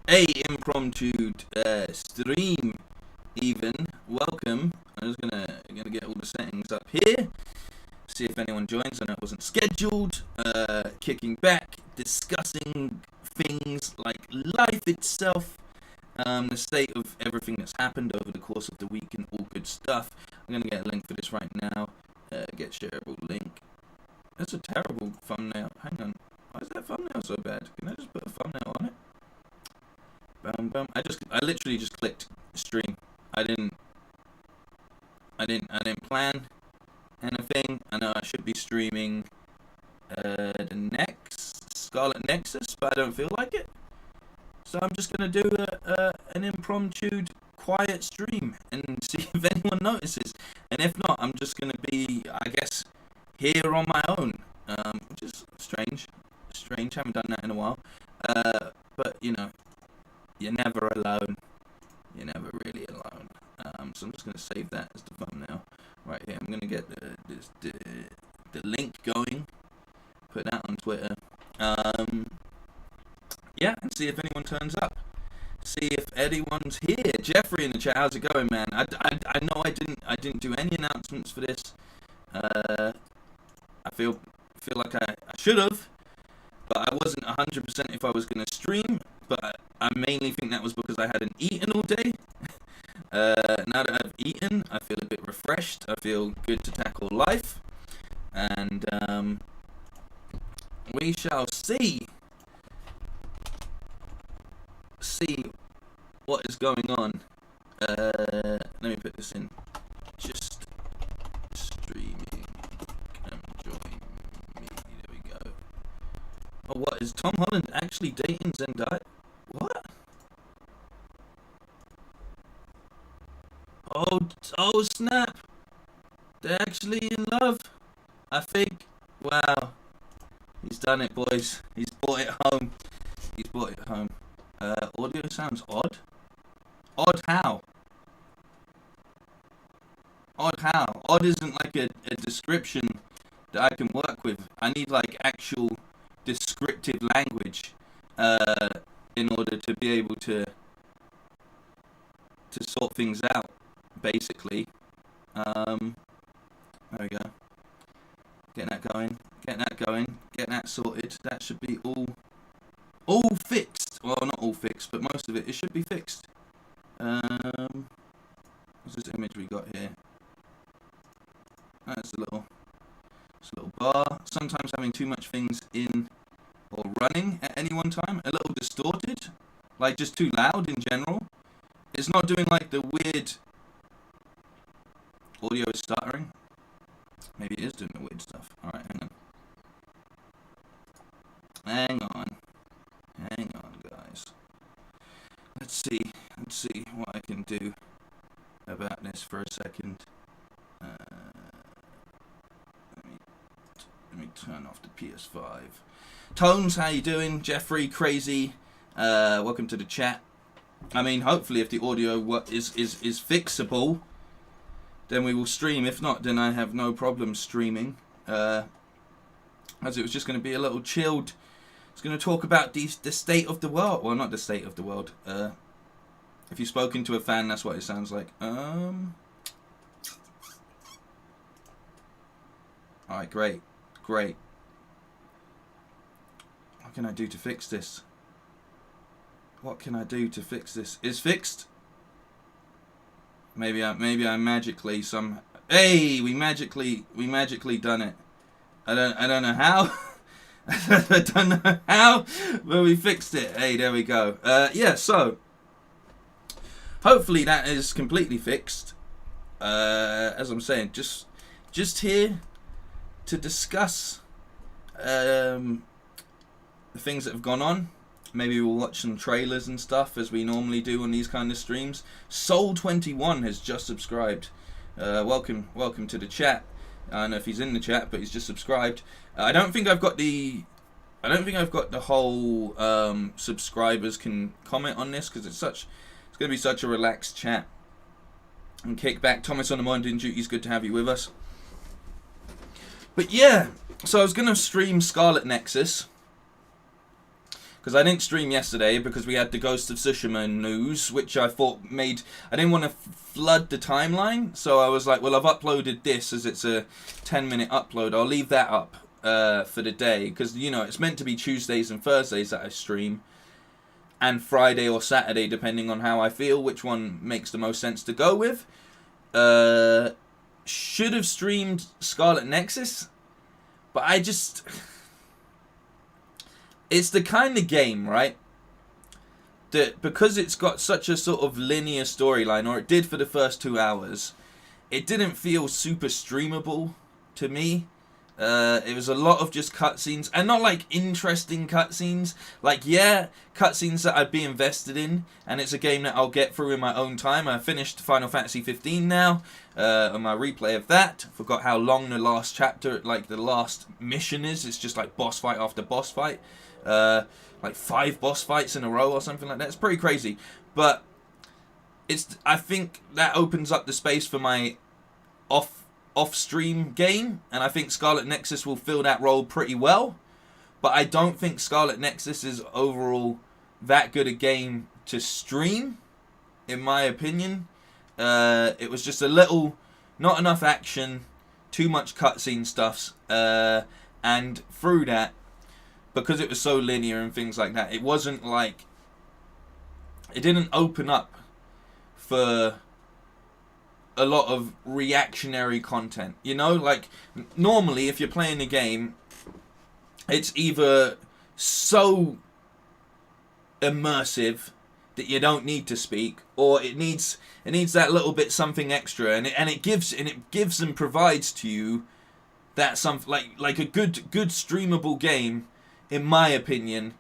a impromptu stream. Even welcome. I'm just gonna get all the settings up here. See if anyone joins. I know it wasn't scheduled. Kicking back, discussing things like life itself, the state of everything that's happened over the course of the week, and all good stuff. I'm gonna get a link for this right now. Get shareable link. That's a terrible thumbnail. Hang on. Why is that thumbnail so bad? Can I just put a thumbnail on it? Boom, boom. I literally just clicked stream. I didn't plan anything. I know I should be streaming the next Scarlet Nexus, but I don't feel like it. So I'm just gonna do an impromptu quiet stream and see if anyone notices. And if not, I'm just gonna be, I guess, here on my own, which is strange. Haven't done that in a while. But you know, you're never alone. You're never really alone. So I'm just gonna save that as the thumbnail right here. I'm gonna get the link going. Put that on Twitter. Yeah, and see if anyone turns up. See if anyone's here. Jeffrey in the chat, how's it going, man? I know I didn't do any announcements for this. I feel like I should have, but I wasn't 100% if I was gonna stream. But I mainly think that was because I hadn't eaten all day. Now that I've eaten, I feel a bit refreshed. I feel good to tackle life, and we shall see what is going on. Let me put this in. Just streaming. Come join me. There we go. Oh, what is Tom Holland actually dating Zendaya? What? Oh snap! They're actually in love. I think. Wow. He's done it, boys. He's brought it home. Audio sounds odd. Odd how? Odd isn't like a description that I can work with. I need like actual descriptive language in order to be able to sort things out, basically. There we go. Getting that going. Getting that sorted. That should be all fixed. Well, not all fixed, but most of it. It should be fixed. What's this image we got here? That's a little bar. Sometimes having too much things in or running at any one time. A little distorted. Like just too loud in general. It's not doing like the weird audio is stuttering. Maybe it is doing the weird stuff. Alright, hang on, guys. Let's see what I can do about this for a second. Let me turn off the PS5. Tones, how you doing? Jeffrey, crazy. Welcome to the chat. I mean, hopefully, if the audio is fixable, then we will stream. If not, then I have no problem streaming. As it was just going to be a little chilled. It's going to talk about the state of the world. Well, not the state of the world. If you've spoken to a fan, that's what it sounds like. Alright, great. What can I do to fix this? Is fixed? Maybe I magically Hey, we magically done it. I don't know how. I don't know how, but we fixed it. Hey, there we go. Yeah, so hopefully that is completely fixed. As I'm saying, just here to discuss the things that have gone on. Maybe we'll watch some trailers and stuff as we normally do on these kind of streams. Soul21 has just subscribed. Welcome to the chat. I don't know if he's in the chat, but he's just subscribed. I don't think I've got the whole subscribers can comment on this because it's going to be such a relaxed chat and kick back. Thomas on the morning duty, it's good to have you with us. But yeah, so I was going to stream Scarlet Nexus. because I didn't stream yesterday because we had the Ghost of Tsushima news, which I thought made... I didn't want to flood the timeline, so I was like, well, I've uploaded this as it's a 10-minute upload. I'll leave that up for the day, because, you know, it's meant to be Tuesdays and Thursdays that I stream, and Friday or Saturday, depending on how I feel, which one makes the most sense to go with. Should have streamed Scarlet Nexus, but I just... It's the kind of game, right, that because it's got such a sort of linear storyline, or it did for the first 2 hours, it didn't feel super streamable to me. It was a lot of just cutscenes, and not like interesting cutscenes. Like, yeah, cutscenes that I'd be invested in, and it's a game that I'll get through in my own time. I finished Final Fantasy 15 now, on my replay of that. Forgot how long the last chapter, like the last mission is. It's just like boss fight after boss fight. Like 5 boss fights in a row or something like that. It's pretty crazy, but I think that opens up the space for my off-stream game, and I think Scarlet Nexus will fill that role pretty well. But I don't think Scarlet Nexus is overall that good a game to stream, in my opinion. It was just a little, not enough action, too much cutscene stuffs, and through that, because it was so linear and things like that, it wasn't like... It didn't open up for a lot of reactionary content. You know, like, normally if you're playing a game, it's either so immersive that you don't need to speak, or it needs that little bit something extra, and it gives and provides to you that something like a good streamable game, in my opinion,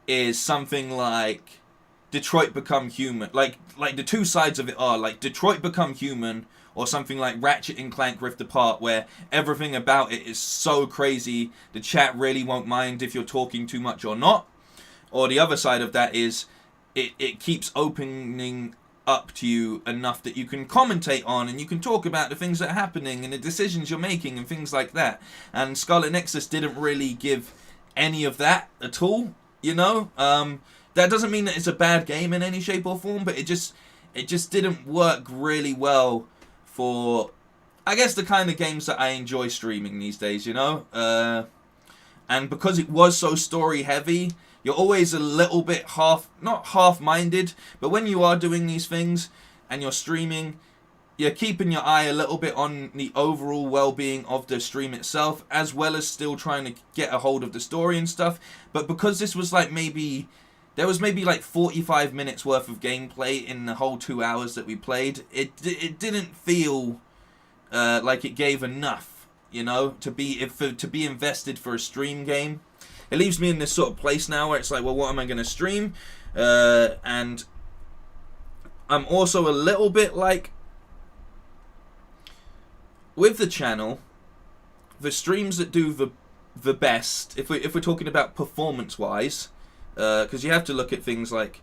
is something like Detroit Become Human. Like the two sides of it are like Detroit Become Human, or something like Ratchet and Clank Rift Apart, where everything about it is so crazy the chat really won't mind if you're talking too much or not. Or the other side of that is it keeps opening up to you enough that you can commentate on, and you can talk about the things that are happening and the decisions you're making and things like that. And Scarlet Nexus didn't really give any of that at all, you know. That doesn't mean that it's a bad game in any shape or form, but it just didn't work really well for, I guess, the kind of games that I enjoy streaming these days, you know. And because it was so story heavy, you're always a little bit not half-minded, but when you are doing these things and you're streaming, you're keeping your eye a little bit on the overall well-being of the stream itself, as well as still trying to get a hold of the story and stuff. But because this was like there was maybe like 45 minutes worth of gameplay in the whole 2 hours that we played, it didn't feel like it gave enough, you know, to be invested for a stream game. It leaves me in this sort of place now where it's like, well, what am I going to stream? And I'm also a little bit like, with the channel, the streams that do the best, if we're talking about performance-wise, because you have to look at things like,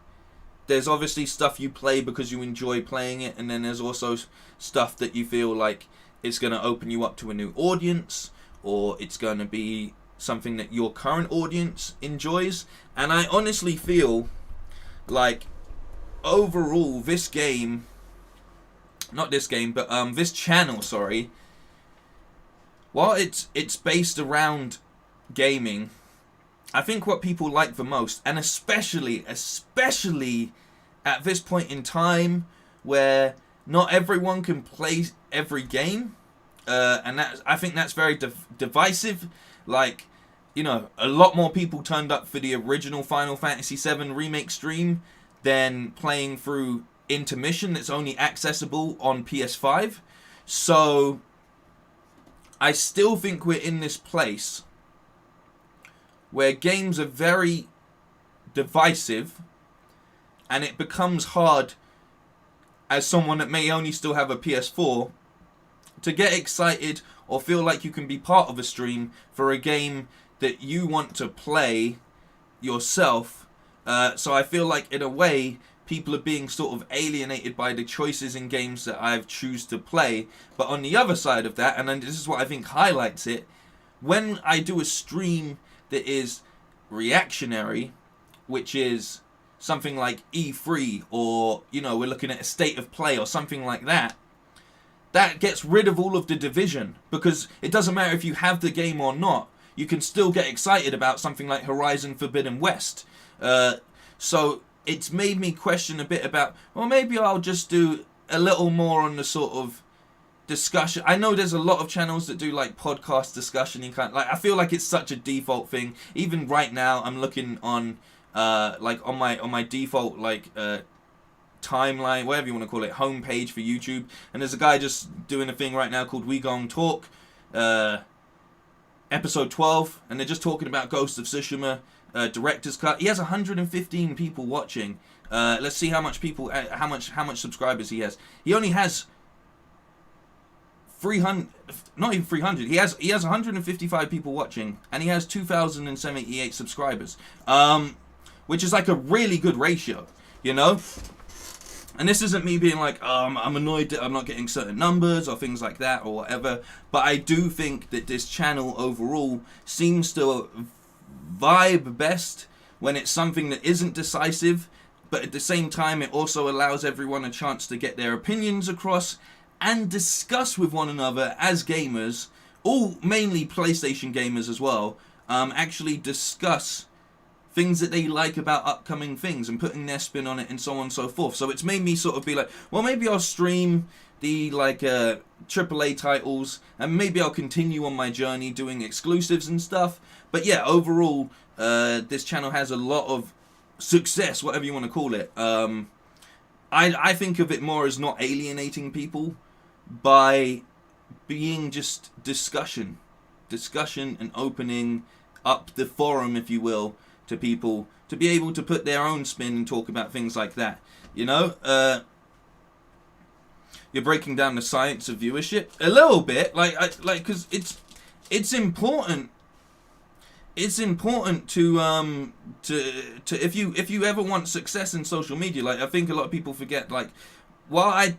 there's obviously stuff you play because you enjoy playing it, and then there's also stuff that you feel like it's going to open you up to a new audience, or it's going to be something that your current audience enjoys. And I honestly feel like overall this channel, sorry, while it's based around gaming, I think what people like the most, and especially at this point in time where not everyone can play every game, and I think that's very divisive. Like, you know, a lot more people turned up for the original Final Fantasy VII Remake stream than playing through Intermission that's only accessible on PS5. So I still think we're in this place where games are very divisive, and it becomes hard as someone that may only still have a PS4 to get excited or feel like you can be part of a stream for a game that you want to play yourself. So I feel like, in a way, people are being sort of alienated by the choices in games that I choose to play. But on the other side of that, and then this is what I think highlights it, when I do a stream that is reactionary, which is something like E3, or, you know, we're looking at a state of play or something like that, that gets rid of all of the division, because it doesn't matter if you have the game or not, you can still get excited about something like Horizon Forbidden West. So it's made me question a bit about, well, maybe I'll just do a little more on the sort of discussion. I know there's a lot of channels that do like podcast discussion. You can't, like, I feel like it's such a default thing. Even right now, I'm looking on like on my default like timeline, whatever you want to call it, homepage for YouTube, and there's a guy just doing a thing right now called We Gon Talk, episode 12, and they're just talking about Ghost of Tsushima director's cut. He has 115 people watching. Let's see how much people, how much subscribers he has. He only has 300, not even 300. He has 155 people watching, and he has 2,078 subscribers, which is like a really good ratio, you know. And this isn't me being like, I'm annoyed that I'm not getting certain numbers or things like that or whatever, but I do think that this channel overall seems to vibe best when it's something that isn't decisive, but at the same time it also allows everyone a chance to get their opinions across and discuss with one another as gamers, all mainly PlayStation gamers as well, actually discuss things that they like about upcoming things and putting their spin on it and so on and so forth. So it's made me sort of be like, well, maybe I'll stream the like AAA titles, and maybe I'll continue on my journey doing exclusives and stuff. But yeah, overall, this channel has a lot of success, whatever you want to call it. I think of it more as not alienating people by being just discussion and opening up the forum, if you will, to people to be able to put their own spin and talk about things like that. You know, you're breaking down the science of viewership a little bit, because it's important. It's important to if you ever want success in social media, like I think a lot of people forget, like, while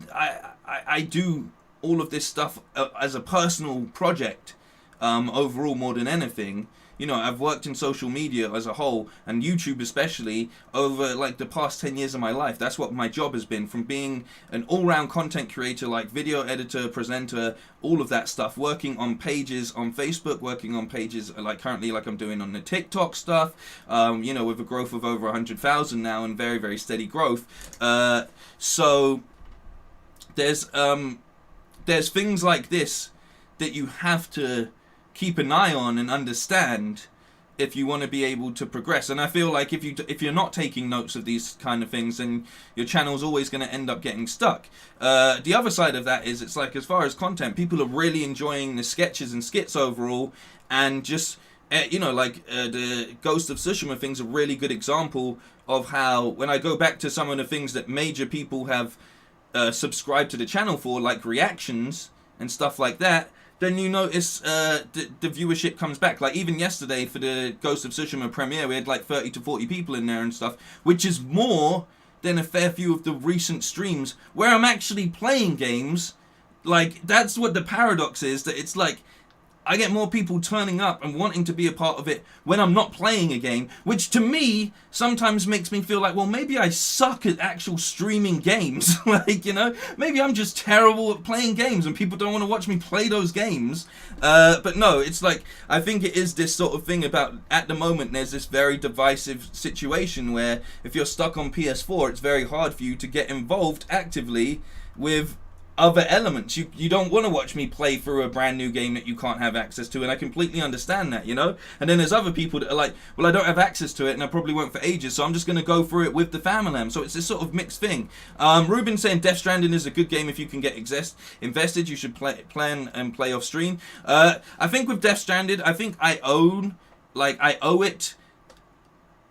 I do all of this stuff as a personal project, overall more than anything. You know, I've worked in social media as a whole, and YouTube especially, over like the past 10 years of my life. That's what my job has been, from being an all-round content creator, like video editor, presenter, all of that stuff, working on pages on Facebook, working on pages like currently like I'm doing on the TikTok stuff, you know, with a growth of over 100,000 now and very, very steady growth. So there's things like this that you have to keep an eye on and understand if you want to be able to progress. And I feel like if you're not taking notes of these kind of things, then your channel's always going to end up getting stuck. The other side of that is, it's like, as far as content, people are really enjoying the sketches and skits overall, and just you know, like the Ghost of Tsushima thing's a really good example of how, when I go back to some of the things that major people have subscribed to the channel for, like reactions and stuff like that, then you notice the viewership comes back. Like even yesterday for the Ghost of Tsushima premiere, we had like 30 to 40 people in there and stuff, which is more than a fair few of the recent streams where I'm actually playing games. Like, that's what the paradox is, that it's like, I get more people turning up and wanting to be a part of it when I'm not playing a game, which to me sometimes makes me feel like, well, maybe I suck at actual streaming games. Like, you know, maybe I'm just terrible at playing games and people don't want to watch me play those games. But no, it's like, I think it is this sort of thing about, at the moment, there's this very divisive situation where if you're stuck on PS4, it's very hard for you to get involved actively with other elements. You don't want to watch me play through a brand new game that you can't have access to, and I completely understand that, you know. And then there's other people that are like, well, I don't have access to it and I probably won't for ages, so I'm just going to go through it with the famalam. So it's this sort of mixed thing. Ruben saying Death Stranding is a good game if you can get invested. You should plan and play off stream. I think with Death Stranded, I think I owe it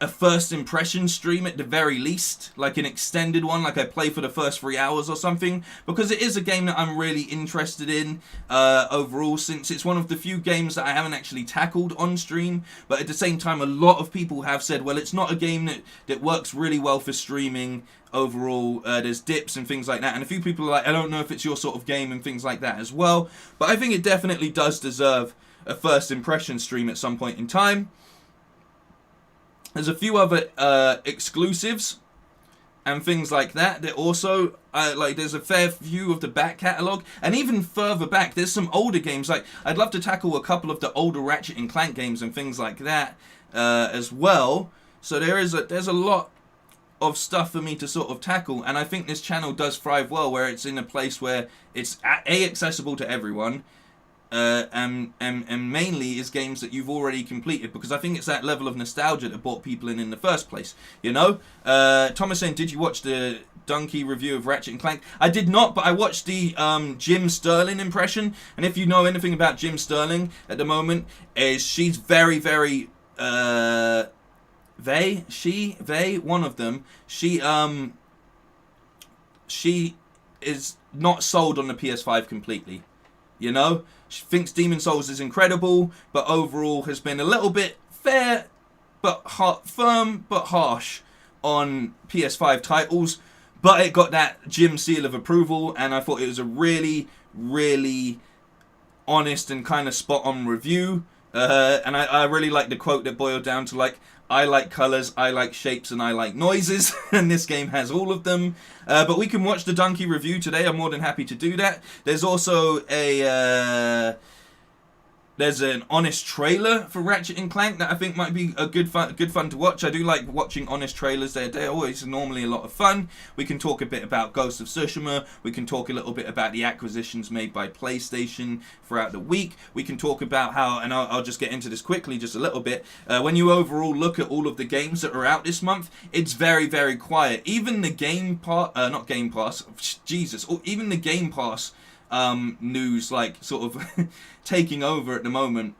a first impression stream at the very least, like an extended one, like I play for the first 3 hours or something, because it is a game that I'm really interested in overall, since it's one of the few games that I haven't actually tackled on stream. But at the same time, a lot of people have said, well, it's not a game that works really well for streaming overall. There's dips and things like that, and a few people are like, I don't know if it's your sort of game and things like that as well. But I think it definitely does deserve a first impression stream at some point in time. There's a few other exclusives and things like that. That also like there's a fair few of the back catalogue, and even further back there's some older games. Like I'd love to tackle a couple of the older Ratchet and Clank games and things like that as well. So there's a lot of stuff for me to sort of tackle, and I think this channel does thrive well where it's in a place where it's accessible to everyone, and mainly is games that you've already completed, because I think it's that level of nostalgia that brought people in the first place, you know. Thomas saying, did you watch the Donkey review of Ratchet and Clank? I did not, but I watched the Jim Sterling impression, and if you know anything about Jim Sterling at the moment, is she's very, very one of them, she is not sold on the PS5 completely, you know. She thinks Demon Souls is incredible, but overall has been a little bit fair but firm but harsh on PS5 titles, but it got that Jim seal of approval, and I thought it was a really, really honest and kind of spot on review. And I really like the quote that boiled down to like, I like colours, I like shapes, and I like noises, and this game has all of them. But we can watch the Donkey review today. I'm more than happy to do that. There's also there's an honest trailer for Ratchet and Clank that I think might be a good fun to watch. I do like watching honest trailers. They're always normally a lot of fun. We can talk a bit about Ghost of Tsushima. We can talk a little bit about the acquisitions made by PlayStation throughout the week. We can talk about how, and I'll just get into this quickly just a little bit. When you overall look at all of the games that are out this month, it's very, very quiet. Even the Game Pass, not Game Pass, Jesus, or even the Game Pass news, like sort of taking over at the moment,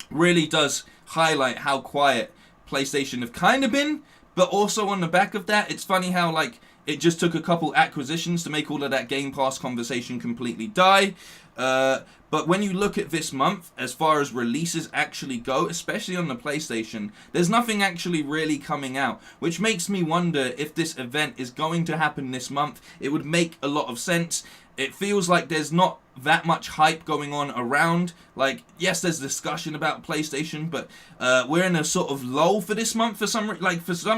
really does highlight how quiet PlayStation have kind of been. But also on the back of that, it's funny how like it just took a couple acquisitions to make all of that Game Pass conversation completely die. But when you look at this month, as far as releases actually go, especially on the PlayStation, there's nothing actually really coming out, which makes me wonder if this event is going to happen this month. It would make a lot of sense. It feels like there's not that much hype going on around. Like, yes, there's discussion about PlayStation, but we're in a sort of lull for this month for some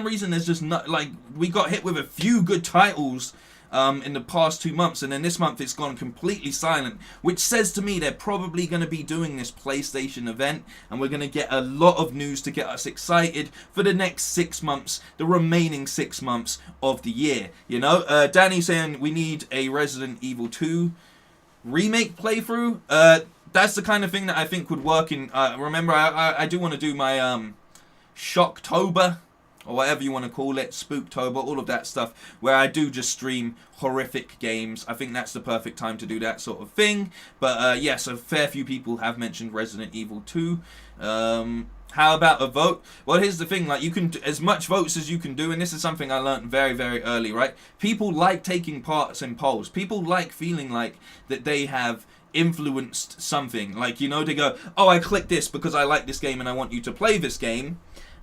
reason. There's just not, like, we got hit with a few good titles in the past 2 months, and then this month it's gone completely silent, which says to me they're probably going to be doing this PlayStation event, and we're going to get a lot of news to get us excited for the next 6 months, the remaining 6 months of the year, you know. Danny saying we need a Resident Evil 2 remake playthrough. That's the kind of thing that I think would work in, remember I do want to do my Shocktober, or whatever you want to call it, Spooktober, all of that stuff, where I do just stream horrific games. I think that's the perfect time to do that sort of thing. But yes, a fair few people have mentioned Resident Evil 2. How about a vote? Well, here's the thing, like, you can, as much votes as you can do, and this is something I learned very, very early, right? People like taking parts in polls. People like feeling like that they have influenced something. Like, you know, they go, oh, I clicked this because I like this game and I want you to play this game.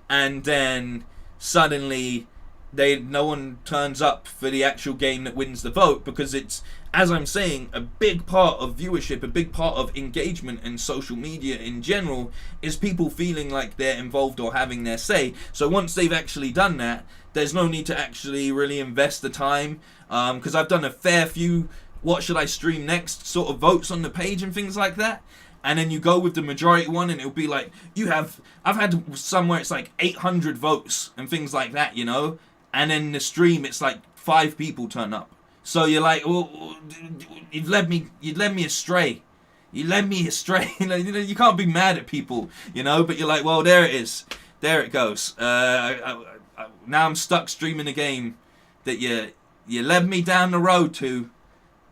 And then suddenly no one turns up for the actual game that wins the vote, because it's, as I'm saying, a big part of viewership, a big part of engagement and social media in general is people feeling like they're involved or having their say. So once they've actually done that, there's no need to actually really invest the time, because I've done a fair few what should I stream next sort of votes on the page and things like that. And then you go with the majority one, and it'll be like, I've had somewhere it's like 800 votes and things like that, you know? And then the stream, it's like 5 people turn up. So you're like, well, you've led me astray. You led me astray. You know, you can't be mad at people, you know? But you're like, well, there it is. There it goes. Now I'm stuck streaming a game that you led me down the road to,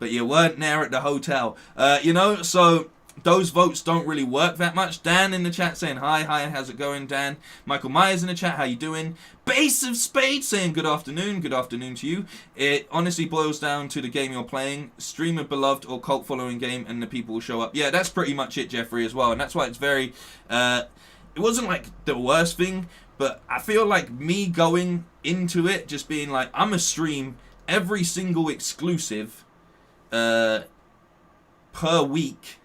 but you weren't there at the hotel. You know, so those votes don't really work that much. Dan in the chat saying hi, how's it going, Dan? Michael Myers in the chat, how you doing? Base of Spades saying good afternoon to you. It honestly boils down to the game you're playing, stream a beloved or cult following game, and the people will show up. Yeah, that's pretty much it, Jeffrey, as well. And that's why it's very, it wasn't like the worst thing, but I feel like me going into it, just being like, I'm a stream every single exclusive per week.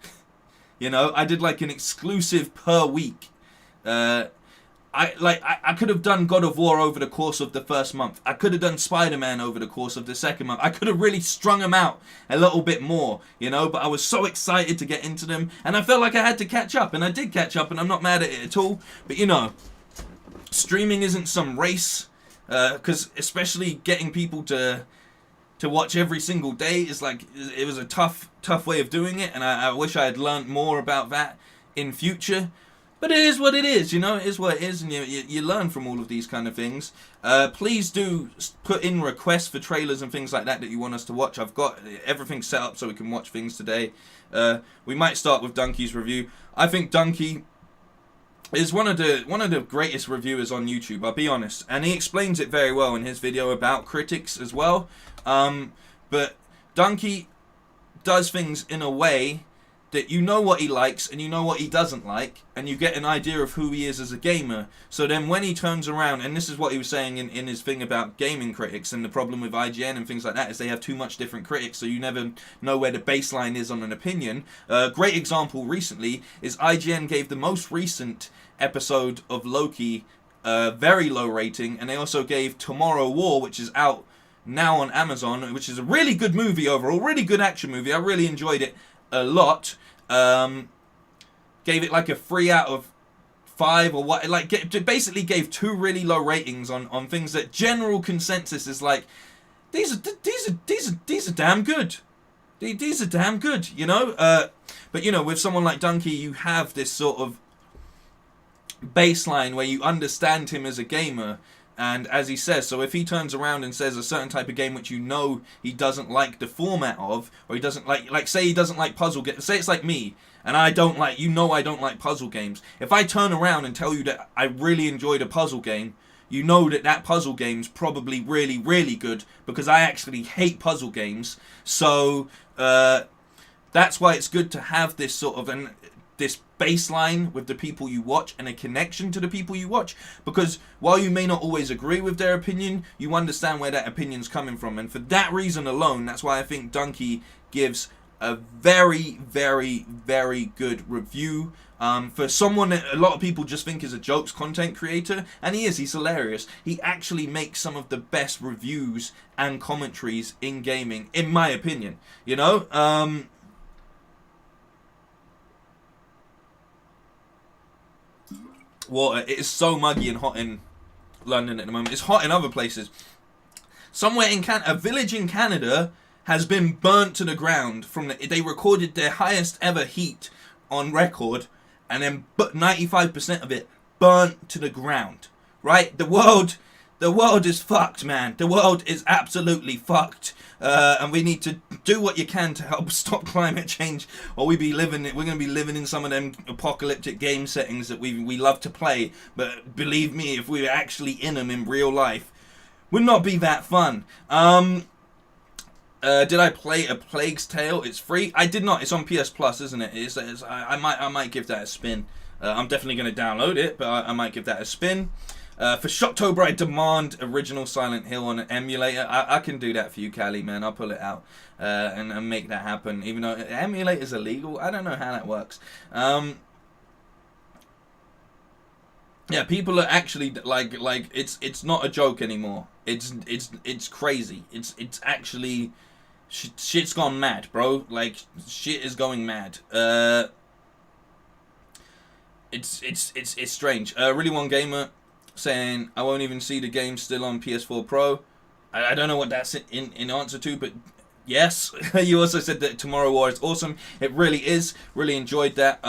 You know, I did like an exclusive per week. I could have done God of War over the course of the first month. I could have done Spider-Man over the course of the second month. I could have really strung them out a little bit more, you know, but I was so excited to get into them, and I felt like I had to catch up, and I did catch up, and I'm not mad at it at all. But, you know, streaming isn't some race, because especially getting people to watch every single day is like, it was a tough way of doing it, and I wish I had learned more about that in future. But it is what it is, you know, it is what it is, and you learn from all of these kind of things. Please do put in requests for trailers and things like that you want us to watch. I've got everything set up so we can watch things today. We might start with Donkey's review. I think Donkey is one of the greatest reviewers on YouTube, I'll be honest. And he explains it very well in his video about critics as well. But Donkey does things in a way that you know what he likes and you know what he doesn't like, and you get an idea of who he is as a gamer. So then when he turns around, and this is what he was saying in his thing about gaming critics, and the problem with IGN and things like that is they have too much different critics, so you never know where the baseline is on an opinion. A great example recently is IGN gave the most recent episode of Loki a very low rating, and they also gave Tomorrow War, which is out now on Amazon, which is a really good movie overall, really good action movie. I really enjoyed it a lot. Gave it like a 3 out of 5 or what, like basically gave 2 really low ratings on things that general consensus is like, these are damn good. These are damn good, you know. But you know, with someone like Donkey, you have this sort of baseline where you understand him as a gamer. And as he says, so if he turns around and says a certain type of game which you know he doesn't like the format of, or he doesn't like say he doesn't like puzzle games, say it's like me, and I don't like, you know I don't like puzzle games. If I turn around and tell you that I really enjoyed a puzzle game, you know that puzzle game's probably really, really good, because I actually hate puzzle games. So, that's why it's good to have this sort of this baseline with the people you watch and a connection to the people you watch, because while you may not always agree with their opinion, you understand where that opinion's coming from, and for that reason alone, that's why I think Donkey gives a very, very, very good review. For someone that a lot of people just think is a jokes content creator, and he's hilarious. He actually makes some of the best reviews and commentaries in gaming, in my opinion, you know. Water. It is so muggy and hot in London at the moment. It's hot in other places. Somewhere in a village in Canada has been burnt to the ground from they recorded their highest ever heat on record, and then 95% of it burnt to the ground. Right? The world is fucked, man. The world is absolutely fucked. And we need to do what you can to help stop climate change, or we're going to be living in some of them apocalyptic game settings that we love to play, but believe me, if we were actually in them in real life, would not be that fun. Did I play A Plague's Tale? It's free. I did not. It's on PS Plus, isn't it? I might give that a spin. I'm definitely going to download it, but I might give that a spin. For Shocktober, I demand original Silent Hill on an emulator. I can do that for you, Callie, man. I'll pull it out and make that happen. Even though emulator's illegal, I don't know how that works. Yeah, people are actually like it's not a joke anymore. It's crazy. It's actually shit's gone mad, bro. Like shit is going mad. It's strange. Really One Gamer saying, I won't even see the game still on PS4 Pro. I don't know what that's in answer to, but yes. You also said that Tomorrow War is awesome. It really is. Really enjoyed that.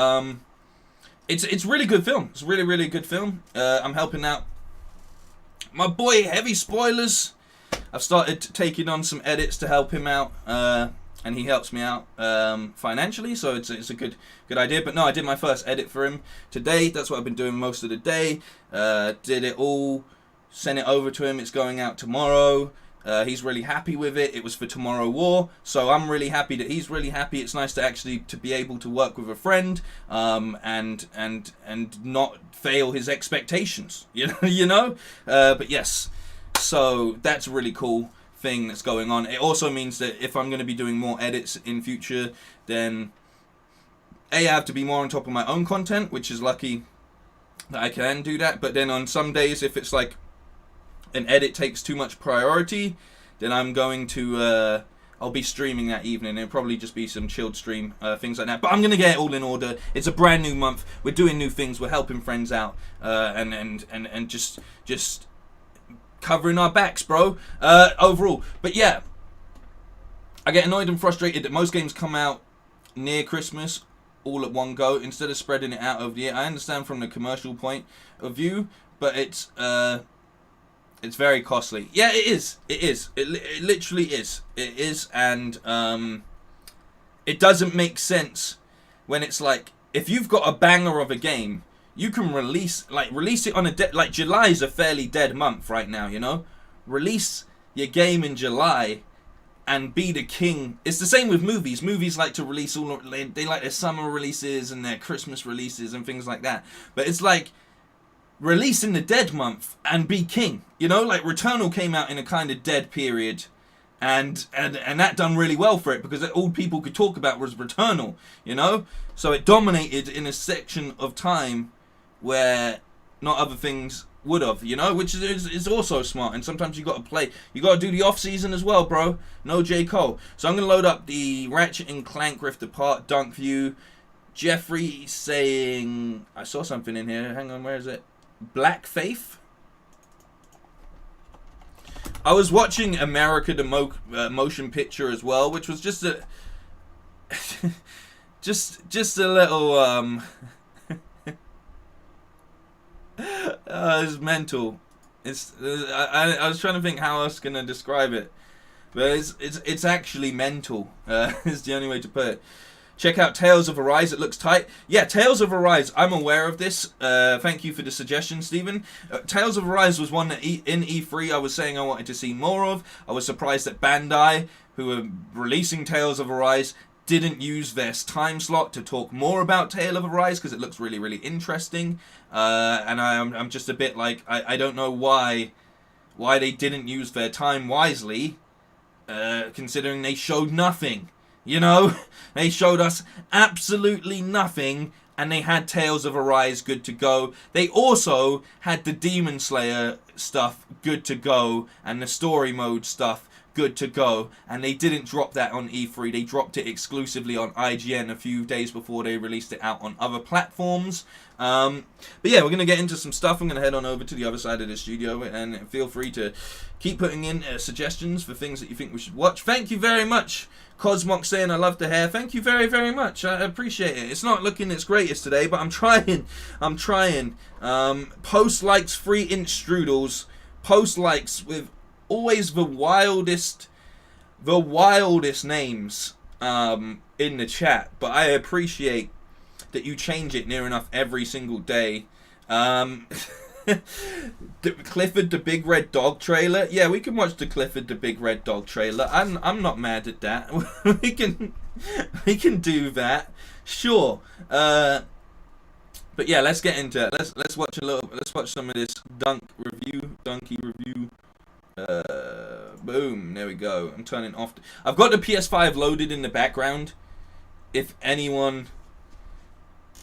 It's really good film. It's really, really good film. I'm helping out my boy Heavy Spoilers. I've started taking on some edits to help him out. And he helps me out financially, so it's a good idea. But no, I did my first edit for him today. That's what I've been doing most of the day. Did it all, sent it over to him. It's going out tomorrow. He's really happy with it. It was for Tomorrow War, so I'm really happy that he's really happy. It's nice to actually to be able to work with a friend, and not fail his expectations. You know. But yes, so that's really cool thing that's going on. It also means that if I'm going to be doing more edits in future, then I have to be more on top of my own content, which is lucky that I can do that. But then on some days, if it's like an edit takes too much priority, then I'm going to I'll be streaming that evening. It'll probably just be some chilled stream, things like that. But I'm gonna get it all in order. It's a brand new month. We're doing new things. We're helping friends out, and just covering our backs, bro. Overall, but yeah, I get annoyed and frustrated that most games come out near Christmas all at one go instead of spreading it out over the year. I understand from the commercial point of view, but it's very costly. Yeah, it is. It is. It literally is. It is, and it doesn't make sense when it's like, if you've got a banger of a game, you can release it on a like July is a fairly dead month right now, you know. Release your game in July and be the king. It's the same with movies. Movies like to release they like their summer releases and their Christmas releases and things like that. But it's like, release in the dead month and be king. You know, like Returnal came out in a kind of dead period, and that done really well for it because all people could talk about was Returnal, you know? So it dominated in a section of time where not other things would have, you know, which is also smart. And sometimes you got to do the off season as well, bro. No J. Cole. So I'm going to load up the Ratchet and Clank Rift Apart Dunk View. Jeffrey saying, I saw something in here. Hang on, where is it? Black Faith. I was watching America the Motion Picture as well, which was just a just a little it's mental. I was trying to think how else can I describe it, but it's actually mental. Is the only way to put it. Check out Tales of Arise. It looks tight. Yeah, Tales of Arise. I'm aware of this. Thank you for the suggestion, Stephen. Tales of Arise was one that in E3 I was saying I wanted to see more of. I was surprised that Bandai, who are releasing Tales of Arise, didn't use their time slot to talk more about Tale of Arise because it looks really, really interesting. And I'm just a bit like, I don't know why they didn't use their time wisely, considering they showed nothing. You know, they showed us absolutely nothing, and they had Tales of Arise good to go. They also had the Demon Slayer stuff good to go, and the story mode stuff good to go, and they didn't drop that on E3. They dropped it exclusively on IGN a few days before they released it out on other platforms. But yeah, we're going to get into some stuff. I'm going to head on over to the other side of the studio, and feel free to keep putting in suggestions for things that you think we should watch. Thank you very much. Cosmoc saying I love the hair. Thank you very, very much. I appreciate it. It's not looking its greatest today, but I'm trying. Post likes 3-inch strudels. Post likes with always the wildest names in the chat. But I appreciate that you change it near enough every single day. Clifford the Big Red Dog trailer. Yeah, we can watch the Clifford the Big Red Dog trailer. I'm not mad at that. we can do that. Sure. But yeah, let's get into it. Let's watch some of this Donkey review. Boom, there we go. I'm turning off. I've got the PS5 loaded in the background. If anyone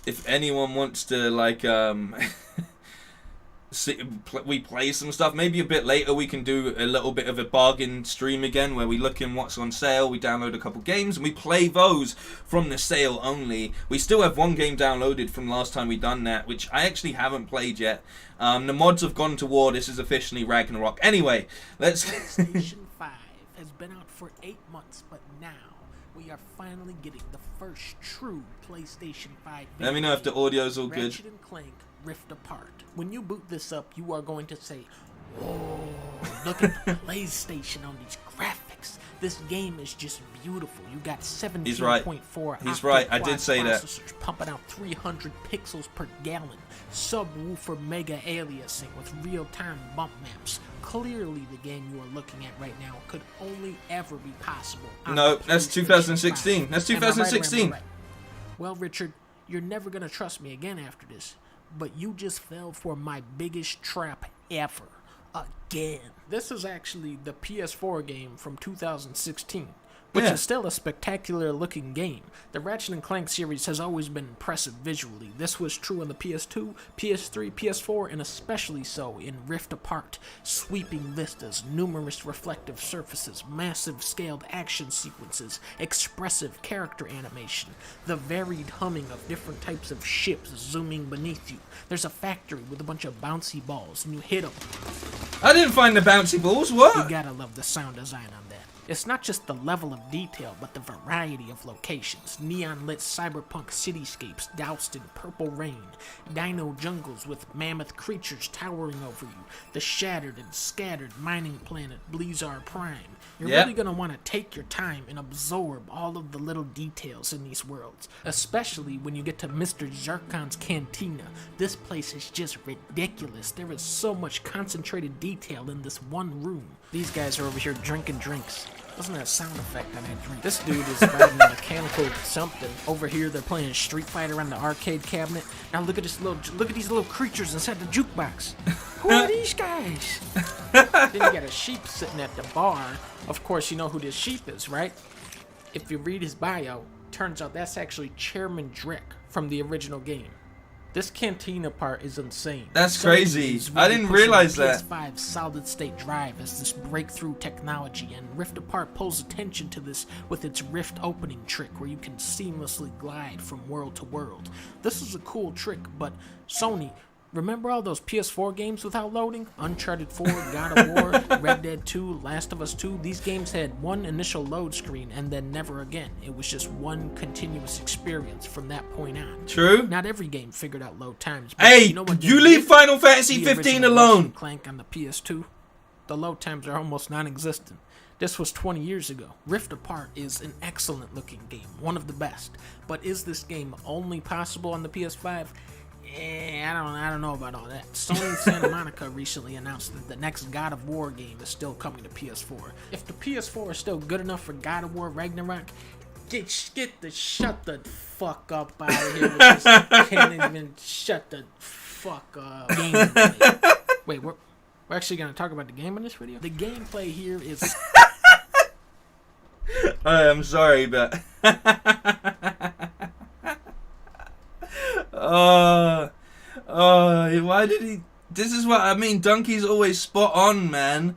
wants to like we play some stuff. Maybe a bit later we can do a little bit of a bargain stream again where we look in what's on sale, we download a couple games, and we play those from the sale only. We still have one game downloaded from last time we done that, which I actually haven't played yet. The mods have gone to war. This is officially Ragnarok. Anyway, let's... PlayStation 5 has been out for 8 months, but now we are finally getting the first true PlayStation 5 video. Let me know if the audio's all good. Ratchet and Clank Rift Apart. When you boot this up, you are going to say, "Oh, look at the PlayStation on these graphics. This game is just beautiful. You got 17.4. He's right. I did say that. Pumping out 300 pixels per gallon. Subwoofer mega aliasing with real-time bump maps. Clearly, the game you are looking at right now could only ever be possible. No, that's 2016. That's 2016. Right. Well, Richard, you're never gonna trust me again after this. But you just fell for my biggest trap ever. Again. This is actually the PS4 game from 2016. which Yeah. is still a spectacular looking game. The Ratchet & Clank series has always been impressive visually. This was true on the PS2, PS3, PS4, and especially so in Rift Apart. Sweeping vistas, numerous reflective surfaces, massive scaled action sequences, expressive character animation, the varied humming of different types of ships zooming beneath you. There's a factory with a bunch of bouncy balls, and you hit them. I didn't find the bouncy balls. What? You gotta love the sound design on that. It's not just the level of detail, but the variety of locations. Neon-lit cyberpunk cityscapes doused in purple rain. Dino jungles with mammoth creatures towering over you. The shattered and scattered mining planet Blizzard Prime. You're Yep. really gonna want to take your time and absorb all of the little details in these worlds. Especially when you get to Mr. Zarkon's Cantina. This place is just ridiculous. There is so much concentrated detail in this one room. These guys are over here drinking drinks. Wasn't that a sound effect on that drink? This dude is riding a mechanical something. Over here, they're playing Street Fighter on the arcade cabinet. Now look at these little creatures inside the jukebox. Who are these guys? Then you got a sheep sitting at the bar. Of course, you know who this sheep is, right? If you read his bio, turns out that's actually Chairman Drek from the original game. This Cantina part is insane. That's Sony crazy. is I really didn't pushing realize the that. PS5 solid-state drive as this breakthrough technology, and Rift Apart pulls attention to this with its Rift opening trick where you can seamlessly glide from world to world. This is a cool trick, but Sony, remember all those PS4 games without loading? Uncharted 4, God of War, Red Dead 2, Last of Us 2. These games had one initial load screen and then never again. It was just one continuous experience from that point on. True. Not every game figured out load times. But Hey, you know what you they leave did? Final Fantasy The 15 original alone. Ratchet & Clank on the PS2. The load times are almost non-existent. This was 20 years ago. Rift Apart is an excellent looking game, one of the best. But is this game only possible on the PS5? I don't know about all that. Sony Santa Monica recently announced that the next God of War game is still coming to PS4. If the PS4 is still good enough for God of War Ragnarok, shut the fuck up out of here with this. Can't even shut the fuck up. Gameplay. Wait, we're actually gonna talk about the game in this video? The gameplay here is... I'm sorry, but... why did he... This is what I mean. Donkey's always spot on, man.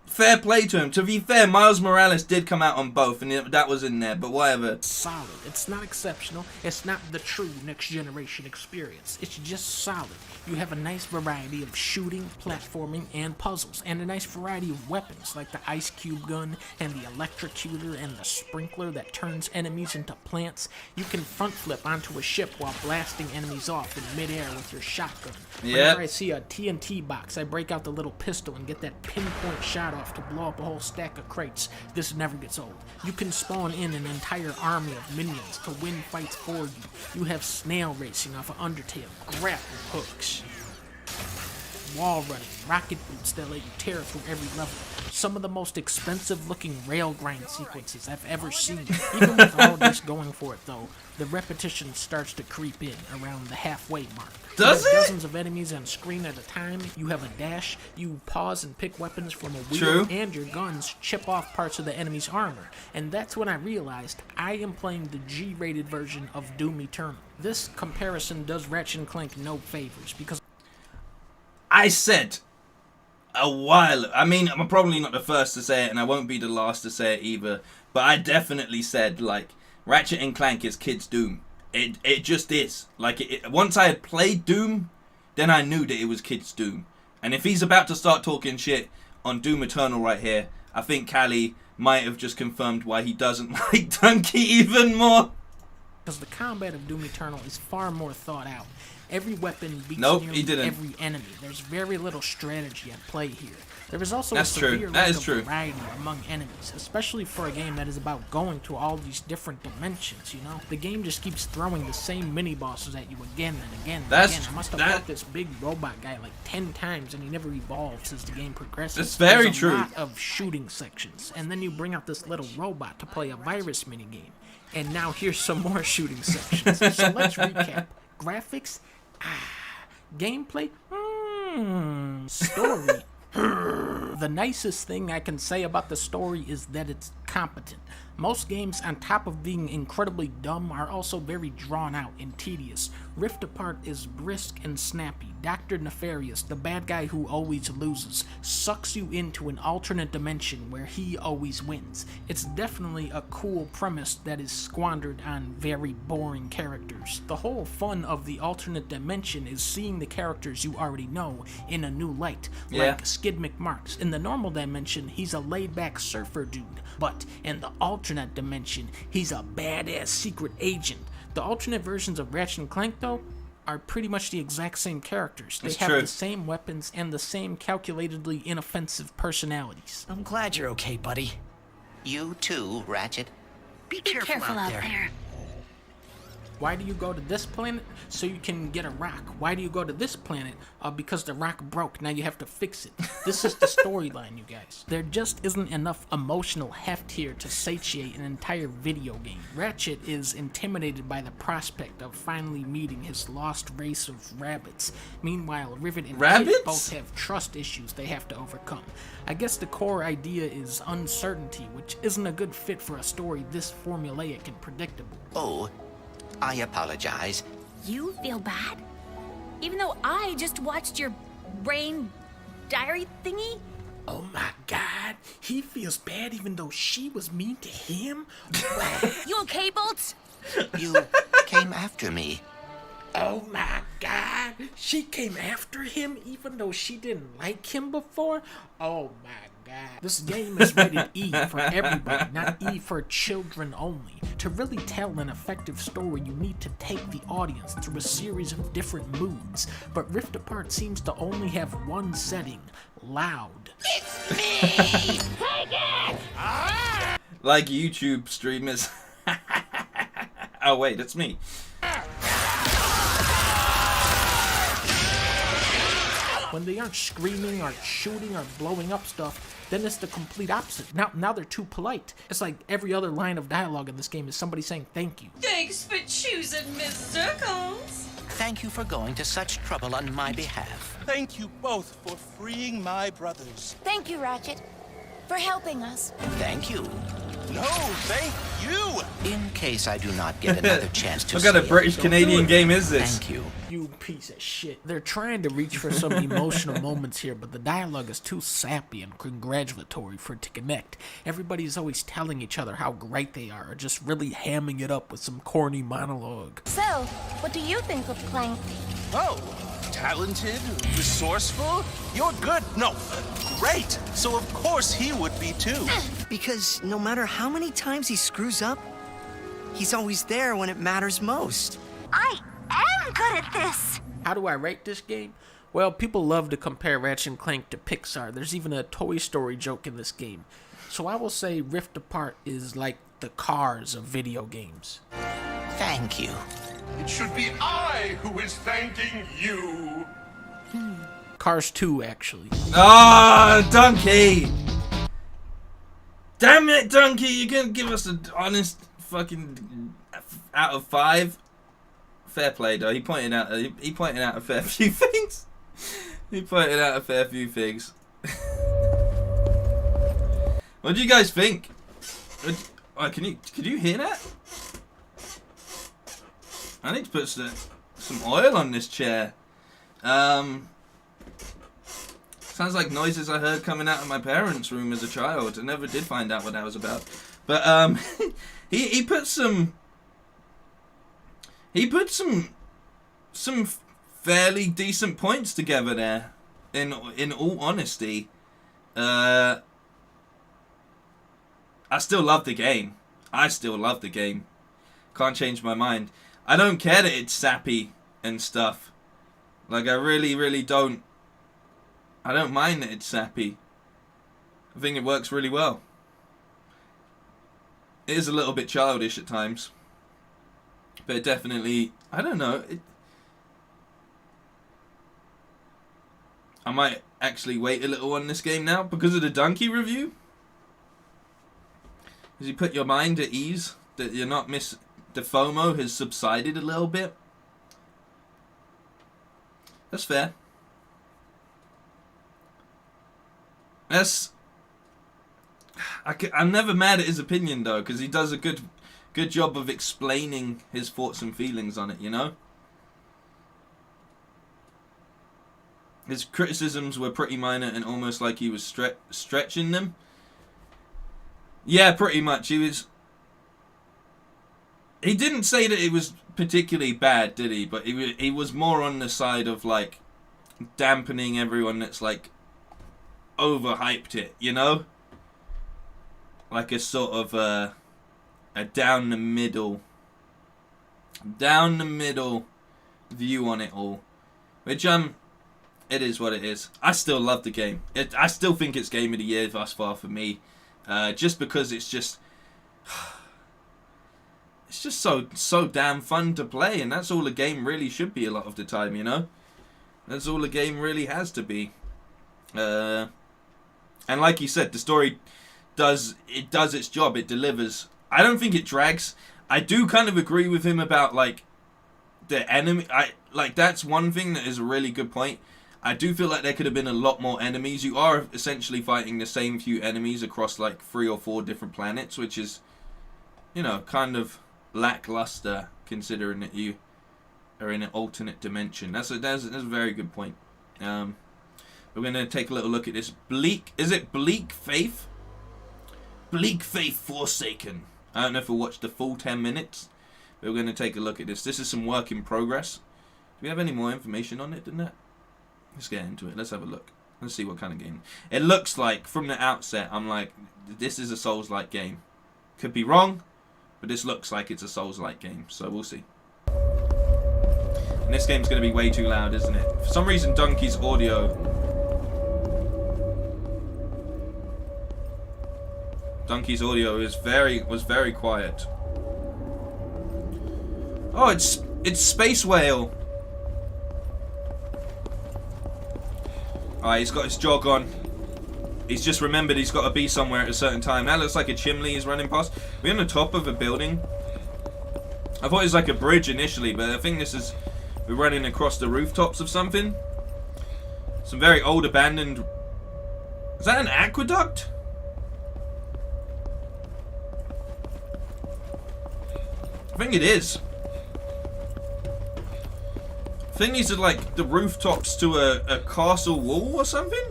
Fair play to him. To be fair, Miles Morales did come out on both, and that was in there, but whatever. Solid. It's not exceptional. It's not the true next generation experience. It's just solid. You have a nice variety of shooting, platforming, and puzzles, and a nice variety of weapons like the ice cube gun and the electrocutor and the sprinkler that turns enemies into plants. You can front flip onto a ship while blasting enemies off in midair with your shotgun. Whenever I see a TNT box, I break out the little pistol and get that pinpoint shot off to blow up a whole stack of crates. This never gets old. You can spawn in an entire army of minions to win fights for you. You have snail racing off of Undertale, grapple hooks, wall running, rocket boots that let you tear through every level. Some of the most expensive looking rail grind sequences I've ever seen. Even with all this going for it though, the repetition starts to creep in around the halfway mark. Does you have it? dozens of enemies on screen at a time. You have a dash. You pause and pick weapons from a wheel. True. And your guns chip off parts of the enemy's armor. And that's when I realized I am playing the G-rated version of Doom Eternal. This comparison does Ratchet & Clank no favors because I said a while... I mean, I'm probably not the first to say it, and I won't be the last to say it either, but I definitely said, like, Ratchet & Clank is kids' Doom. It just is. Like, once I had played Doom, then I knew that it was kids' Doom. And if he's about to start talking shit on Doom Eternal right here, I think Callie might have just confirmed why he doesn't like Donkey even more. because the combat of Doom Eternal is far more thought out. Every weapon beats he didn't. every enemy. There's very little strategy at play here. There is also That's a true. severe That lack is of true. variety among enemies, especially for a game that is about going to all these different dimensions, you know? The game just keeps throwing the same mini-bosses at you again and again and That's- again. I must have that- fought this big robot guy like 10 times and he never evolves as the game progresses. That's very There's true. a lot of shooting sections, and then you bring out this little robot to play a virus minigame. And now here's some more shooting sections. So let's recap. Graphics? Gameplay? Story? The nicest thing I can say about the story is that it's competent. Most games, on top of being incredibly dumb, are also very drawn out and tedious. Rift Apart is brisk and snappy. Dr. Nefarious, the bad guy who always loses, sucks you into an alternate dimension where he always wins. It's definitely a cool premise that is squandered on very boring characters. The whole fun of the alternate dimension is seeing the characters you already know in a new light, like Skid McMarks. In the normal dimension, he's a laid-back surfer dude, but in the alternate dimension, he's a badass secret agent. The alternate versions of Ratchet and Clank, though, are pretty much the exact same characters. They have the same weapons and the same calculatedly inoffensive personalities. I'm glad you're okay, buddy. You too, Ratchet. Be careful out there. Why do you go to this planet? So you can get a rock. Why do you go to this planet? Because the rock broke. Now you have to fix it. This is the storyline, you guys. There just isn't enough emotional heft here to satiate an entire video game. Ratchet is intimidated by the prospect of finally meeting his lost race of rabbits. Meanwhile, Rivet and Kit both have trust issues they have to overcome. I guess the core idea is uncertainty, which isn't a good fit for a story this formulaic and predictable. Oh, I apologize. You feel bad? Even though I just watched your brain diary thingy? Oh my god, he feels bad even though she was mean to him? You okay, Bolts? You came after me. Oh my god, she came after him even though she didn't like him before? Oh my god. This game is rated E for everybody, not E for children only. To really tell an effective story, you need to take the audience through a series of different moods, but Rift Apart seems to only have one setting: loud. It's me! Take it! Like YouTube streamers. Oh wait, it's me. When they aren't screaming or shooting or blowing up stuff, then it's the complete opposite. Now they're too polite. It's like every other line of dialogue in this game is somebody saying thank you. Thanks for choosing Miss Circles. Thank you for going to such trouble on my behalf. Thank you both for freeing my brothers. Thank you, Ratchet, for helping us. Thank you. No, thank you! In case I do not get another chance to What kind of see it, British Canadian game is this? thank you. You piece of shit. They're trying to reach for some emotional moments here, but the dialogue is too sappy and congratulatory for it to connect. Everybody's always telling each other how great they are, or just really hamming it up with some corny monologue. So, what do you think of Clank? Oh, talented, resourceful, you're good. No, great. So of course he would be too. Because no matter how many times he screws up, he's always there when it matters most. I am good at this! How do I rate this game? Well, people love to compare Ratchet and Clank to Pixar. There's even a Toy Story joke in this game. So I will say Rift Apart is like the Cars of video games. Thank you. It should be I who is thanking you. Cars 2, actually. Ah, Donkey! Damn it, Donkey! You gonna give us an honest fucking out of 5? Fair play, though. He pointed out a fair few things. He pointed out a fair few things. What do you guys think? Oh, can you hear that? I need to put some oil on this chair. Sounds like noises I heard coming out of my parents' room as a child. I never did find out what that was about. But he put some fairly decent points together there. In all honesty, I still love the game. Can't change my mind. I don't care that it's sappy and stuff. Like, I really don't. I don't mind that it's sappy. I think it works really well. It is a little bit childish at times. But it definitely, I don't know. I might actually wait a little on this game now because of the Donkey review. Does he put your mind at ease that you're not the FOMO has subsided a little bit? That's fair. I'm never mad at his opinion though, because he does a good job of explaining his thoughts and feelings on it, you know? His criticisms were pretty minor and almost like he was stretching them. Yeah, pretty much. He didn't say that it was particularly bad, did he? But he was more on the side of, like, dampening everyone that's, like, overhyped it, you know? Like a sort of, a down the middle view on it all. Which, it is what it is. I still love the game. I still think it's Game of the Year thus far for me. Just because it's just so damn fun to play, and that's all a game really should be a lot of the time, you know? That's all a game really has to be. And like you said, the story does its job. It delivers. I don't think it drags. I do kind of agree with him about, like, the enemy. That's one thing that is a really good point. I do feel like there could have been a lot more enemies. You are essentially fighting the same few enemies across, like, 3 or 4 different planets, which is, you know, kind of lackluster considering that you are in an alternate dimension. That's a very good point. We're going to take a little look at this. Is it Bleak Faith? Bleak Faith Forsaken. I don't know if we'll watch the full 10 minutes, but we're going to take a look at this. This is some work in progress. Do we have any more information on it than that? Let's get into it. Let's have a look. Let's see what kind of game. It looks like, from the outset, I'm like, this is a Souls-like game. Could be wrong, but this looks like it's a Souls-like game, so we'll see. And this game's going to be way too loud, isn't it? For some reason, Donkey's audio... Donkey's audio was very quiet. Oh, it's Space Whale. Alright, he's got his jog on. He's just remembered he's got to be somewhere at a certain time. That looks like a chimney he's running past. We're on the top of a building. I thought it was like a bridge initially, but I think we're running across the rooftops of something. Some very old abandoned... Is that an aqueduct? I think it is. I think these are like the rooftops to a castle wall or something?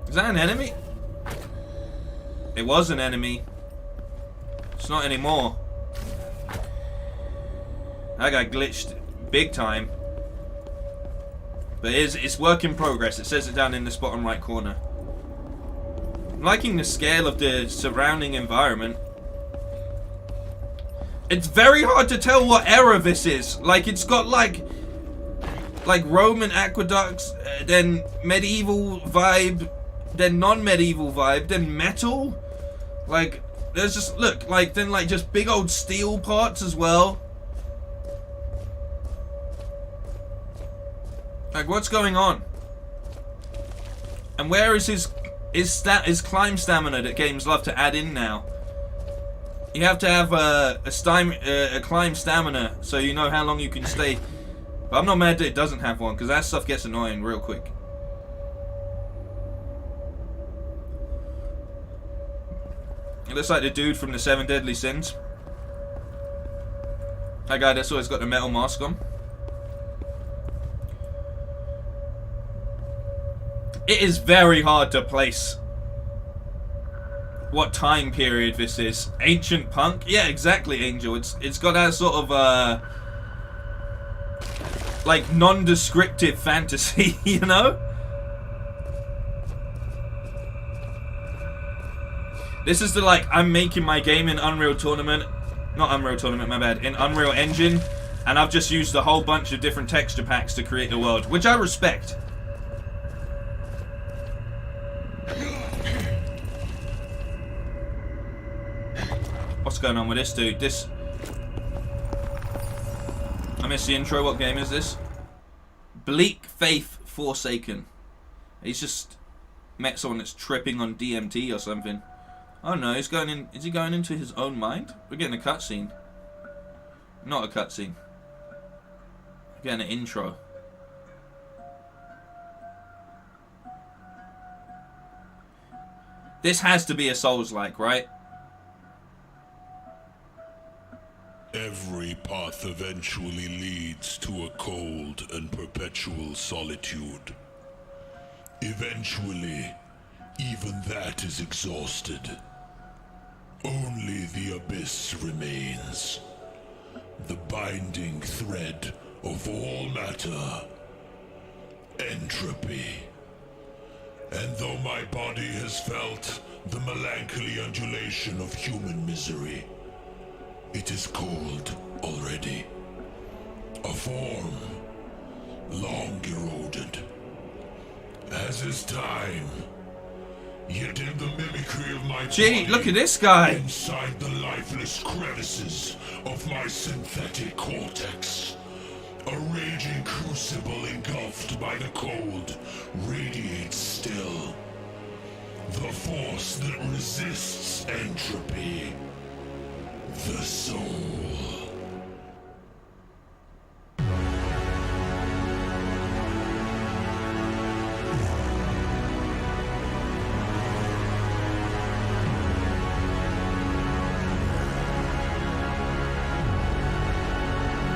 Is that an enemy? It was an enemy. It's not anymore. That guy glitched big time. But it's work in progress. It says it down in the bottom right corner. I'm liking the scale of the surrounding environment. It's very hard to tell what era this is. Like, it's got like Roman aqueducts, then medieval vibe, then non-medieval vibe, then metal. Like, there's just, look, like, then like just big old steel parts as well. Like, what's going on? And where is his climb stamina that games love to add in now? You have to have a climb stamina so you know how long you can stay. But I'm not mad that it doesn't have one, because that stuff gets annoying real quick. It looks like the dude from the 7 Deadly Sins. That guy that's always got the metal mask on. It is very hard to place what time period this is. Ancient punk? Yeah, exactly, Angel. It's got that sort of like non-descriptive fantasy, you know? This is the, like, I'm making my game in Unreal Tournament. Not Unreal Tournament, my bad. In Unreal Engine. And I've just used a whole bunch of different texture packs to create the world, which I respect. What's going on with this dude? I missed the intro. What game is this? Bleak Faith Forsaken. He's just met someone that's tripping on DMT or something. Oh no, he's going in. Is he going into his own mind? We're getting a cutscene. Not a cutscene. We're getting an intro. This has to be a Souls-like, right? Every path eventually leads to a cold and perpetual solitude. Eventually, even that is exhausted. Only the abyss remains. The binding thread of all matter. Entropy. And though my body has felt the melancholy undulation of human misery, it is cold already. A form long eroded. As is time. Yet in the mimicry of my Gee, body, look at this guy. inside the lifeless crevices of my synthetic cortex, a raging crucible engulfed by the cold radiates still. The force that resists entropy. The soul.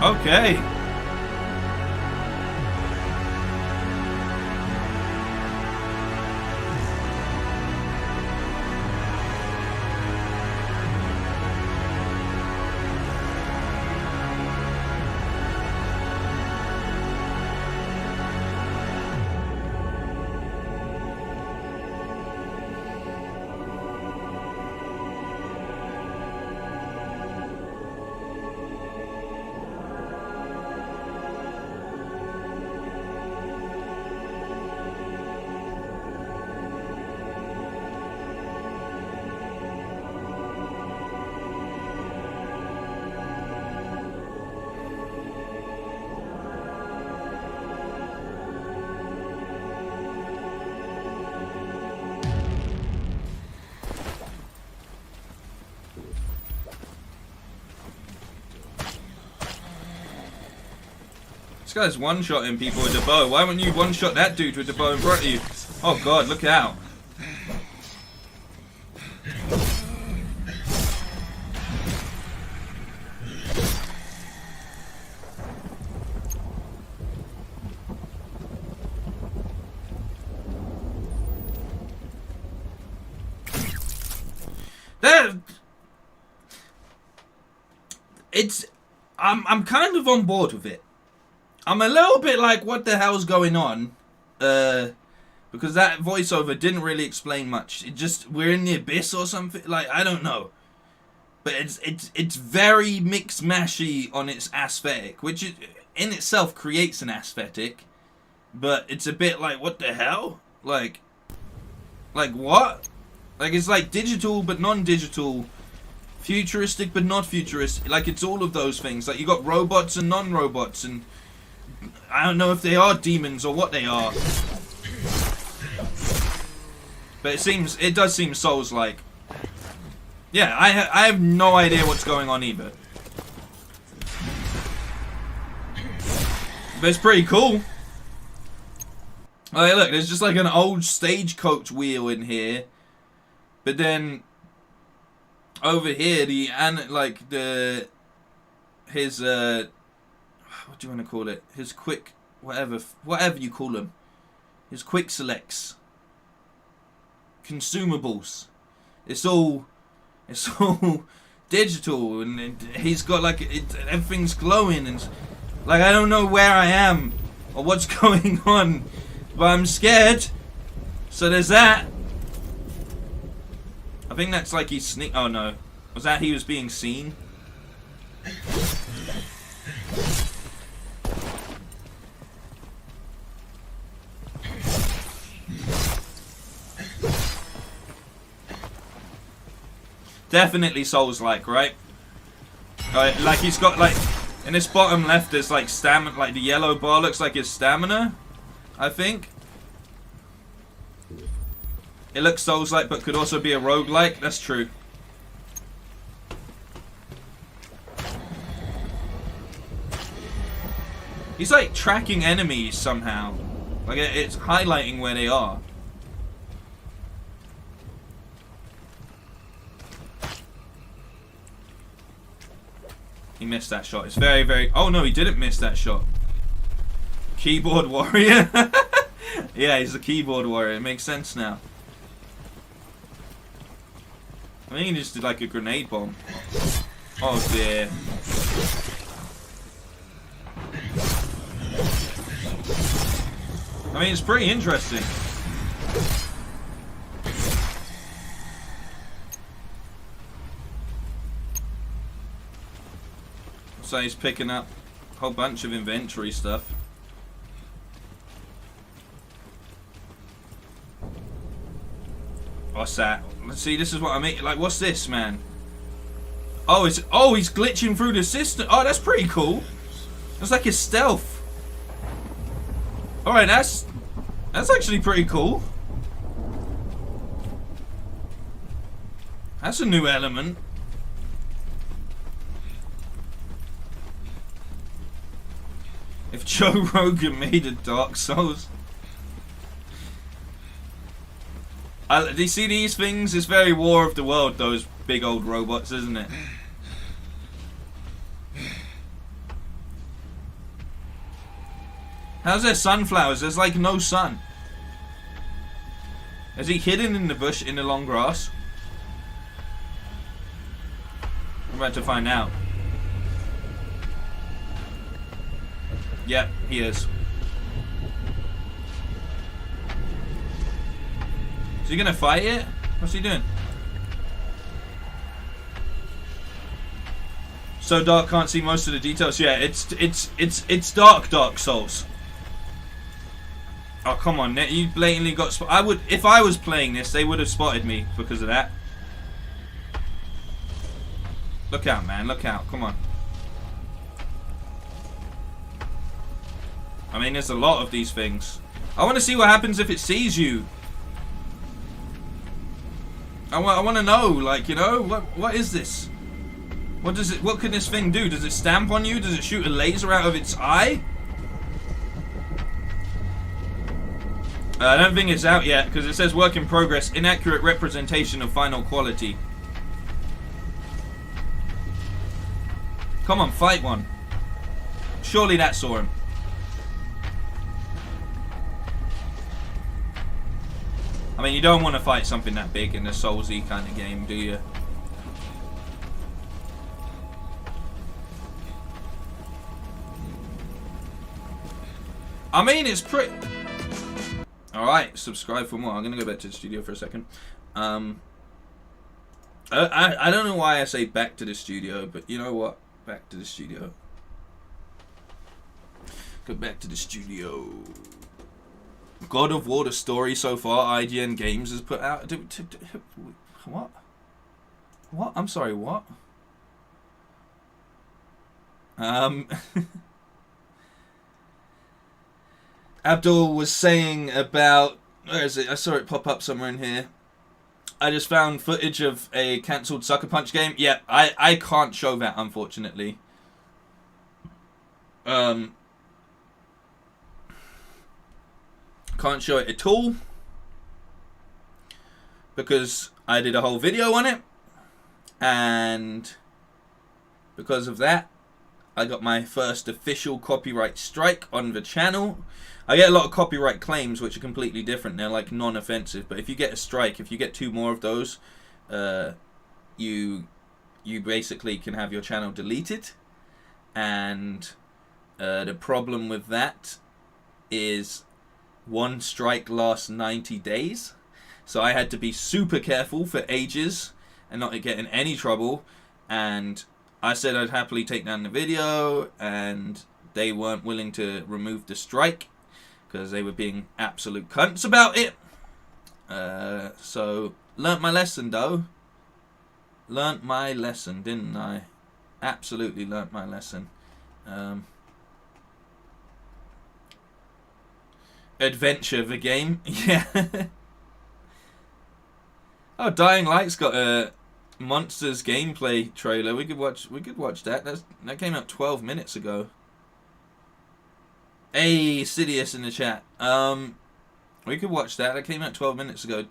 Okay. This guy's one-shotting people with the bow. Why wouldn't you one-shot that dude with the bow in front of you? Oh god, look out. I'm kind of on board with it. I'm a little bit like, what the hell's going on? Because that voiceover didn't really explain much. It just, we're in the abyss or something. Like, I don't know. But it's very mix-mashy on its aesthetic, which in itself creates an aesthetic. But it's a bit like, what the hell? Like what? Like, it's like digital but non-digital. Futuristic but not futuristic. Like, it's all of those things. Like, you got robots and non-robots, and I don't know if they are demons or what they are. But it does seem Souls-like. Yeah, I have no idea what's going on either. But it's pretty cool. Oh, yeah, look, there's just like an old stagecoach wheel in here. But then over here, his what do you want to call it? His quick, whatever you call them. His quick selects. Consumables. It's all digital, and he's got like everything's glowing, and like I don't know where I am or what's going on, but I'm scared. So there's that. I think that's like he's sneak. Oh no, was that he was being seen? Definitely Souls-like, right? Like he's got like in this bottom left, there's like stamina. Like the yellow bar looks like his stamina. I think it looks Souls-like, but could also be a roguelike. That's true. He's like tracking enemies somehow. Like it's highlighting where they are. He missed that shot. It's very, very... Oh, no, he didn't miss that shot. Keyboard warrior. Yeah, he's a keyboard warrior. It makes sense now. I think he just did like a grenade bomb. Oh, dear. I mean, it's pretty interesting. So he's picking up a whole bunch of inventory stuff. What's that? Let's see, this is what I mean. Like, what's this, man? Oh, he's glitching through the system. Oh, that's pretty cool. That's like his stealth. Alright, that's actually pretty cool. That's a new element. If Joe Rogan made a Dark Souls. Do you see these things? It's very War of the World, those big old robots, isn't it? How's there sunflowers? There's like no sun. Is he hidden in the bush in the long grass? I'm about to find out. Yep, he is. Is he gonna fight it? What's he doing? So dark, can't see most of the details. Yeah, it's Dark Souls. Oh come on, you blatantly got. I would, if I was playing this, they would have spotted me because of that. Look out, man! Look out! Come on. I mean, there's a lot of these things. I want to see what happens if it sees you. I want to know, like, you know, what is this? What can this thing do? Does it stamp on you? Does it shoot a laser out of its eye? I don't think it's out yet, because it says work in progress, inaccurate representation of final quality. Come on, fight one. Surely that saw him. I mean, you don't want to fight something that big in a Soulsy kind of game, do you? I mean, it's pretty... Alright, subscribe for more. I'm going to go back to the studio for a second. I don't know why I say back to the studio, but you know what? Back to the studio. Go back to the studio. God of War, the story so far, IGN Games has put out. What? What? I'm sorry, what? Abdul was saying about. Where is it? I saw it pop up somewhere in here. I just found footage of a cancelled Sucker Punch game. Yeah, I can't show that, unfortunately. Can't show it at all because I did a whole video on it, and because of that I got my first official copyright strike on the channel. I get a lot of copyright claims which are completely different. They're like non-offensive, but if you get a strike, if you get 2 more of those, you basically can have your channel deleted. And the problem with that is 1 strike lasts 90 days. So I had to be super careful for ages and not get in any trouble. And I said I'd happily take down the video, and they weren't willing to remove the strike because they were being absolute cunts about it. So learnt my lesson though. Learnt my lesson, didn't I? Absolutely learnt my lesson. Adventure the game. Yeah. Oh, Dying Light's got a Monsters gameplay trailer. We could watch that. That came out 12 minutes ago. Hey, Sidious in the chat. We could watch that. That came out 12 minutes ago.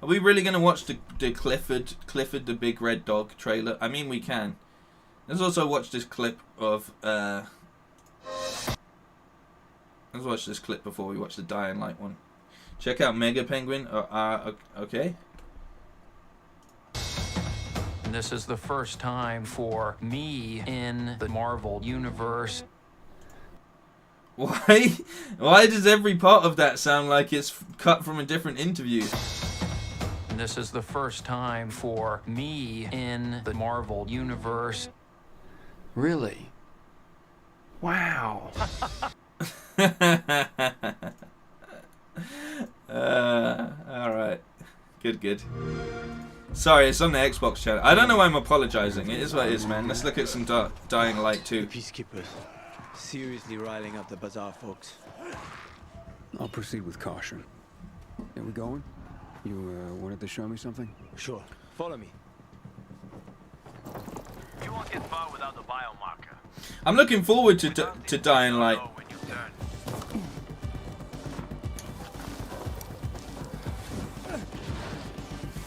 Are we really gonna watch the Clifford the Big Red Dog trailer? I mean, we can. Let's also watch this clip of. Let's watch this clip before we watch the Dying Light one. Check out Mega Penguin. Okay. This is the first time for me in the Marvel Universe. Why? Why does every part of that sound like it's cut from a different interview? This is the first time for me in the Marvel Universe. Really? Wow. Alright. Good. Sorry, it's on the Xbox channel. I don't know why I'm apologizing. It is what it is, man. Let's look at some Dying Light 2. Peacekeepers. Seriously riling up the bazaar folks. I'll proceed with caution. Are we going? You wanted to show me something? Sure. Follow me. You won't get far without the biomarker. I'm looking forward to Dying Light.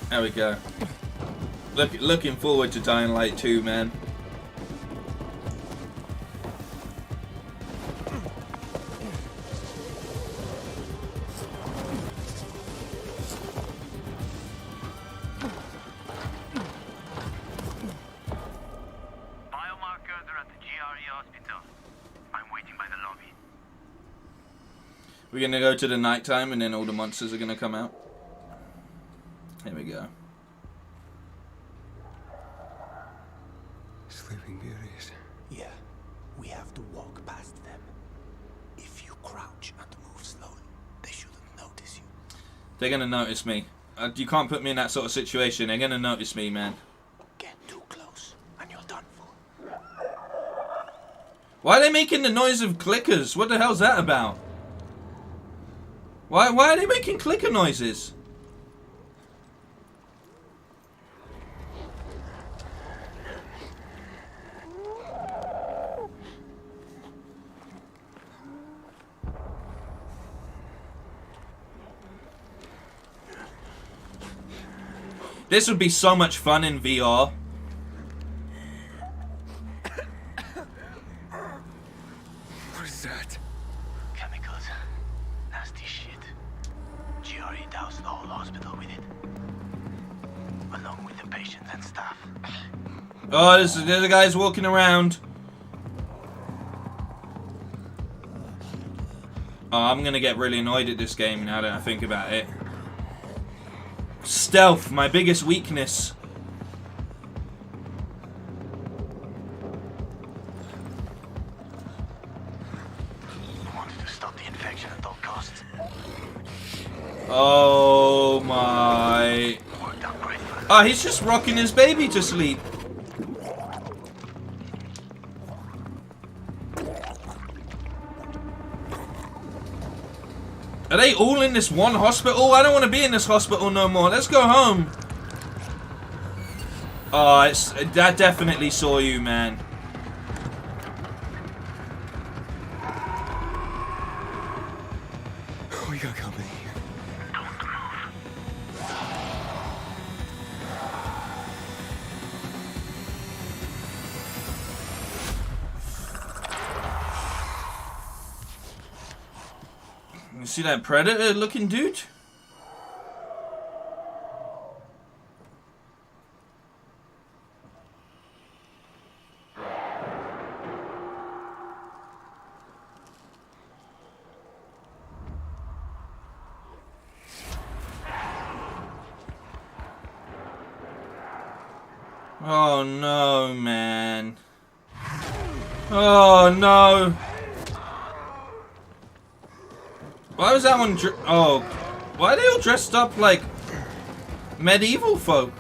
There we go. Looking forward to Dying Light 2, man. We're gonna go to the nighttime and then all the monsters are gonna come out. Here we go. Sleeping Beauties. Yeah, we have to walk past them. If you crouch and move slowly, they shouldn't notice you. They're gonna notice me. You can't put me in that sort of situation. They're gonna notice me, man. Get too close and you're done for. Why are they making the noise of clickers? What the hell's that about? Why are they making clicker noises? This would be so much fun in VR. What is that? Chemicals. Nasty shit. GRE doused the whole hospital with it. Along with the patients and staff. Oh, there's the guys walking around. Oh, I'm gonna get really annoyed at this game now that I think about it. Stealth, my biggest weakness. Wanted to stop the infection at all costs. Oh my. Oh, he's just rocking his baby to sleep. Are they all in this one hospital? I don't want to be in this hospital no more. Let's go home. Oh, that definitely saw you, man. We got company. You see that predator looking dude? Oh no, man. Oh no. Why was that one oh, why are they all dressed up like medieval folk?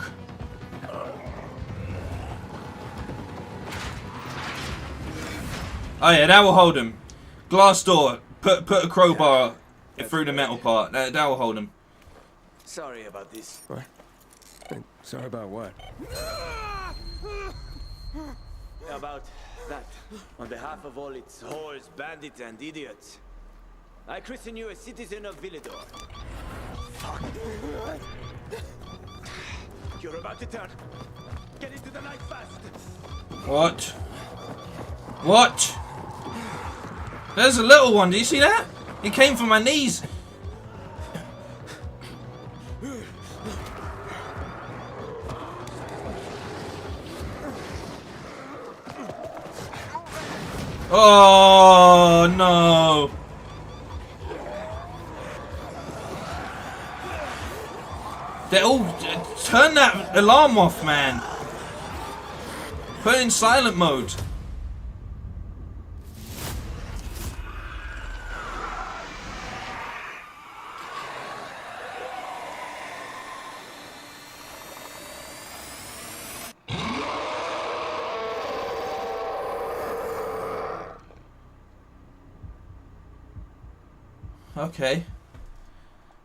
Oh yeah, that will hold him. Glass door. Put a crowbar through the metal part. That will hold him. Sorry about this. What? Sorry about what? About that. On behalf of all its whores, bandits, and idiots, I christen you a citizen of Villador. Fuck. You're about to turn. Get into the night fast. What? What? There's a little one. Do you see that? He came for my knees. Oh no. They all turn that alarm off, man. Put it in silent mode. Okay.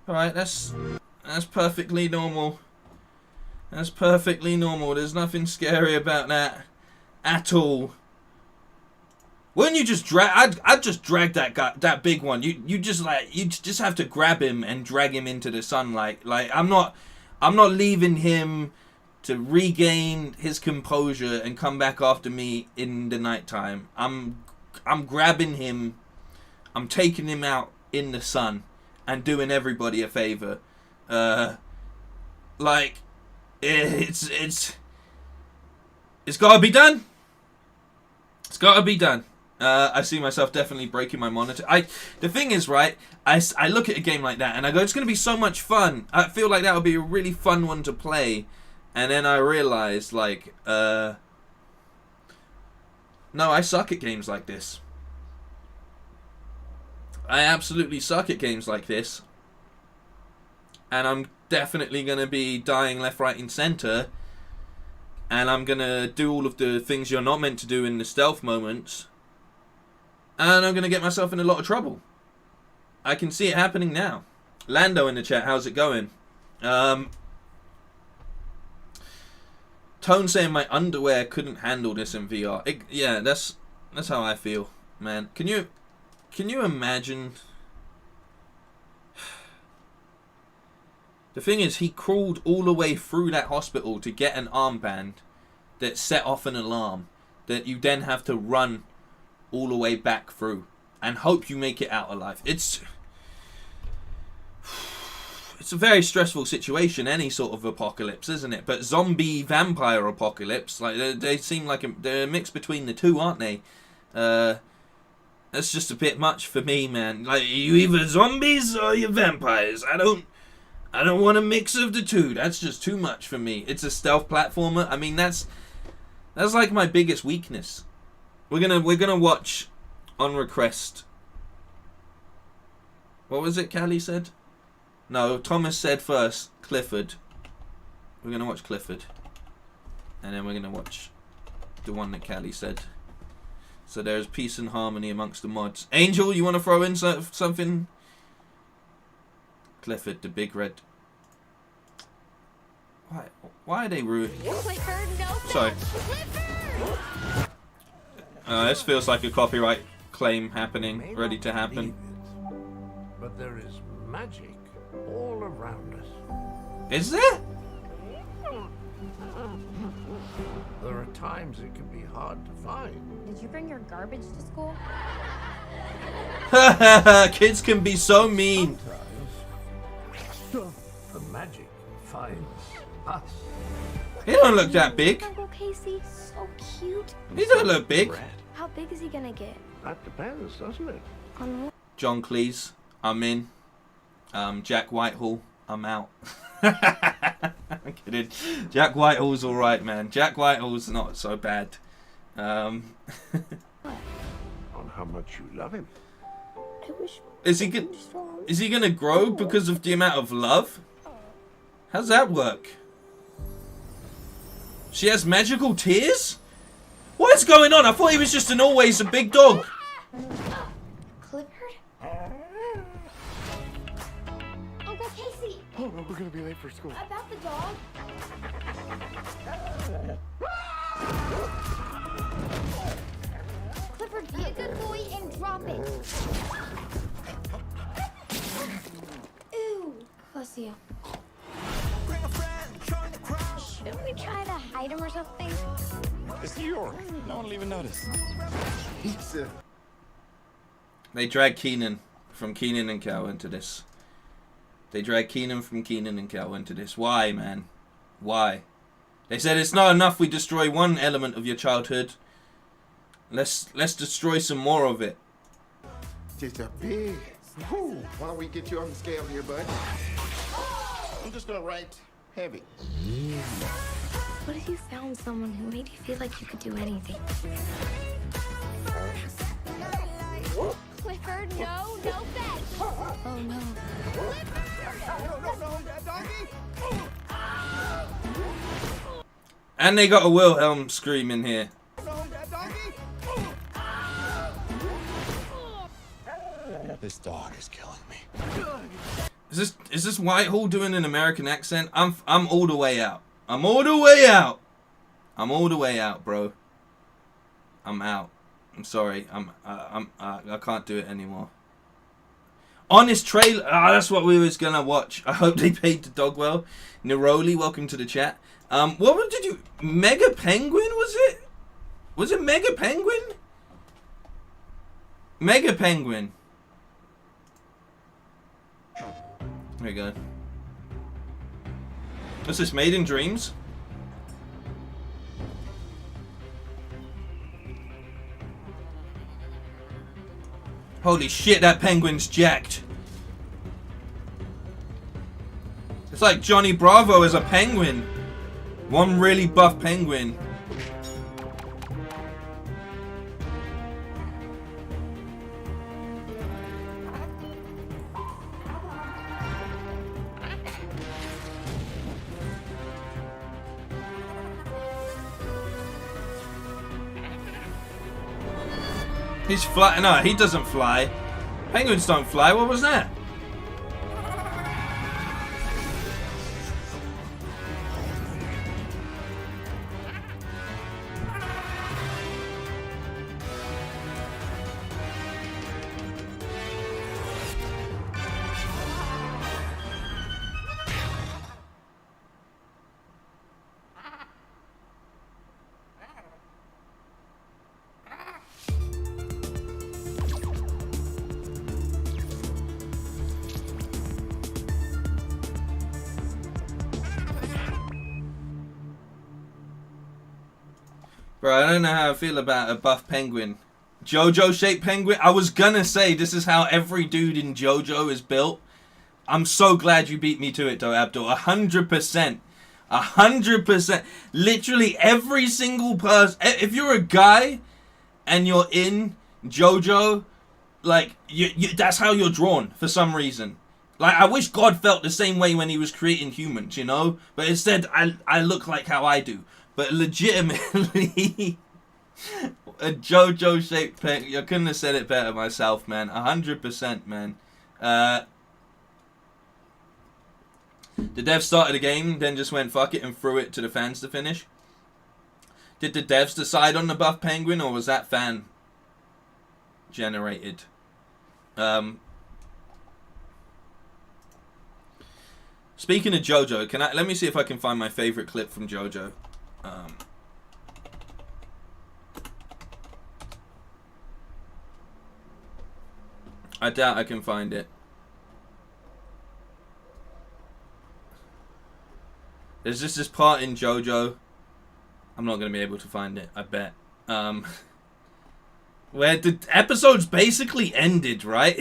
Alright, that's perfectly normal. That's perfectly normal. There's nothing scary about that at all. Wouldn't you just drag? I'd just drag that guy, that big one. You just have to grab him and drag him into the sunlight. Like I'm not leaving him to regain his composure and come back after me in the nighttime. I'm grabbing him. I'm taking him out in the sun and doing everybody a favor. Like it's gotta be done. It's gotta be done. I see myself definitely breaking my monitor. The thing is, right, I look at a game like that and I go, it's gonna be so much fun. I feel like that would be a really fun one to play, and then I realized, like, no, I suck at games like this. I absolutely suck at games like this. And I'm definitely going to be dying left, right, and center. And I'm going to do all of the things you're not meant to do in the stealth moments. And I'm going to get myself in a lot of trouble. I can see it happening now. Lando in the chat, how's it going? Tone saying my underwear couldn't handle this in VR. Yeah, that's how I feel, man. Can you imagine? The thing is, he crawled all the way through that hospital to get an armband that set off an alarm that you then have to run all the way back through and hope you make it out alive. It's a very stressful situation, any sort of apocalypse, isn't it? But zombie vampire apocalypse, like they seem like they're a mix between the two, aren't they? That's just a bit much for me, man. Like, you either zombies or you vampires. I don't want a mix of the two. That's just too much for me. It's a stealth platformer. I mean, that's like my biggest weakness. We're gonna watch on request. What was it Callie said? No, Thomas said first Clifford. We're gonna watch Clifford, and then we're gonna watch the one that Callie said. So there's peace and harmony amongst the mods. Angel, you want to throw in something? Clifford, the big red. Why are they rude? Sorry. This feels like a copyright claim happening, ready to happen. But there is magic all around us. Is there? There are times it can be hard to find. Did you bring your garbage to school? Kids can be so mean. Sometimes the magic finds us. He don't look that big. Uncle Casey, so cute. He don't look big. How big is he gonna get? That depends, doesn't it? On what? John Cleese, I'm in. Jack Whitehall, I'm out. I'm kidding. Jack Whitehall's alright, man. Jack Whitehall's not so bad. On how much you love him. I wish. Is he gonna grow because of the amount of love? How's that work? She has magical tears? What is going on? I thought he was just always a big dog. Clifford? Uncle Casey! Oh no, we're gonna be late for school. About the dog? Clifford, be a good boy and drop it. Ew. Bless you. Shouldn't we try to hide him or something? It's New York. No one will even notice. Pizza. They drag Keenan from Keenan and Kel into this. They drag Keenan from Keenan and Kel into this. Why, man? Why? They said it's not enough we destroy one element of your childhood. Let's destroy some more of it. Just a big. Whew. Why don't we get you on the scale here, bud? I'm just gonna write heavy. What if you found someone who made you feel like you could do anything? Clifford, no bed. Oh no. And they got a Wilhelm scream in here. This dog is killing me. Is this Whitehall doing an American accent? I'm all the way out. I'm all the way out. I'm all the way out, bro. I'm out. I'm sorry. I can't do it anymore. Honest trailer. That's what we was gonna watch. I hope they paid the dog well. Neroli, welcome to the chat. What did you? Mega Penguin, was it? Was it Mega Penguin? Mega Penguin. There we go. What's this? Made in Dreams? Holy shit, that penguin's jacked. It's like Johnny Bravo as a penguin. One really buff penguin. He's fly. No, he doesn't fly. Penguins don't fly. What was that? Bro, I don't know how I feel about a buff penguin. JoJo shaped penguin? I was gonna say this is how every dude in JoJo is built. I'm so glad you beat me to it though, Abdul. 100%. 100%. Literally every single person. If you're a guy and you're in JoJo, like, that's how you're drawn for some reason. Like, I wish God felt the same way when he was creating humans, you know? But instead, I look like how I do. But legitimately, a JoJo-shaped penguin. I couldn't have said it better myself, man. 100%, man. The devs started a game, then just went fuck it and threw it to the fans to finish. Did the devs decide on the buff penguin, or was that fan generated? Speaking of JoJo, let me see if I can find my favorite clip from JoJo. I doubt I can find it. There's just this part in JoJo. I'm not going to be able to find it, I bet. Where the episode's basically ended, right?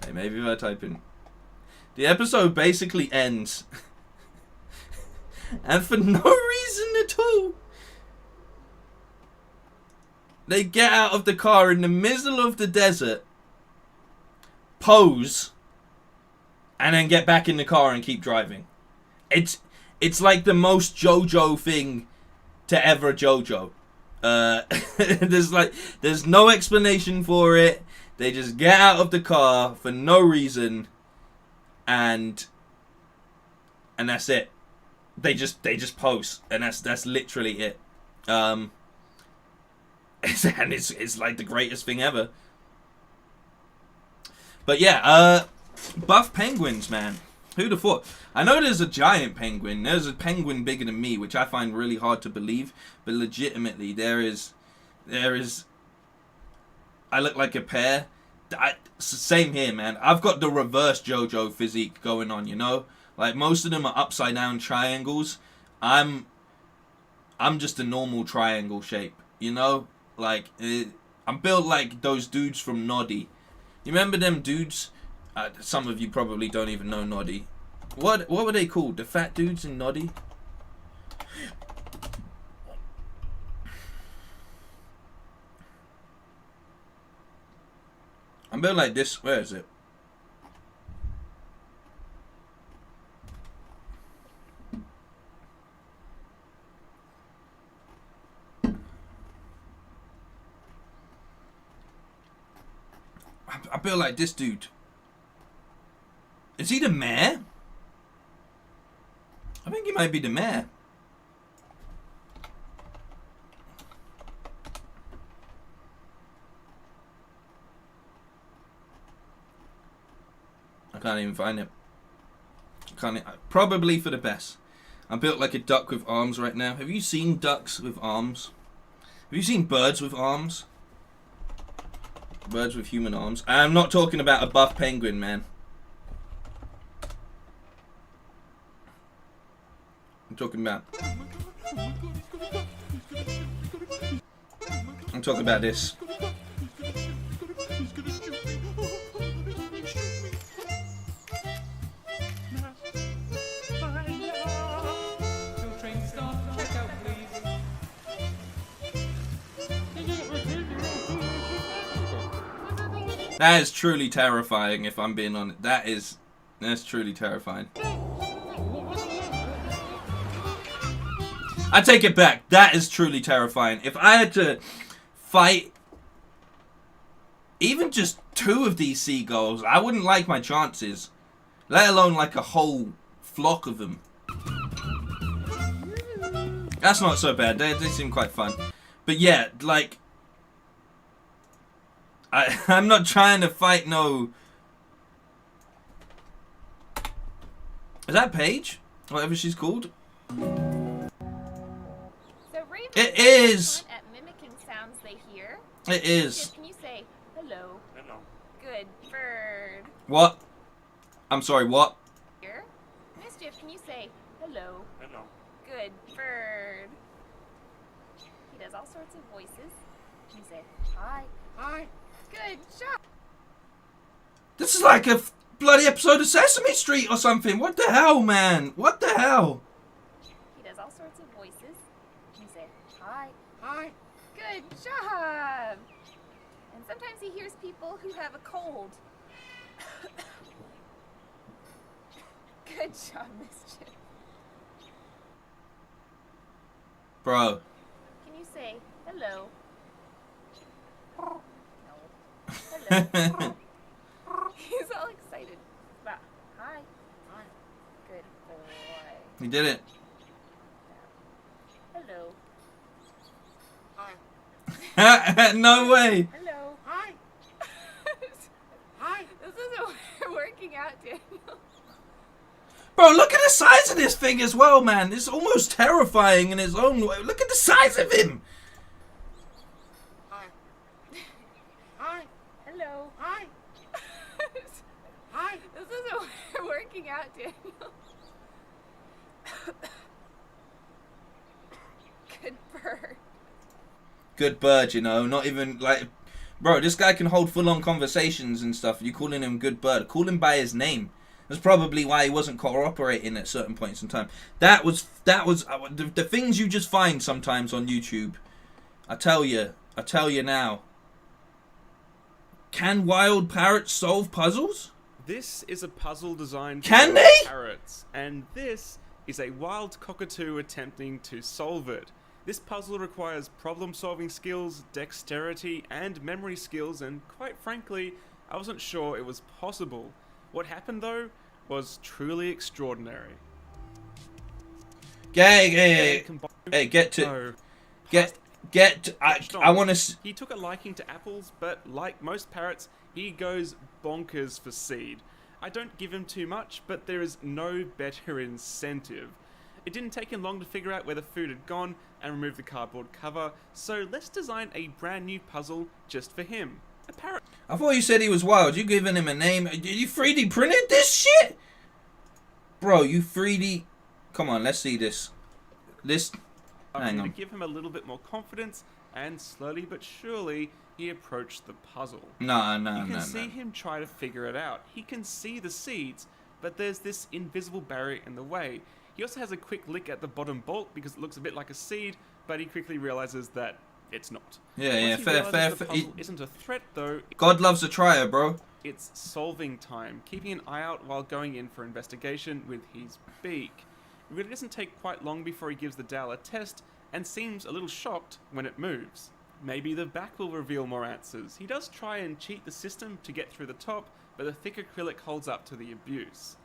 Hey, maybe if I type in... The episode basically ends. And for no reason at all. They get out of the car in the middle of the desert, pose, and then get back in the car and keep driving. It's like the most JoJo thing to ever JoJo. There's no explanation for it. They just get out of the car for no reason, and that's it. They just pose, and that's literally it. And it's like the greatest thing ever. But yeah, buff penguins, man. Who'd have thought? I know there's a giant penguin. There's a penguin bigger than me, which I find really hard to believe. But legitimately, there is. I look like a pear. Same here, man. I've got the reverse JoJo physique going on, you know? Like, most of them are upside down triangles. I'm just a normal triangle shape, you know? Like, I'm built like those dudes from Noddy. You remember them dudes? Some of you probably don't even know Noddy. What were they called? The fat dudes in Noddy? I'm built like this. Where is it? I built like this dude. Is he the mayor? I think he might be the mayor. I can't even find him. Probably for the best. I'm built like a duck with arms right now. Have you seen ducks with arms? Have you seen birds with arms? Birds with human arms. I'm not talking about a buff penguin, man. I'm talking about this. That is truly terrifying, if I'm being honest. That's truly terrifying. I take it back. That is truly terrifying. If I had to fight even just 2 of these seagulls, I wouldn't like my chances. Let alone like a whole flock of them. That's not so bad. They seem quite fun. But yeah, like... I'm not trying to fight no... Is that Paige? Whatever she's called? It is! At mimicking sounds they hear. It is. Can you say hello? Hello. Good bird. What? I'm sorry, what? Here. Mischief, can you say hello? Hello. Good bird. He does all sorts of voices. Can you say hi? Hi. Good job. This is like a bloody episode of Sesame Street or something. What the hell, man? What the hell? He does all sorts of voices. Can you say hi? Hi. Good job. And sometimes he hears people who have a cold. Good job, Mischief. Bro. Can you say hello? No. Hello. He's all excited. Hi. Hi. Good boy. He did it. Hello. Hi. No way. Hello. Hi. Hi. This isn't working out, Daniel. Bro, look at the size of this thing as well, man. It's almost terrifying in its own way. Look at the size of him. Hi. Hi. Hello. Hi. Hi. This isn't working out, Daniel. Good bird. Good bird, you know. Not even like... Bro, this guy can hold full-on conversations and stuff. You calling him good bird. Call him by his name. That's probably why he wasn't cooperating at certain points in time. That was the things you just find sometimes on YouTube. I tell you now. Can wild parrots solve puzzles? This is a puzzle designed Can for they? parrots, and this is a wild cockatoo attempting to solve it. This puzzle requires problem-solving skills, dexterity, and memory skills, and quite frankly, I wasn't sure it was possible. What happened, though, was truly extraordinary. Hey, get to... I want to... He took a liking to apples, but like most parrots, he goes bonkers for seed. I don't give him too much, but there is no better incentive. It didn't take him long to figure out where the food had gone and remove the cardboard cover, so let's design a brand new puzzle just for him. A parrot. I thought you said he was wild. You giving him a name? You 3D printed this shit? Bro, you 3D... Come on, let's see this. Hang To on. give him a little bit more confidence, and slowly but surely, he approached the puzzle. No. You can see him try to figure it out. He can see the seeds, but there's this invisible barrier in the way. He also has a quick lick at the bottom bolt because it looks a bit like a seed, but he quickly realizes that it's not. Yeah, fair. The puzzle isn't a threat though. God loves a trier, bro. It's solving time, keeping an eye out while going in for investigation with his beak. It really doesn't take quite long before he gives the dowel a test and seems a little shocked when it moves. Maybe the back will reveal more answers. He does try and cheat the system to get through the top, but the thick acrylic holds up to the abuse.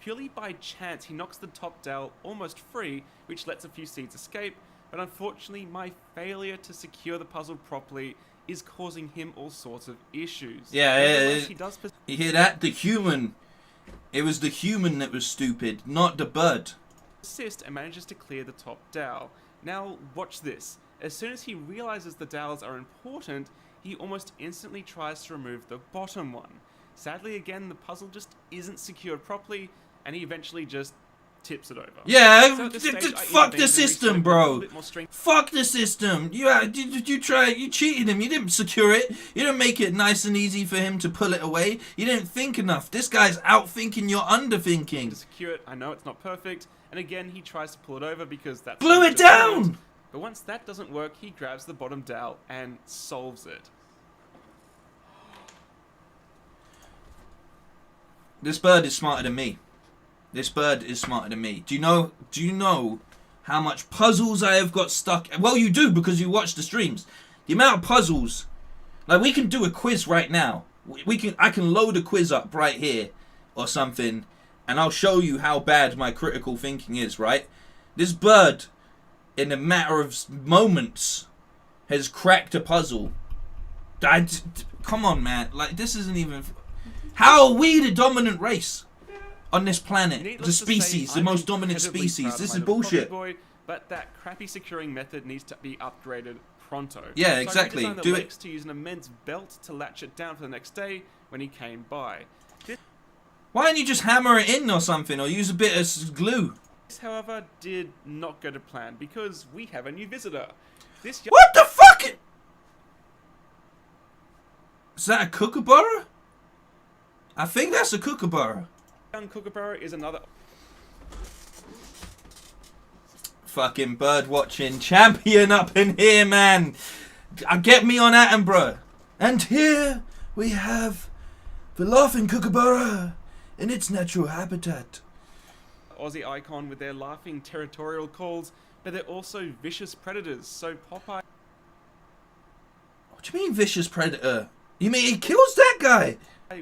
Purely by chance, he knocks the top dowel almost free, which lets a few seeds escape, but unfortunately my failure to secure the puzzle properly is causing him all sorts of issues. Yeah. He does You hear that? The human. It was the human that was stupid, not the bird. Persist and manages to clear the top dowel. Now watch this. As soon as he realizes the dowels are important, he almost instantly tries to remove the bottom one. Sadly again, the puzzle just isn't secured properly, and he eventually just tips it over. Yeah, So at this stage, fuck the system, bro. Fuck the system. You cheated him. You didn't secure it. You didn't make it nice and easy for him to pull it away. You didn't think enough. This guy's outthinking your underthinking. To secure it, I know it's not perfect, and again he tries to pull it over because that's blew it down. But once that doesn't work, he grabs the bottom dowel and solves it. This bird is smarter than me. This bird is smarter than me. Do you know how much puzzles I have got stuck? Well, you do because you watch the streams. The amount of puzzles. Like, we can do a quiz right now. I can load a quiz up right here or something, and I'll show you how bad my critical thinking is, right? This bird, in a matter of moments, has cracked a puzzle. Come on, man. Like, this isn't even... How are we the dominant race on this planet? The species, the most dominant species. This is bullshit. Boy, but that crappy securing method needs to be upgraded pronto. Yeah, exactly. So do it. To use an immense belt to latch it down for the next day when he came by. Why don't you just hammer it in or something, or use a bit of glue? This, however, did not go to plan because we have a new visitor. What the fuck? Is that a kookaburra? I think that's a kookaburra. Young kookaburra is another... Fucking bird watching champion up in here, man. Get me on Attenborough. And here we have the laughing kookaburra in its natural habitat. Aussie icon with their laughing territorial calls, but they're also vicious predators. So Popeye... What do you mean vicious predator? You mean he kills that guy?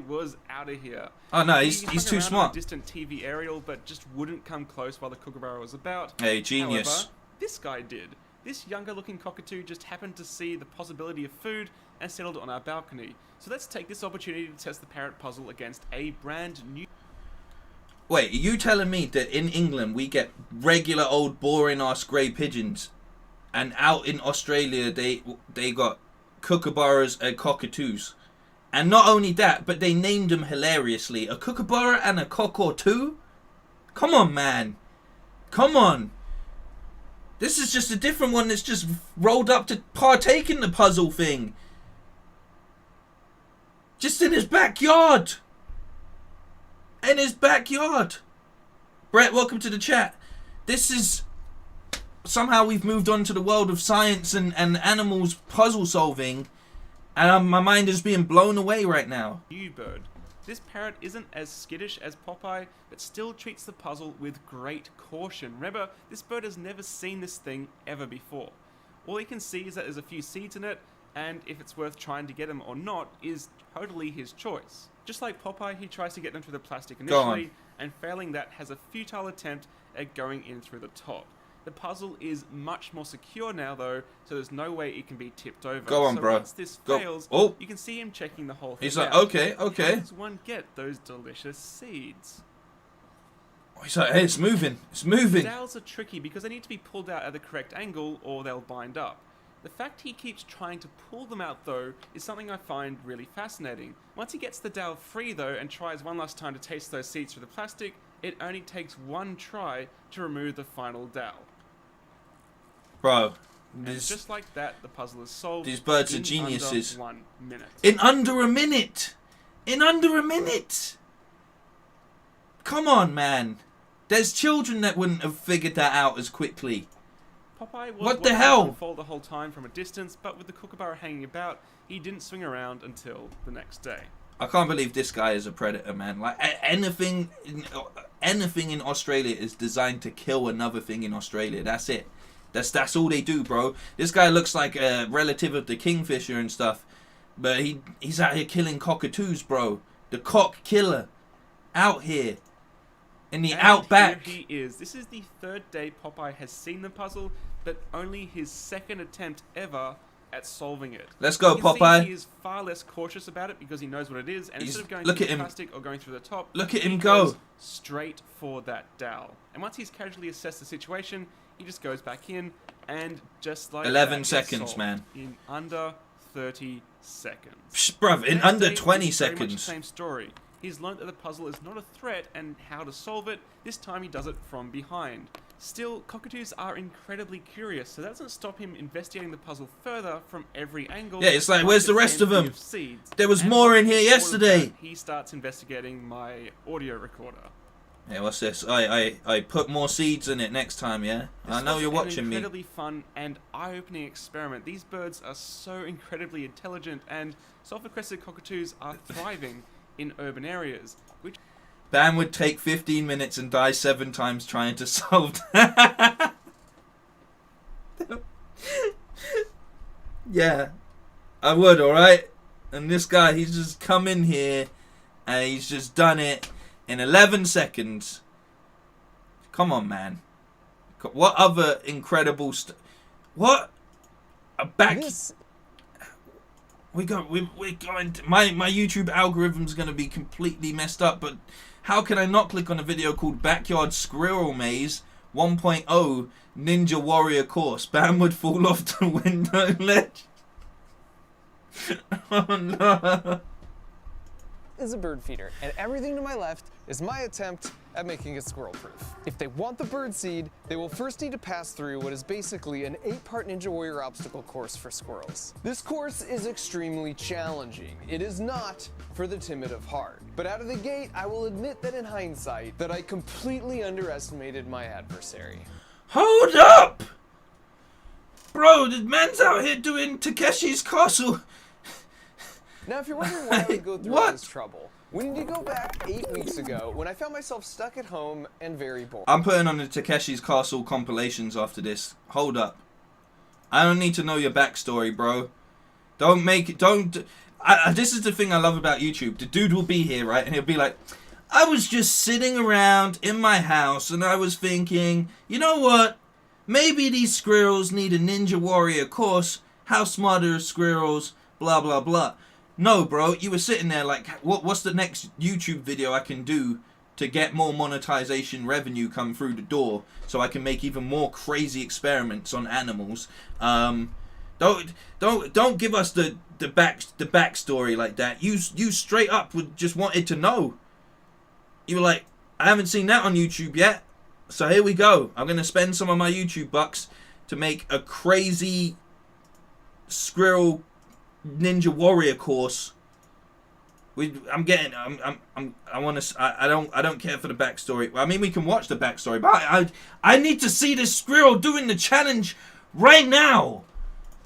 Was out of here. Oh no, he's too smart. A distant TV aerial, but just wouldn't come close while the kookaburra was about. Hey, genius. However, this guy did. This younger-looking cockatoo just happened to see the possibility of food and settled on our balcony. So let's take this opportunity to test the parrot puzzle against a brand new... Wait, are you telling me that in England we get regular old boring-ass grey pigeons, and out in Australia they got kookaburras and cockatoos? And not only that, but they named them hilariously. A kookaburra and a cockatoo? Come on, man. Come on. This is just a different one that's just rolled up to partake in the puzzle thing. Just in his backyard. In his backyard. Brett, welcome to the chat. This is... Somehow we've moved on to the world of science and animals puzzle solving. And my mind is being blown away right now. New bird. This parrot isn't as skittish as Popeye, but still treats the puzzle with great caution. Remember, this bird has never seen this thing ever before. All he can see is that there's a few seeds in it, and if it's worth trying to get them or not is totally his choice. Just like Popeye, he tries to get them through the plastic initially, and failing that has a futile attempt at going in through the top. The puzzle is much more secure now, though, so there's no way it can be tipped over. Go on, so bro. Once this fails, you can see him checking the whole thing He's like, out. okay. How does one get those delicious seeds? He's like, hey, it's moving. It's moving. Dowels are tricky because they need to be pulled out at the correct angle or they'll bind up. The fact he keeps trying to pull them out, though, is something I find really fascinating. Once he gets the dowel free, though, and tries one last time to taste those seeds through the plastic, it only takes one try to remove the final dowel. Bro, and just like that, the puzzle is solved. These birds are in geniuses. Under 1 minute. In under a minute! In under a minute! Come on, man. There's children that wouldn't have figured that out as quickly. Popeye was what the watching hell? it unfold the whole time from a distance, but with the kookaburra hanging about, he didn't swing around until the next day. I can't believe this guy is a predator, man. Like anything in Australia is designed to kill another thing in Australia. That's it. That's all they do, bro. This guy looks like a relative of the kingfisher and stuff, but he's out here killing cockatoos, bro. The cock killer, out here in the outback. Here he is. This is the third day Popeye has seen the puzzle, but only his second attempt ever at solving it. Let's go, you can Popeye. See he is far less cautious about it because he knows what it is, and instead of going look through at the him. plastic or going through the top, Look at him he go. goes straight for that dowel. And once he's casually assessed the situation, he just goes back in, and just like 11 that, seconds, it's solved man. in under 30 seconds. Psh, bruv, in Next under day 20 is very much the seconds. same story. He's learned that the puzzle is not a threat and how to solve it. This time he does it from behind. Still, cockatoos are incredibly curious, so that doesn't stop him investigating the puzzle further from every angle. Yeah, it's like, where's the rest of them? There was more in here yesterday. He starts investigating my audio recorder. Yeah, what's this? I put more seeds in it next time, yeah? I know you're watching An me. incredibly fun and eye-opening experiment. These birds are so incredibly intelligent, and sulfur-crested cockatoos are thriving in urban areas, which Bam would take 15 minutes and die 7 times trying to solve that. Yeah, I would, alright? And this guy, he's just come in here and he's just done it in 11 seconds. Come on, man. What other incredible what? A back... We're going to, my YouTube algorithm's going to be completely messed up, but how can I not click on a video called Backyard Squirrel Maze 1.0 Ninja Warrior Course? Bam would fall off the window ledge. Oh no. Is a bird feeder, and everything to my left is my attempt at making it squirrel proof. If they want the bird seed, they will first need to pass through what is basically an 8-part Ninja Warrior obstacle course for squirrels. This course is extremely challenging. It is not for the timid of heart. But out of the gate, I will admit that in hindsight, that I completely underestimated my adversary. Hold up! Bro, the man's out here doing Takeshi's Castle. Now, if you're wondering why I would go through all this trouble, we need to go back 8 weeks ago when I found myself stuck at home and very bored. I'm putting on the Takeshi's Castle compilations after this. Hold up. I don't need to know your backstory, bro. Don't make it, this is the thing I love about YouTube. The dude will be here, right? And he'll be like, I was just sitting around in my house and I was thinking, you know what? Maybe these squirrels need a Ninja Warrior course. How smart are squirrels? Blah, blah, blah. No, bro, you were sitting there like, what's the next YouTube video I can do to get more monetization revenue come through the door so I can make even more crazy experiments on animals? Don't give us the backstory like that. You straight up would just wanted to know. You were like, I haven't seen that on YouTube yet, so here we go. I'm gonna spend some of my YouTube bucks to make a crazy squirrel Ninja Warrior course. I don't care for the backstory. I mean, we can watch the backstory, but I need to see this squirrel doing the challenge right now.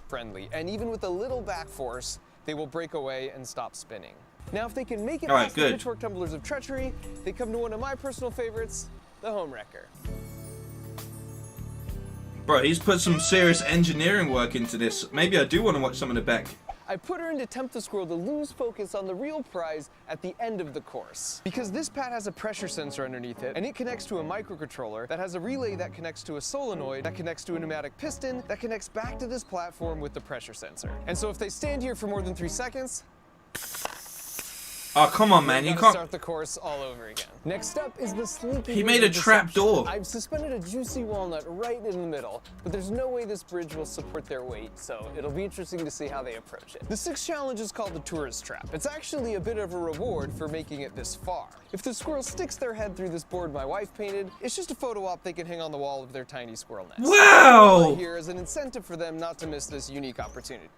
Friendly, and even with a little back force, they will break away and stop spinning. Now, if they can make it past the pitchfork tumblers of treachery, they come to one of my personal favorites, the home wrecker. Bro, he's put some serious engineering work into this. Maybe I do want to watch some of the back. I put her in to tempt the squirrel to lose focus on the real prize at the end of the course. Because this pad has a pressure sensor underneath it, and it connects to a microcontroller that has a relay that connects to a solenoid, that connects to a pneumatic piston, that connects back to this platform with the pressure sensor. And so if they stand here for more than 3 seconds, oh, come on, man. You can't start the course all over again. Next up is the sneaky. He made a trap door. I've suspended a juicy walnut right in the middle, but there's no way this bridge will support their weight, so it'll be interesting to see how they approach it. The 6th challenge is called the tourist trap. It's actually a bit of a reward for making it this far. If the squirrel sticks their head through this board my wife painted, it's just a photo op they can hang on the wall of their tiny squirrel nest. Wow! Right here is an incentive for them not to miss this unique opportunity.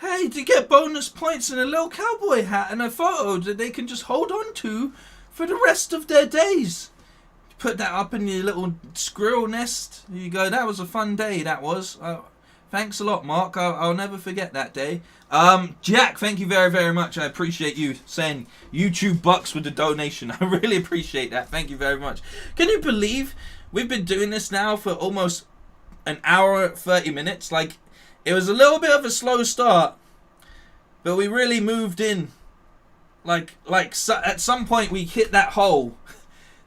Hey, to get bonus points and a little cowboy hat and a photo that they can just hold on to for the rest of their days. Put that up in your little squirrel nest. There you go. That was a fun day, that was. Thanks a lot, Mark. I'll never forget that day. Jack, thank you very, very much. I appreciate you saying YouTube bucks with the donation. I really appreciate that. Thank you very much. Can you believe we've been doing this now for almost an hour, 30 minutes? Like, it was a little bit of a slow start, but we really moved in. At some point we hit that hole,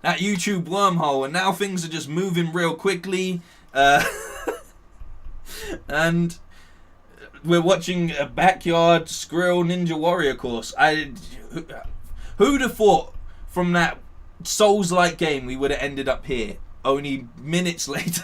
that YouTube wormhole, and now things are just moving real quickly. And we're watching a backyard squirrel ninja warrior course. Who'd have thought from that Souls-like game we would have ended up here only minutes later?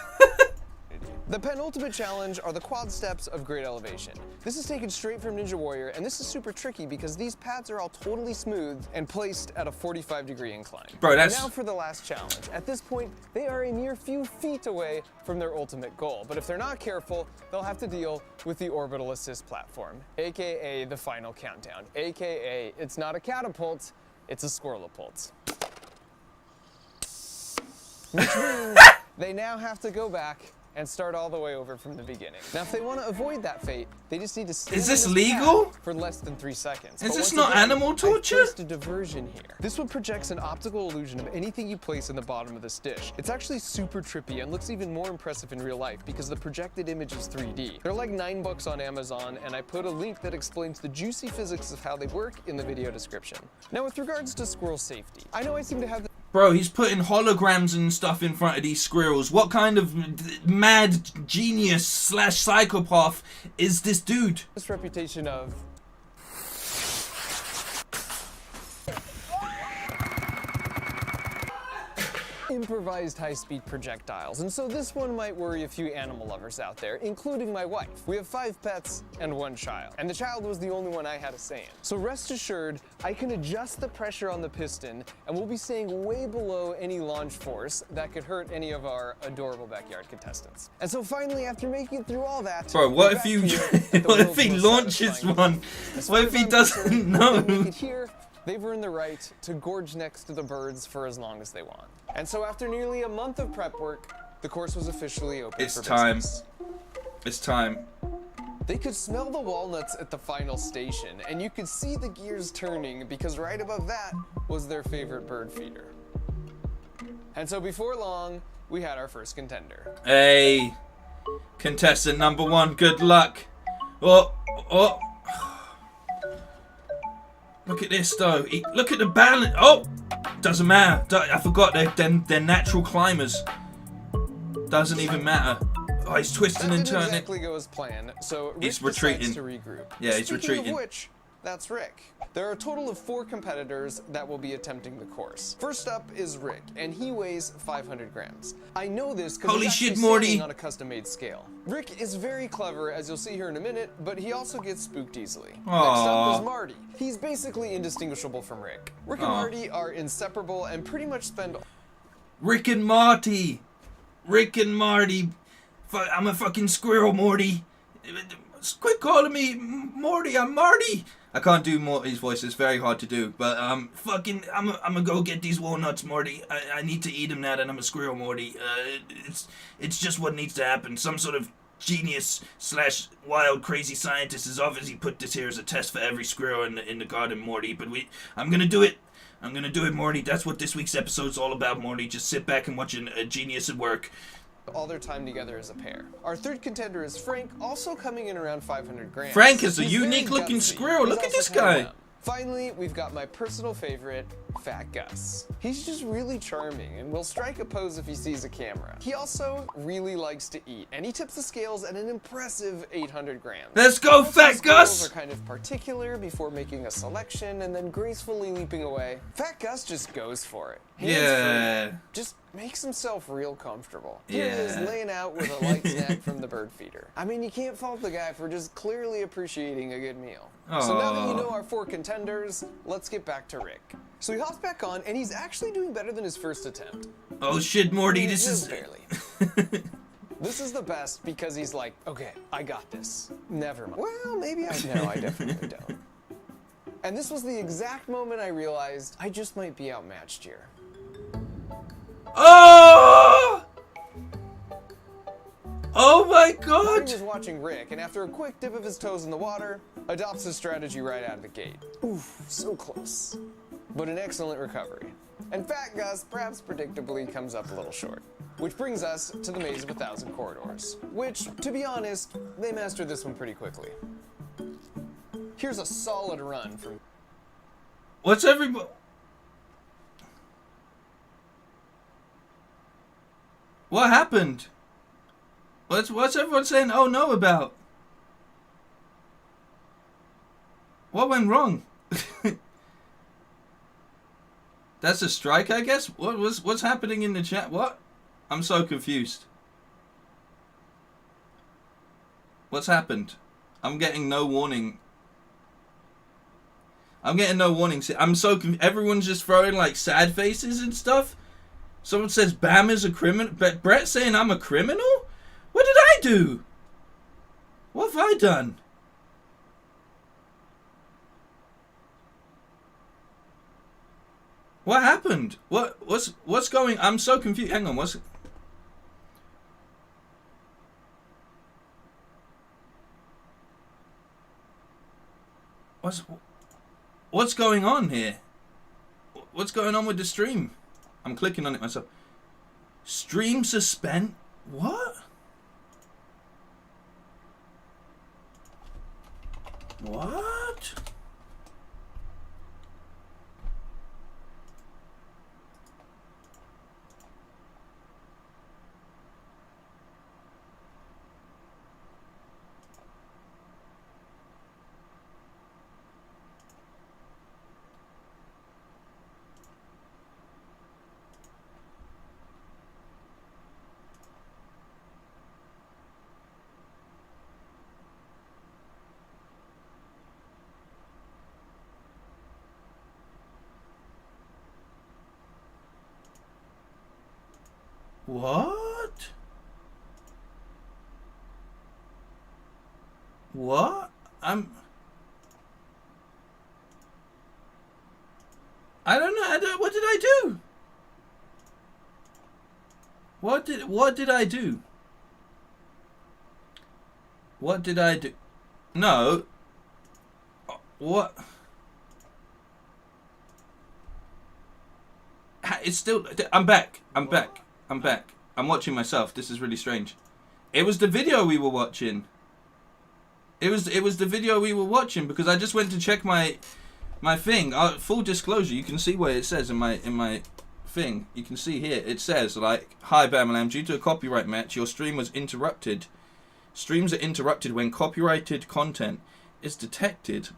The penultimate challenge are the quad steps of great elevation. This is taken straight from Ninja Warrior, and this is super tricky because these pads are all totally smooth and placed at a 45-degree incline. Bro, that's... And now for the last challenge. At this point, they are a mere few feet away from their ultimate goal, but if they're not careful, they'll have to deal with the orbital assist platform, aka the final countdown, aka it's not a catapult, it's a squirrelapult. Which means they now have to go back and start all the way over from the beginning. Now, if they want to avoid that fate, they just need to stand Is this on legal? for less than 3 seconds. Is But this once not again, animal torture? I placed a diversion here. This one projects an optical illusion of anything you place in the bottom of this dish. It's actually super trippy and looks even more impressive in real life because the projected image is 3D. They're like $9 on Amazon, and I put a link that explains the juicy physics of how they work in the video description. Now, with regards to squirrel safety, I know I seem to have the Bro, he's putting holograms and stuff in front of these squirrels. What kind of mad genius / psychopath is this dude? This reputation of improvised high-speed projectiles, and so this one might worry a few animal lovers out there, including my wife. We have 5 pets and 1 child, and the child was the only one I had a say in. So rest assured, I can adjust the pressure on the piston, and we'll be staying way below any launch force that could hurt any of our adorable backyard contestants. And so finally, after making it through all that, bro, what if you what if he launches one? What if he doesn't know? They've earned the right to gorge next to the birds for as long as they want. And so after nearly a month of prep work, the course was officially open for business. It's time. They could smell the walnuts at the final station, and you could see the gears turning because right above that was their favorite bird feeder. And so before long, we had our first contender. Hey, contestant number 1, good luck. Oh. Look at this though. Look at the balance. Oh, doesn't matter. I forgot they're natural climbers. Doesn't even matter. Oh, he's twisting and turning. Exactly go as planned. So Rick he's retreating. To regroup. Yeah, he's retreating. Of which, that's Rick. There are a total of 4 competitors that will be attempting the course. First up is Rick, and he weighs 500 grams. I know this because he's actually standing on a custom-made scale. Rick is very clever, as you'll see here in a minute, but he also gets spooked easily. Aww. Next up is Marty. He's basically indistinguishable from Rick. Rick and Marty are inseparable and pretty much spend... Rick and Marty. I'm a fucking squirrel, Morty. Quit calling me Morty. I'm Marty. I can't do Morty's voice. It's very hard to do. But I'm gonna go get these walnuts, Morty. I need to eat them now that I'm a squirrel, Morty. It's just what needs to happen. Some sort of genius / wild crazy scientist has obviously put this here as a test for every squirrel in the garden, Morty. But I'm gonna do it. Morty. That's what this week's episode's all about, Morty. Just sit back and watch a genius at work. all their time together as a pair. Our third contender is Frank, also coming in around 500 grams. Frank is a He's unique very looking gutsy. squirrel. He's Look at also this kinda guy. dumb. Finally, we've got my personal favorite, Fat Gus. He's just really charming and will strike a pose if he sees a camera. He also really likes to eat, and he tips the scales at an impressive 800 grams. Let's go, Fat Most Gus! squirrels are kind of particular before making a selection and then gracefully leaping away. Fat Gus just goes for it. Yeah. Just makes himself real comfortable. Here he is Yeah. laying out with a light snack from the bird feeder. I mean, you can't fault the guy for just clearly appreciating a good meal. So now that you know our 4 contenders, let's get back to Rick. So he hops back on, and he's actually doing better than his first attempt. Oh shit, Morty, this Just is... barely. This is the best because he's like, okay, I got this. Never mind. Well, maybe I... No, I definitely don't. And this was the exact moment I realized I just might be outmatched here. Oh! Oh my god! He was watching Rick, and after a quick dip of his toes in the water, adopts his strategy right out of the gate. Oof, so close. But an excellent recovery. And Fat Gus, perhaps predictably, comes up a little short. Which brings us to the Maze of 1,000 Corridors. Which, to be honest, they mastered this one pretty quickly. Here's a solid run from... What's everybody... What happened? What's everyone saying oh no about? What went wrong? That's a strike, I guess? What's happening in the chat? What? I'm so confused. What's happened? I'm getting no warning. I'm getting no warning. I'm so everyone's just throwing like sad faces and stuff. Someone says Bam is a criminal. But Brett's saying I'm a criminal? What did I do? What have I done? What happened? What's going? I'm so confused. Hang on. What's going on here? What's going on with the stream? I'm clicking on it myself. Stream suspend? What? What? What? What? I don't know. What did I do? What did I do? What did I do? No. What? It's still... I'm back. I'm back. I'm watching myself. This is really strange. It was the video we were watching. It was the video we were watching because I just went to check my thing. Full disclosure, you can see where it says in my thing. You can see here. It says like, "Hi Famalam, due to a copyright match, your stream was interrupted. Streams are interrupted when copyrighted content is detected.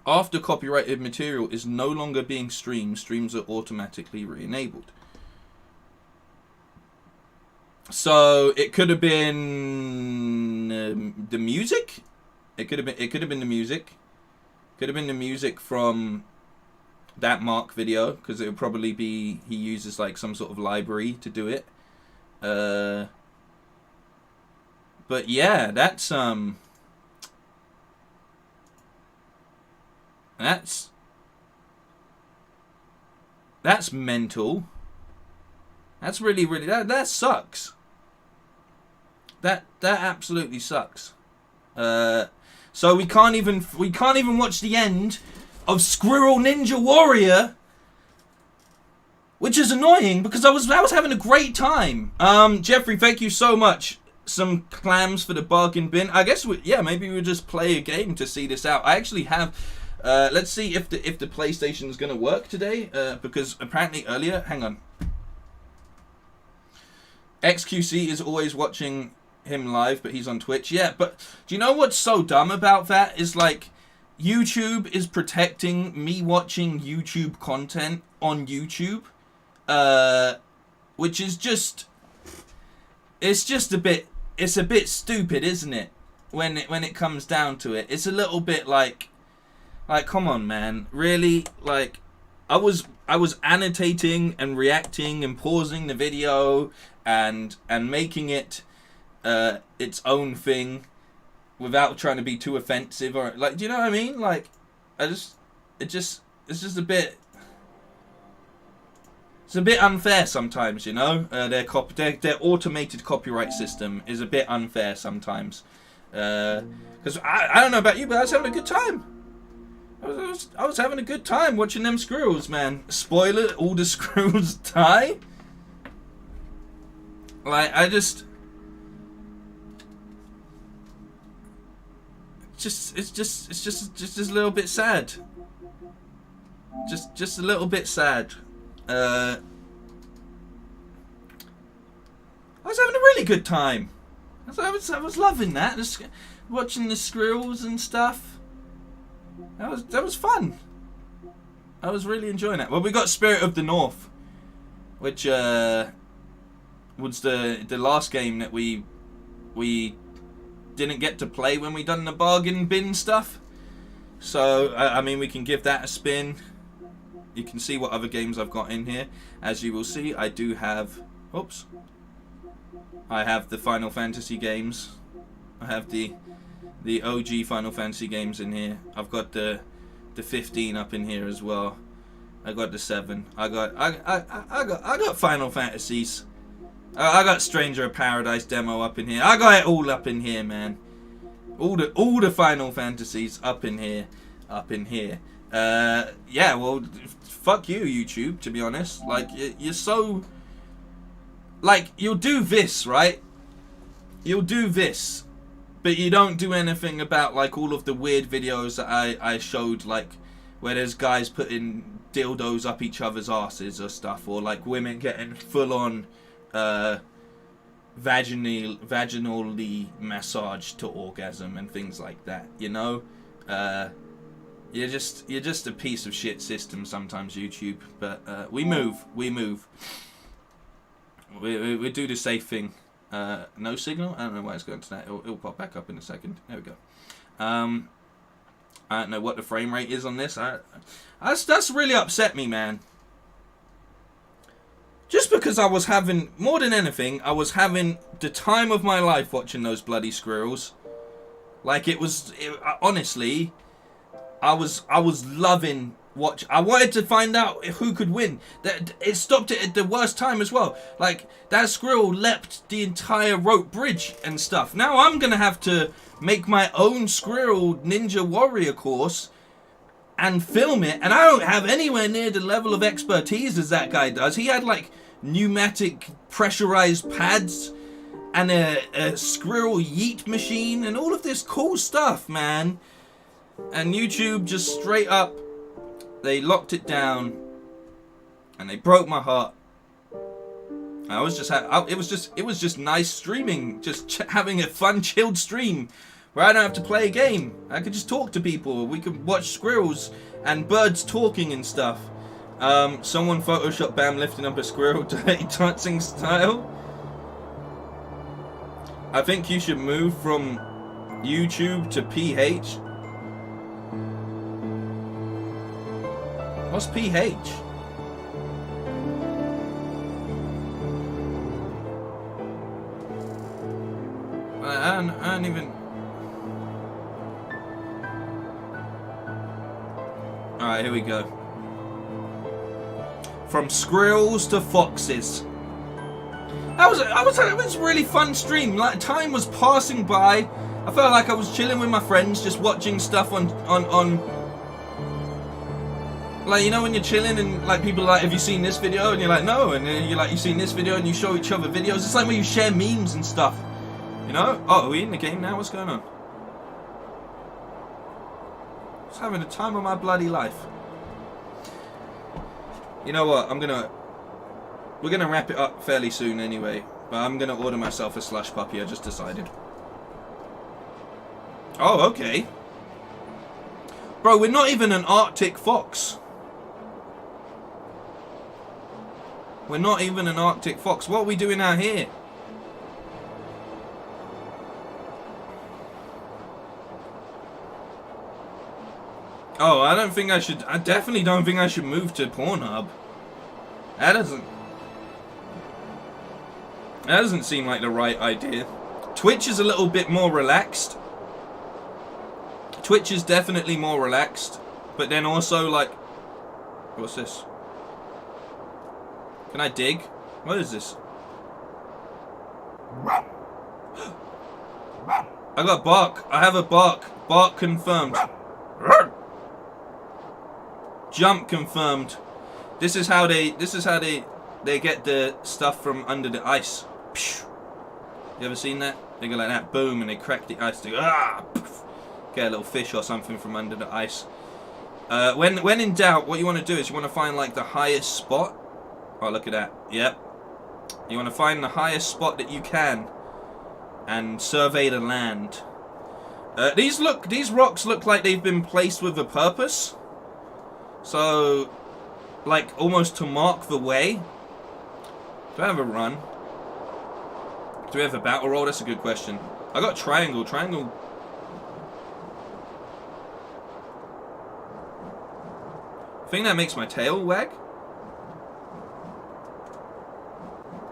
After copyrighted material is no longer being streamed, streams are automatically re-enabled." So it could have been the music. It could have been the music. Could have been the music from that Mark video because it would probably be he uses like some sort of library to do it. But yeah, that's mental. That's really that sucks. That absolutely sucks. So we can't even watch the end of Squirrel Ninja Warrior which is annoying because I was having a great time. Jeffrey, thank you so much. Some clams for the bargain bin. I guess maybe we'll just play a game to see this out. I actually have. Let's see if the PlayStation is gonna work today. Because apparently earlier, hang on. XQC is always watching him live, but he's on Twitch. Yeah, but do you know what's so dumb about that? Is like YouTube is protecting me watching YouTube content on YouTube, which is just. It's just a bit stupid, isn't it? When it comes down to it, it's a little bit like come on, man, really? Like, I was annotating and reacting and pausing the video and making it its own thing without trying to be too offensive or like, do you know what I mean? Like, it's just a bit. It's a bit unfair sometimes, you know. Their automated copyright system is a bit unfair sometimes. Because I don't know about you, but I was having a good time. I was having a good time watching them squirrels, man. Spoiler: all the squirrels die. Like it's just a little bit sad. Just a little bit sad. I was having a really good time. I was loving that. Just watching the squirrels and stuff. That was fun. I was really enjoying that. Well, we got Spirit of the North, which was the last game that we didn't get to play when we done the bargain bin stuff. So I mean, we can give that a spin. You can see what other games I've got in here. As you will see, I do have... Oops. I have the Final Fantasy games. I have the OG Final Fantasy games in here. I've got the 15 up in here as well. I got the 7. I got Final Fantasies. I got Stranger of Paradise demo up in here. I got it all up in here, man. All the Final Fantasies up in here. Yeah, well, fuck you, YouTube, to be honest. Like, you're so... Like, you'll do this, right? You'll do this. But you don't do anything about, like, all of the weird videos that I showed, like, where there's guys putting dildos up each other's asses or stuff. Or, like, women getting full-on, vaginally massaged to orgasm and things like that, you know? You're just a piece of shit system sometimes, YouTube. But we move. We do the safe thing. No signal? I don't know why it's going to that. It'll pop back up in a second. There we go. I don't know what the frame rate is on this. That's really upset me, man. Just because I was having, more than anything, I was having the time of my life watching those bloody squirrels. Like, honestly... I was loving watch. I wanted to find out who could win. It stopped it at the worst time as well. Like, that squirrel leapt the entire rope bridge and stuff. Now I'm gonna have to make my own squirrel ninja warrior course and film it, and I don't have anywhere near the level of expertise as that guy does. He had like pneumatic pressurized pads and a squirrel yeet machine and all of this cool stuff, man. And YouTube just straight up, they locked it down, and they broke my heart. I was just, it was just nice streaming, just having a fun, chilled stream, where I don't have to play a game. I could just talk to people. We could watch squirrels and birds talking and stuff. Someone photoshopped Bam lifting up a squirrel dirty dancing style. I think you should move from YouTube to PH. What's PH? I don't even... Alright, here we go. From squirrels to foxes. It was a really fun stream. Like, time was passing by. I felt like I was chilling with my friends, just watching stuff on Like, you know when you're chilling and like people are like, have you seen this video? And you're like, no. And then you're like, you've seen this video, and you show each other videos. It's like when you share memes and stuff. You know? Oh, are we in the game now? What's going on? Just having the time of my bloody life. You know what? We're gonna wrap it up fairly soon anyway. But I'm gonna order myself a slush puppy. I just decided. Oh, okay. Bro, we're not even an Arctic fox. We're not even an Arctic fox. What are we doing out here? Oh, I don't think I should. I definitely don't think I should move to Pornhub. That doesn't seem like the right idea. Twitch is a little bit more relaxed. Twitch is definitely more relaxed, but then also like, what's this? Can I dig? What is this? I got bark. I have a bark. Bark confirmed. Jump confirmed. This is how they get the stuff from under the ice. You ever seen that? They go like that, boom, and they crack the ice. They go, ah, get a little fish or something from under the ice. When in doubt, what you want to do is you want to find like the highest spot. Oh, look at that. Yep. You want to find the highest spot that you can and survey the land. These rocks look like they've been placed with a purpose. So, like almost to mark the way. Do I have a run? Do we have a battle roll? That's a good question. I got triangle. Triangle. I think that makes my tail wag.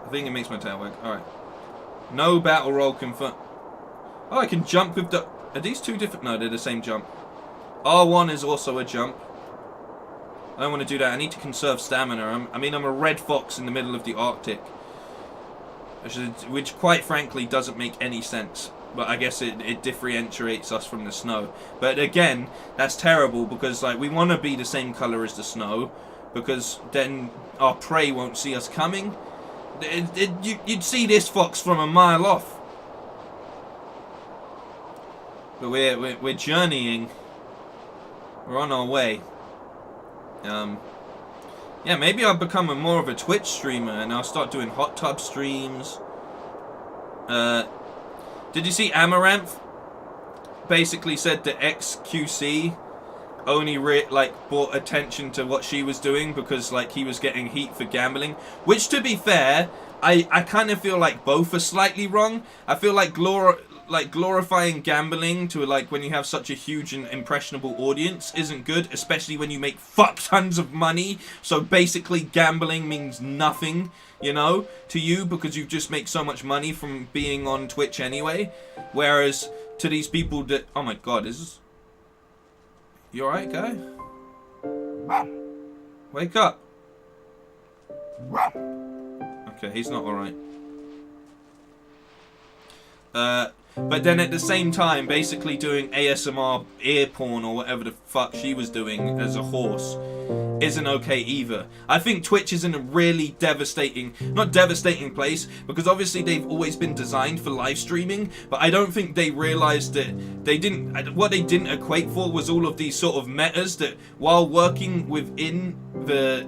I think it makes my tail wag. Alright. No battle roll confirmed. Oh, I can jump with the... Are these two different? No, they're the same jump. R1 is also a jump. I don't want to do that. I need to conserve stamina. I'm a red fox in the middle of the Arctic. Which quite frankly doesn't make any sense. But I guess it differentiates us from the snow. But again, that's terrible because like we want to be the same color as the snow. Because then our prey won't see us coming. You'd see this fox from a mile off. But we're journeying. We're on our way. Yeah, maybe I'll become more of a Twitch streamer and I'll start doing hot tub streams. Did you see Amaranth basically said that XQC only brought attention to what she was doing because like he was getting heat for gambling, which to be fair, I kind of feel like both are slightly wrong. I feel like glorifying gambling to like when you have such a huge and impressionable audience isn't good, especially when you make fuck tons of money. So basically gambling means nothing, you know, to you because you just make so much money from being on Twitch anyway. Whereas to these people that, oh my god, you alright, guy? Wake up. Okay, he's not alright. But then at the same time, basically doing ASMR ear porn or whatever the fuck she was doing as a horse isn't okay either. I think Twitch is in a really not devastating place, because obviously they've always been designed for live streaming, but I don't think they realized that what they didn't equate for was all of these sort of metas that while working within the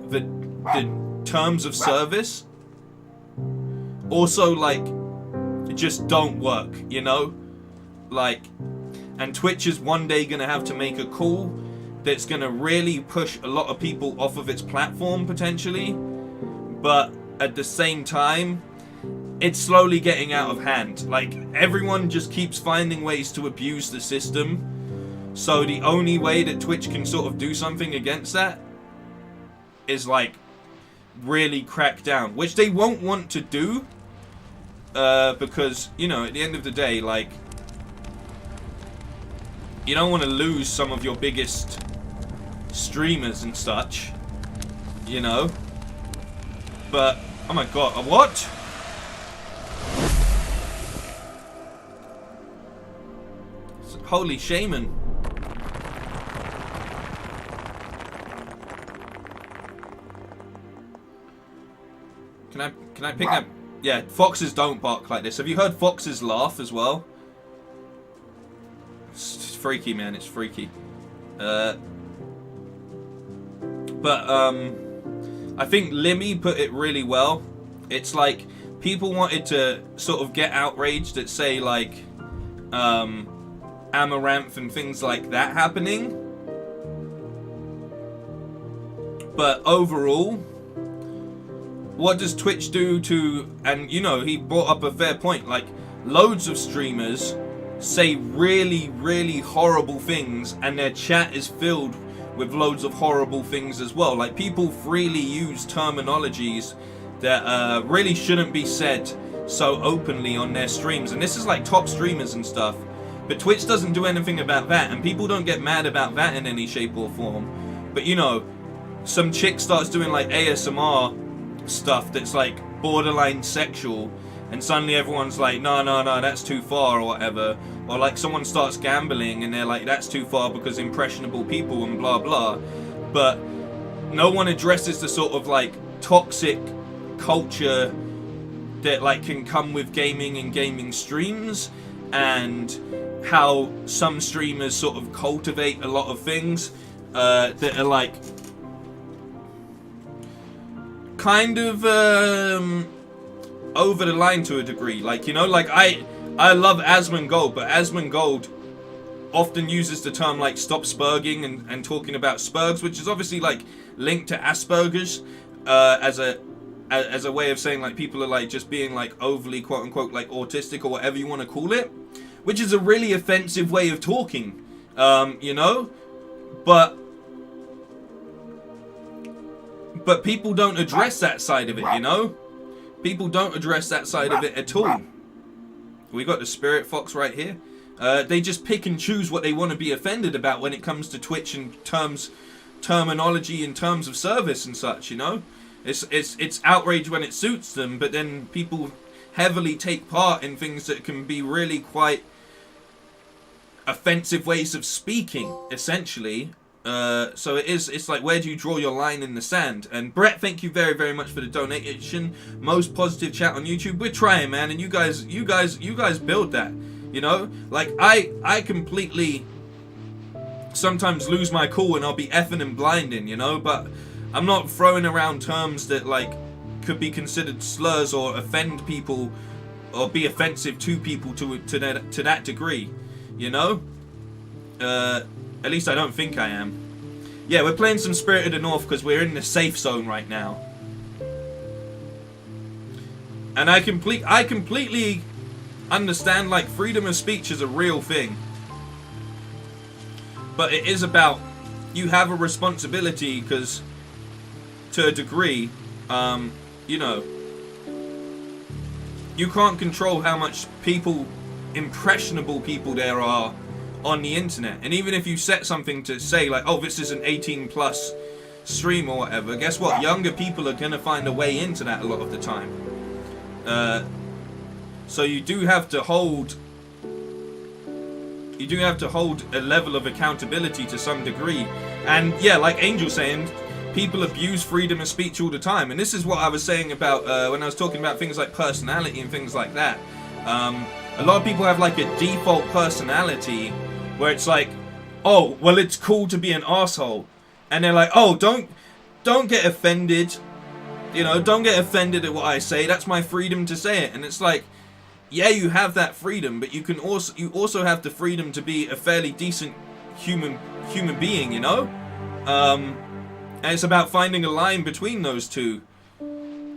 terms of service, also like just don't work, you know? Like, and Twitch is one day gonna have to make a call that's gonna really push a lot of people off of its platform potentially, but at the same time it's slowly getting out of hand. Like, everyone just keeps finding ways to abuse the system, so the only way that Twitch can sort of do something against that is like really crack down, which they won't want to do. Because, you know, at the end of the day, like, you don't want to lose some of your biggest streamers and such, you know? But, oh my god, what? Holy shaman. Can I pick up? Yeah, foxes don't bark like this. Have you heard foxes laugh as well? It's freaky, man. It's freaky. I think Limmy put it really well. It's like people wanted to sort of get outraged at, say, like Amaranth and things like that happening. But overall, what does Twitch do to, and you know, he brought up a fair point, like loads of streamers say really, really horrible things and their chat is filled with loads of horrible things as well. Like people freely use terminologies that really shouldn't be said so openly on their streams, and this is like top streamers and stuff, but Twitch doesn't do anything about that, and people don't get mad about that in any shape or form. But you know, some chick starts doing like ASMR stuff that's like borderline sexual, and suddenly everyone's like, no, that's too far or whatever. Or like someone starts gambling and they're like, that's too far because impressionable people and blah blah. But no one addresses the sort of like toxic culture that like can come with gaming and gaming streams, and how some streamers sort of cultivate a lot of things that are like kind of over the line to a degree. Like, you know, like I love Asmongold, but Asmongold often uses the term like stop spurging and talking about spurgs, which is obviously like linked to Asperger's as a way of saying like people are like just being like overly quote unquote like autistic or whatever you want to call it, which is a really offensive way of talking, you know, but people don't address that side of it, you know? People don't address that side of it at all. We got the spirit fox right here. They just pick and choose what they want to be offended about when it comes to Twitch and terminology in terms of service and such, you know? It's outrage when it suits them, but then people heavily take part in things that can be really quite offensive ways of speaking, essentially. So it's like, where do you draw your line in the sand? And Brett, thank you very, very much for the donation. Most positive chat on YouTube. We're trying, man, and you guys build that, you know? Like I completely sometimes lose my cool and I'll be effing and blinding, you know, but I'm not throwing around terms that like could be considered slurs or offend people or be offensive to people to that degree, you know? At least I don't think I am. Yeah, we're playing some Spirit of the North because we're in the safe zone right now. And I completely understand, like, freedom of speech is a real thing. But it is about, you have a responsibility because, to a degree, you know, you can't control how much impressionable people there are on the internet. And even if you set something to say like, oh, this is an 18+ stream or whatever, guess what, younger people are gonna find a way into that a lot of the time. So you do have to hold a level of accountability to some degree. And yeah, like Angel saying, people abuse freedom of speech all the time, and this is what I was saying about when I was talking about things like personality and things like that. A lot of people have like a default personality where it's like, oh, well, it's cool to be an asshole, and they're like, oh, don't get offended, you know, don't get offended at what I say. That's my freedom to say it. And it's like, yeah, you have that freedom, but you also have the freedom to be a fairly decent human being, you know. And it's about finding a line between those two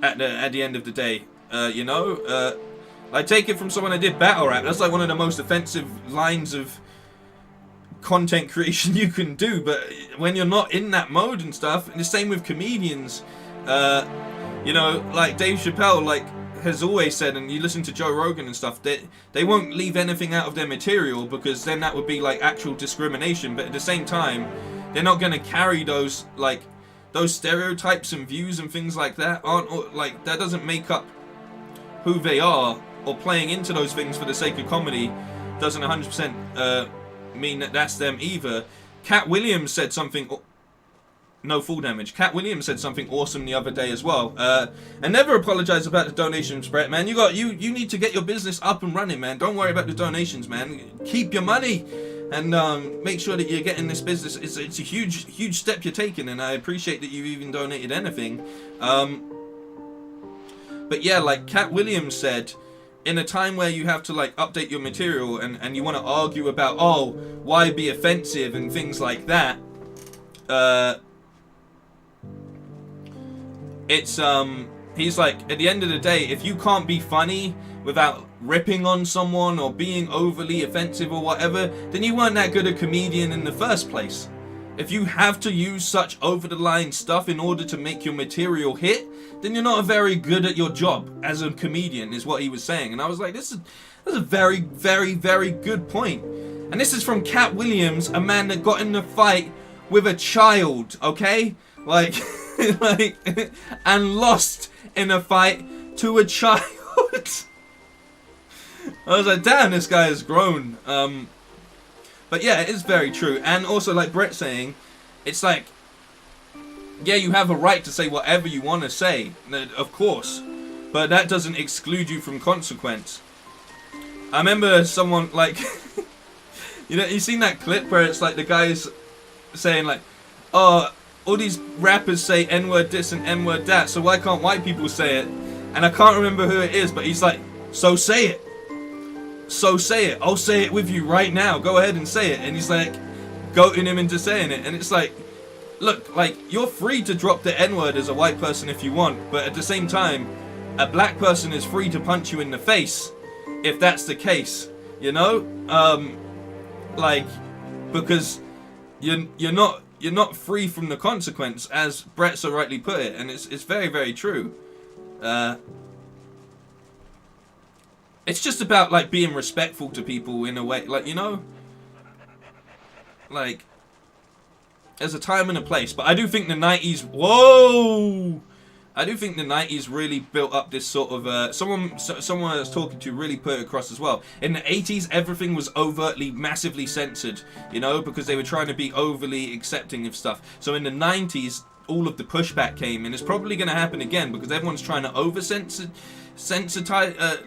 at the end of the day, you know. I take it from someone that did battle rap. That's like one of the most offensive lines of content creation you can do. But when you're not in that mode and stuff, and the same with comedians, you know, like Dave Chappelle, like, has always said, and you listen to Joe Rogan and stuff, they won't leave anything out of their material because then that would be like actual discrimination. But at the same time, they're not going to carry those stereotypes and views and things like that. Like, that doesn't make up who they are, or playing into those things for the sake of comedy doesn't 100% mean that that's them either. Cat Williams said something no full damage. Cat Williams said something awesome the other day as well. And never apologize about the donations, Brett, man. You need to get your business up and running, man. Don't worry about the donations, man. Keep your money and make sure that you're getting this business. It's a huge step you're taking, and I appreciate that you've even donated anything. But yeah, like Cat Williams said, in a time where you have to like update your material and you want to argue about, oh, why be offensive and things like that, it's he's like, at the end of the day, if you can't be funny without ripping on someone or being overly offensive or whatever, then you weren't that good a comedian in the first place. If you have to use such over-the-line stuff in order to make your material hit, then you're not very good at your job as a comedian, is what he was saying. And I was like, that's a very, very, very good point. And this is from Cat Williams, a man that got in a fight with a child, okay? Like, and lost in a fight to a child. I was like, damn, this guy has grown. But yeah, it is very true. And also, like Brett saying, it's like, yeah, you have a right to say whatever you want to say, of course, but that doesn't exclude you from consequence. I remember someone, like, you know, you seen that clip where it's like the guy's saying like, oh, all these rappers say N-word this and N-word that, so why can't white people say it? And I can't remember who it is, but he's like, so say it. So say it. I'll say it with you right now. Go ahead and say it. And he's like, goating him into saying it. And it's like, look, like, you're free to drop the N-word as a white person if you want, but at the same time, a black person is free to punch you in the face if that's the case, you know? Like, because you're not free from the consequence, as Brett so rightly put it, and it's very, very true. It's just about, like, being respectful to people in a way, like, you know? Like, there's a time and a place, but I do think the 90s, whoa! I do think the 90s really built up this sort of, someone I was talking to really put it across as well. In the 80s, everything was overtly, massively censored, you know, because they were trying to be overly accepting of stuff. So in the 90s, all of the pushback came, and it's probably going to happen again, because everyone's trying to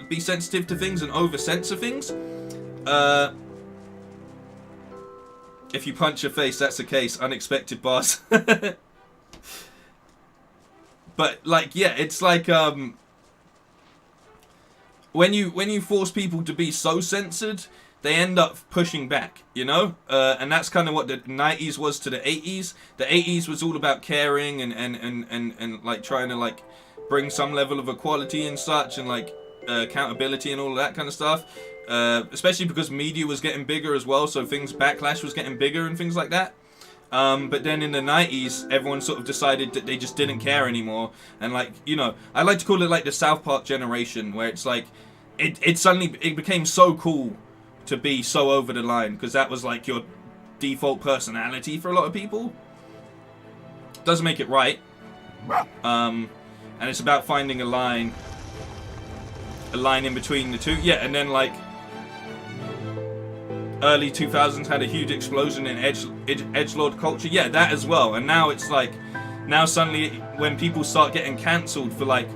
be sensitive to things and over-censor things. If you punch your face, that's the case. Unexpected boss. But, like, yeah, it's like, when you force people to be so censored, they end up pushing back, you know? And that's kind of what the 90s was to the 80s. The 80s was all about caring and like, trying to, like, bring some level of equality and such, and, like, accountability and all of that kind of stuff. Especially because media was getting bigger as well, so backlash was getting bigger and things like that. But then in the 90s, everyone sort of decided that they just didn't care anymore. And, like, you know, I like to call it like the South Park generation, where it's like, it suddenly became so cool to be so over the line, because that was like your default personality for a lot of people. Doesn't make it right. And it's about finding a line in between the two. Yeah, and then, like, early 2000s had a huge explosion in edgelord culture. Yeah, that as well. And now it's like, now suddenly when people start getting cancelled for, like,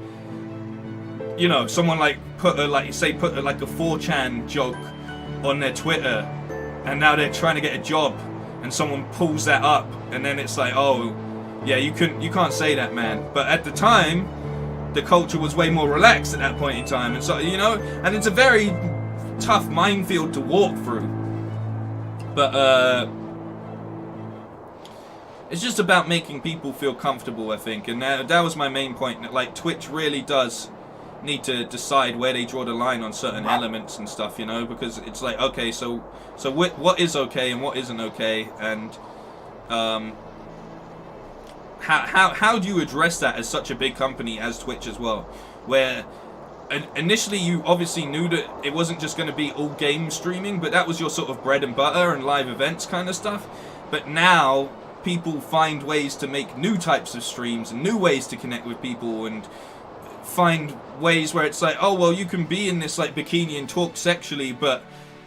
you know, someone like put a 4chan joke on their Twitter, and now they're trying to get a job, and someone pulls that up, and then it's like, oh, yeah, you can't say that, man. But at the time, the culture was way more relaxed at that point in time, and so, you know, and it's a very tough minefield to walk through. But it's just about making people feel comfortable, I think, and that was my main point. That, like, Twitch really does need to decide where they draw the line on certain elements and stuff, you know, because it's like, okay, so what is okay and what isn't okay, and how do you address that as such a big company as Twitch as well, where initially you obviously knew that it wasn't just going to be all game streaming, but that was your sort of bread and butter and live events kind of stuff. But now people find ways to make new types of streams and new ways to connect with people, and find ways where it's like, oh, well, you can be in this, like, bikini and talk sexually, but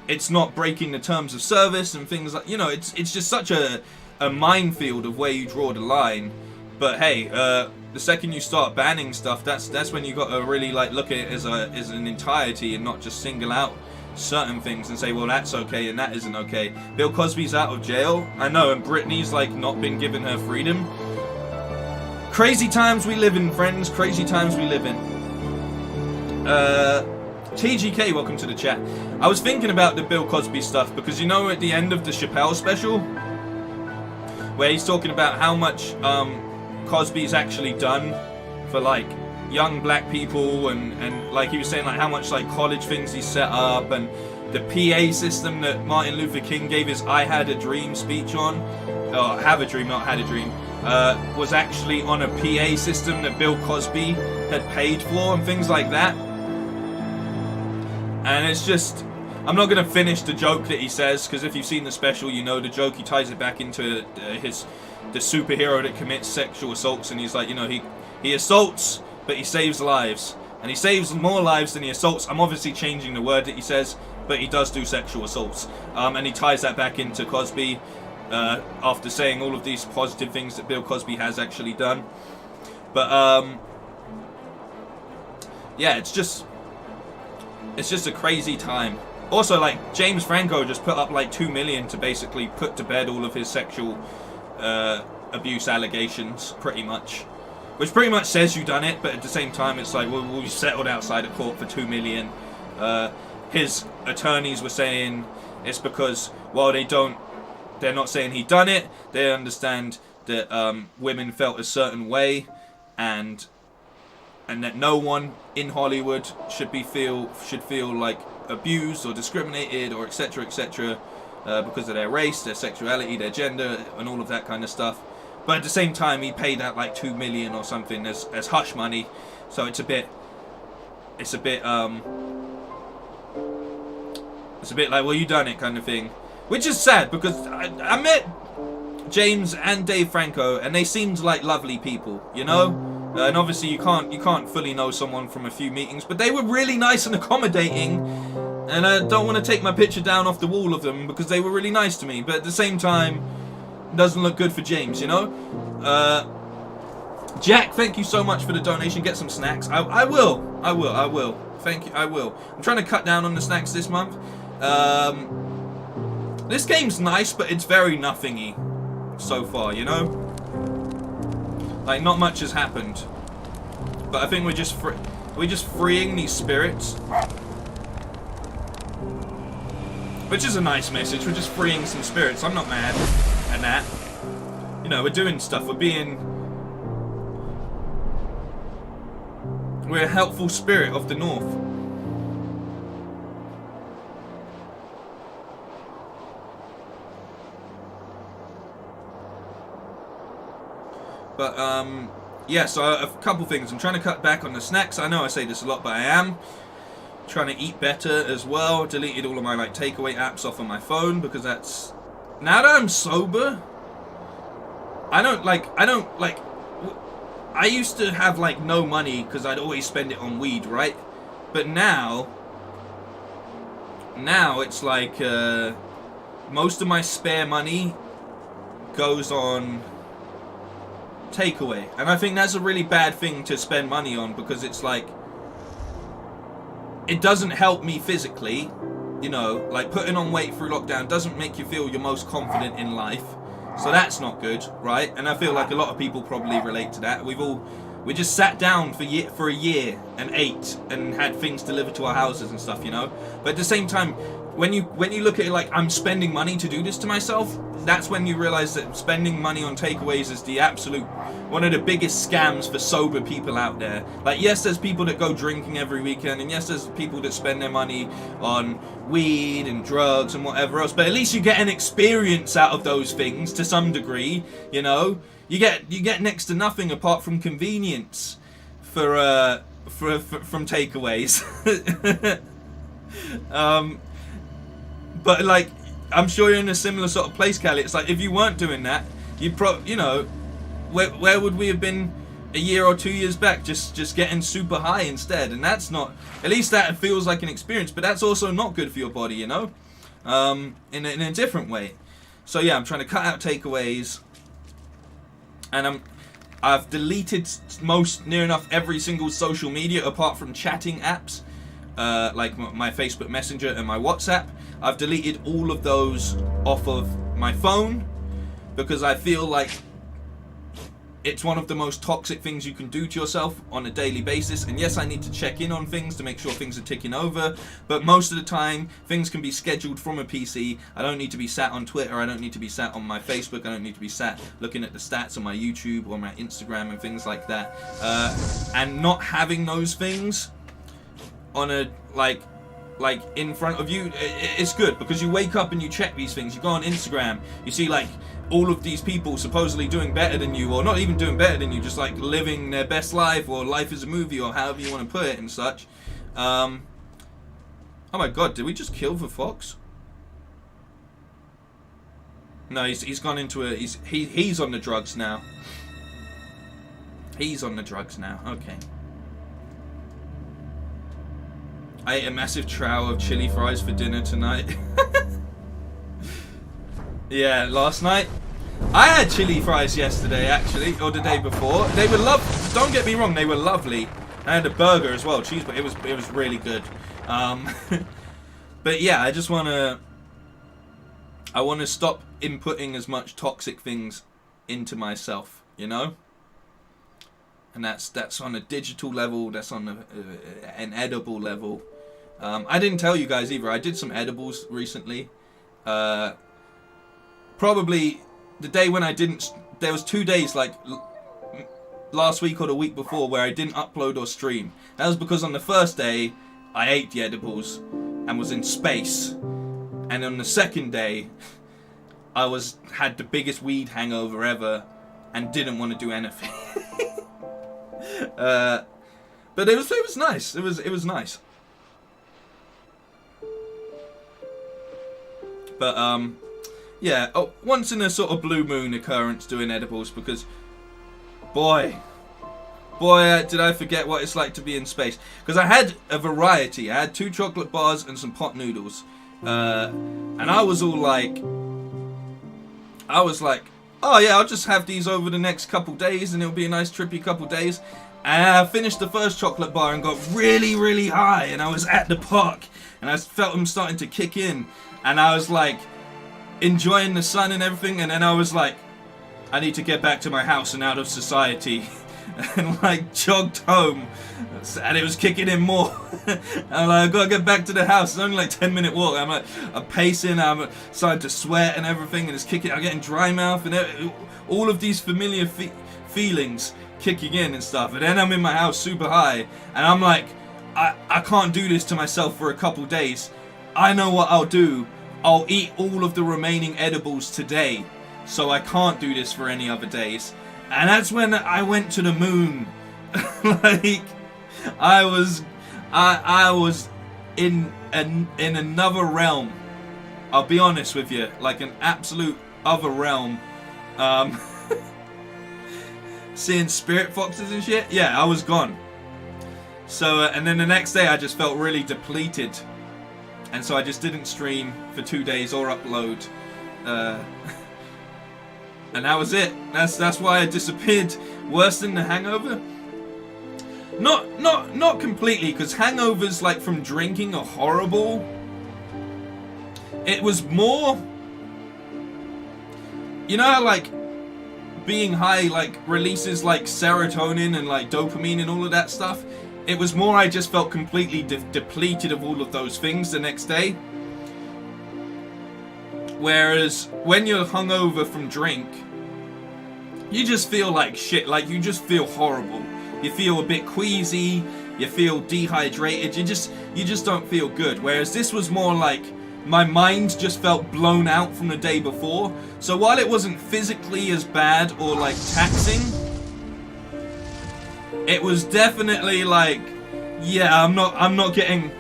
it's not breaking the terms of service and things like, you know, it's just such a a minefield of where you draw the line. But hey, the second you start banning stuff, that's when you got to really like look at it as an entirety and not just single out certain things and say, well, that's okay and that isn't okay. Bill Cosby's out of jail, I know, and Britney's like not been given her freedom. Crazy times we live in, friends. Crazy times we live in. TGK, welcome to the chat. I was thinking about the Bill Cosby stuff because you know at the end of the Chappelle special where he's talking about how much Cosby's actually done for like young black people and like he was saying like how much like college things he set up and the PA system that Martin Luther King gave his I Had a Dream speech on, or Have a Dream, not Had a Dream, was actually on a PA system that Bill Cosby had paid for and things like that. And it's just, I'm not going to finish the joke that he says because if you've seen the special you know the joke. He ties it back into the superhero that commits sexual assaults and he's like, you know, he assaults but he saves lives. And he saves more lives than he assaults. I'm obviously changing the word that he says, but he does do sexual assaults. And he ties that back into Cosby after saying all of these positive things that Bill Cosby has actually done. But, yeah, it's just a crazy time. Also, like, James Franco just put up like 2 million to basically put to bed all of his sexual abuse allegations, pretty much. Which pretty much says you done it, but at the same time it's like, well, we settled outside of court for 2 million. His attorneys were saying it's because, well, they're not saying he done it. They understand that women felt a certain way, and that no one in Hollywood should feel like abused or discriminated or etc. Because of their race, their sexuality, their gender, and all of that kind of stuff. But at the same time, he paid out like 2 million or something as hush money, so it's a bit like, well, you done it kind of thing, which is sad because I met James and Dave Franco and they seemed like lovely people, you know. And obviously you can't fully know someone from a few meetings, but they were really nice and accommodating. And I don't want to take my picture down off the wall of them because they were really nice to me. But at the same time, doesn't look good for James, you know? Jack, thank you so much for the donation. Get some snacks. I will. Thank you, I will. I'm trying to cut down on the snacks this month. This game's nice, but it's very nothingy so far, you know? Like, not much has happened. But I think we're just freeing these spirits. Which is a nice message. We're just freeing some spirits. I'm not mad at that. You know, we're doing stuff. We're a helpful spirit of the North. But, yeah, so a couple things. I'm trying to cut back on the snacks. I know I say this a lot, but I am. Trying to eat better as well. Deleted all of my, like, takeaway apps off on my phone because that's... Now that I'm sober, I used to have, like, no money because I'd always spend it on weed, right? But now it's like, most of my spare money goes on takeaway, and I think that's a really bad thing to spend money on because it's like it doesn't help me physically, you know, like putting on weight through lockdown doesn't make you feel your most confident in life, so that's not good, right? And I feel like a lot of people probably relate to that. We just sat down for a year and ate and had things delivered to our houses and stuff, you know. But at the same time, when you look at it like I'm spending money to do this to myself, that's when you realize that spending money on takeaways is the absolute one of the biggest scams for sober people out there. Like, yes, there's people that go drinking every weekend, and yes, there's people that spend their money on weed and drugs and whatever else, but at least you get an experience out of those things to some degree, you know. You get next to nothing apart from convenience from takeaways. But like, I'm sure you're in a similar sort of place, Callie. It's like if you weren't doing that, you know, where would we have been a year or 2 years back? Just getting super high instead, and that's not. At least that feels like an experience, but that's also not good for your body, you know, in a different way. So yeah, I'm trying to cut out takeaways, and I've deleted near enough every single social media apart from chatting apps, like my Facebook Messenger and my WhatsApp. I've deleted all of those off of my phone because I feel like it's one of the most toxic things you can do to yourself on a daily basis. And yes, I need to check in on things to make sure things are ticking over, but most of the time things can be scheduled from a PC. I don't need to be sat on Twitter, I don't need to be sat on my Facebook, I don't need to be sat looking at the stats on my YouTube or my Instagram and things like that. And not having those things on a like in front of you, it's good, because you wake up and you check these things. You go on Instagram, you see like all of these people supposedly doing better than you, or not even doing better than you, just like living their best life, or life is a movie, or however you want to put it and such. Oh my god, did we just kill the fox? No, he's gone into a he's on the drugs now. He's on the drugs now. Okay. I ate a massive trow of chili fries for dinner tonight. Yeah, last night. I had chili fries yesterday, actually, or the day before. They were lovely. Don't get me wrong, they were lovely. I had a burger as well, cheese, but it was really good. But yeah, I just wanna stop inputting as much toxic things into myself, you know. And that's on a digital level. That's on an edible level. I didn't tell you guys either. I did some edibles recently. Probably the day when I didn't. There was 2 days, like last week or the week before, where I didn't upload or stream. That was because on the first day I ate the edibles and was in space, and on the second day I had the biggest weed hangover ever and didn't want to do anything. But it was nice. It was nice. But yeah. Oh, once in a sort of blue moon occurrence doing edibles, because boy, did I forget what it's like to be in space. Because I had a variety. I had 2 chocolate bars and some pot noodles, and I was like, oh yeah, I'll just have these over the next couple days, and it'll be a nice trippy couple days. And I finished the first chocolate bar and got really, really high, and I was at the park, and I felt them starting to kick in, and I was like enjoying the sun and everything, and then I was like, I need to get back to my house and out of society, and like jogged home, and it was kicking in more. I'm like, I gotta get back to the house. It's only like 10-minute walk. I'm pacing, I'm starting to sweat and everything, and it's kicking. I'm getting dry mouth and all of these familiar feelings kicking in and stuff. And then I'm in my house super high, and I'm like, I can't do this to myself for a couple days. I know what I'll do. I'll eat all of the remaining edibles today, so I can't do this for any other days. And that's when I went to the moon. Like, I was in another realm. I'll be honest with you, like an absolute other realm. Seeing spirit foxes and shit. Yeah, I was gone. So, and then the next day I just felt really depleted, and so I just didn't stream for 2 days or upload. And that was it. That's why I disappeared. Worse than the hangover? Not completely, because hangovers like from drinking are horrible. It was more, you know how like being high like releases like serotonin and like dopamine and all of that stuff? It was more I just felt completely depleted of all of those things the next day. Whereas when you're hungover from drink, you just feel like shit. Like, you just feel horrible. You feel a bit queasy. You feel dehydrated. You just don't feel good. Whereas this was more like my mind just felt blown out from the day before. So while it wasn't physically as bad or like taxing, it was definitely like, yeah, I'm not getting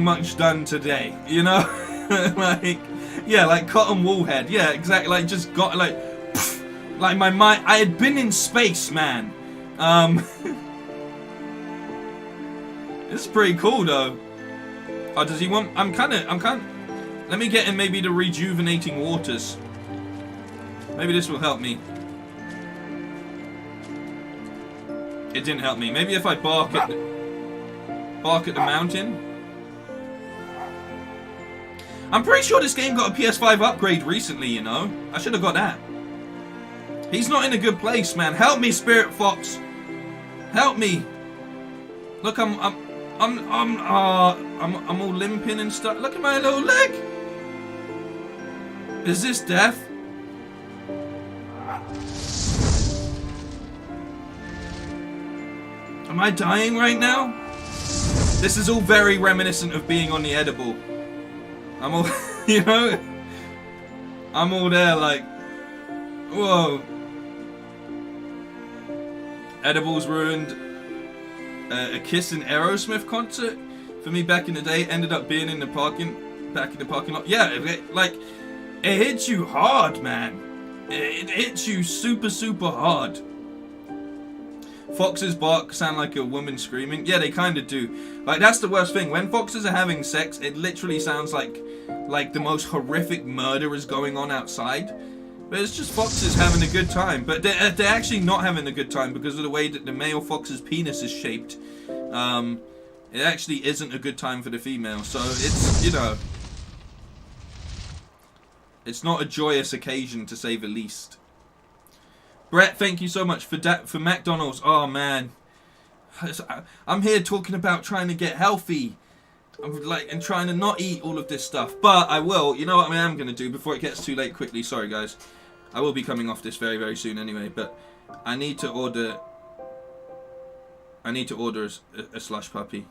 much done today. You know, like, yeah, like cotton wool head. Yeah, exactly. Like, just got like. Like my mind, I had been in space, man. This is pretty cool, though. Oh, does he want? I'm kind of. Let me get in maybe the rejuvenating waters. Maybe this will help me. It didn't help me. Maybe if I bark at the mountain. I'm pretty sure this game got a PS5 upgrade recently, you know. I should have got that. He's not in a good place, man. Help me, Spirit Fox. Help me. Look, I'm all limping and stuff. Look at my little leg. Is this death? Am I dying right now? This is all very reminiscent of being on the edible. I'm all, you know, I'm all there like, whoa. Edibles ruined a Kiss and Aerosmith concert for me back in the day. Ended up being in the parking lot. Yeah, like, it hits you hard, man. It hits you super, super hard. Foxes bark sound like a woman screaming. Yeah, they kind of do. Like, that's the worst thing. When foxes are having sex, it literally sounds like the most horrific murder is going on outside. But it's just foxes having a good time. But they're actually not having a good time because of the way that the male fox's penis is shaped. It actually isn't a good time for the female. So it's, you know, it's not a joyous occasion to say the least. Brett, thank you so much for McDonald's. Oh man, I'm here talking about trying to get healthy, and trying to not eat all of this stuff. But I will. You know what I am going to do before it gets too late? Quickly, sorry guys, I will be coming off this very, very soon anyway. But I need to order. A slush puppy.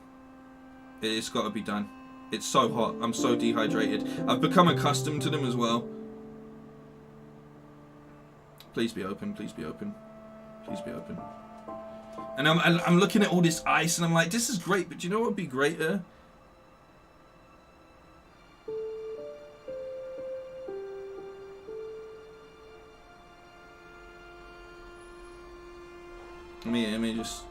It's got to be done. It's so hot. I'm so dehydrated. I've become accustomed to them as well. Please be open, please be open, please be open. And I'm looking at all this ice and I'm like, this is great, but do you know what would be greater? Let me just...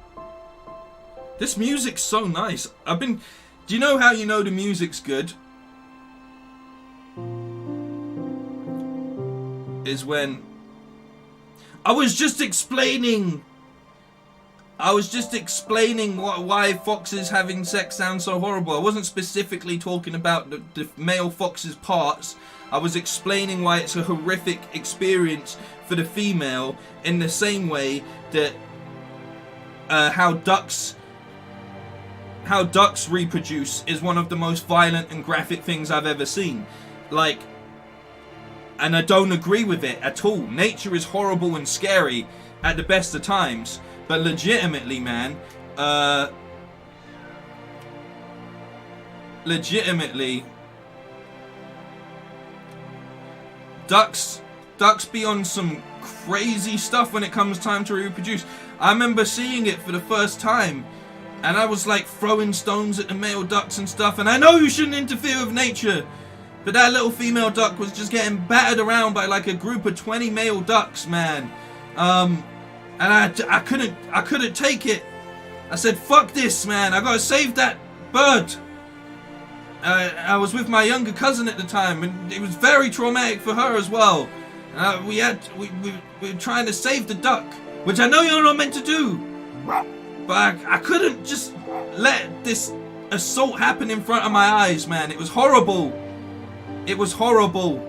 This music's so nice. Do you know how you know the music's good? Is when... I was just explaining why foxes having sex sounds so horrible. I wasn't specifically talking about the male fox's parts. I was explaining why it's a horrific experience for the female, in the same way that how ducks reproduce is one of the most violent and graphic things I've ever seen. Like, and I don't agree with it at all. Nature is horrible and scary at the best of times, but legitimately, man, ducks be on some crazy stuff when it comes time to reproduce. I remember seeing it for the first time, and I was like throwing stones at the male ducks and stuff, and I know you shouldn't interfere with nature, but that little female duck was just getting battered around by like a group of 20 male ducks, man. And I couldn't take it. I said, fuck this, man. I gotta save that bird. I was with my younger cousin at the time, and it was very traumatic for her as well. We were trying to save the duck, which I know you're not meant to do. But I couldn't just let this assault happen in front of my eyes, man. It was horrible. It was horrible.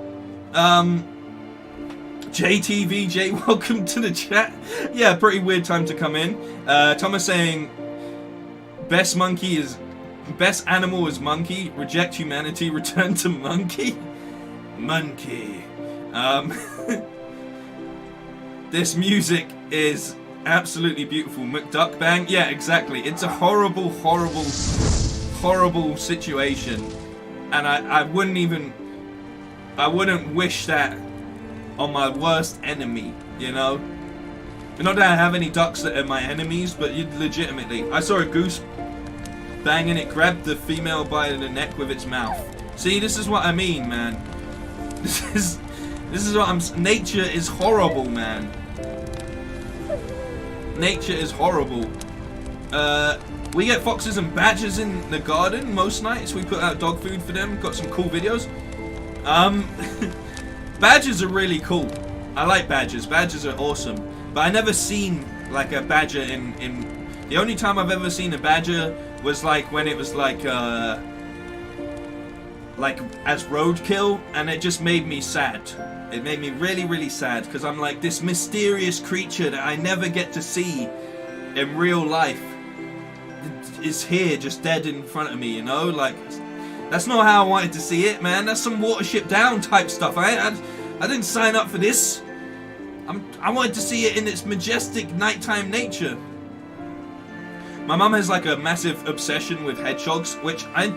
JTVJ, welcome to the chat. Yeah, pretty weird time to come in. Thomas saying, best animal is monkey. Reject humanity, return to monkey. Monkey. This music is absolutely beautiful. McDuckbang. Yeah, exactly. It's a horrible, horrible, horrible situation. And I wouldn't wish that on my worst enemy, you know? Not that I have any ducks that are my enemies, but legitimately. I saw a goose banging it, grabbed the female by the neck with its mouth. See, this is what I mean, man. This is what nature is horrible, man. Nature is horrible. We get foxes and badgers in the garden most nights. We put out dog food for them. Got some cool videos. Badgers are really cool. I like badgers. Badgers are awesome. But I never seen like a badger in the only time I've ever seen a badger was like when it was like as roadkill, and it just made me sad. It made me really, really sad because I'm like, this mysterious creature that I never get to see in real life is here just dead in front of me, you know? Like, that's not how I wanted to see it, man. That's some Watership Down type stuff. I didn't sign up for this. I wanted to see it in its majestic nighttime nature. My mum has like a massive obsession with hedgehogs, which I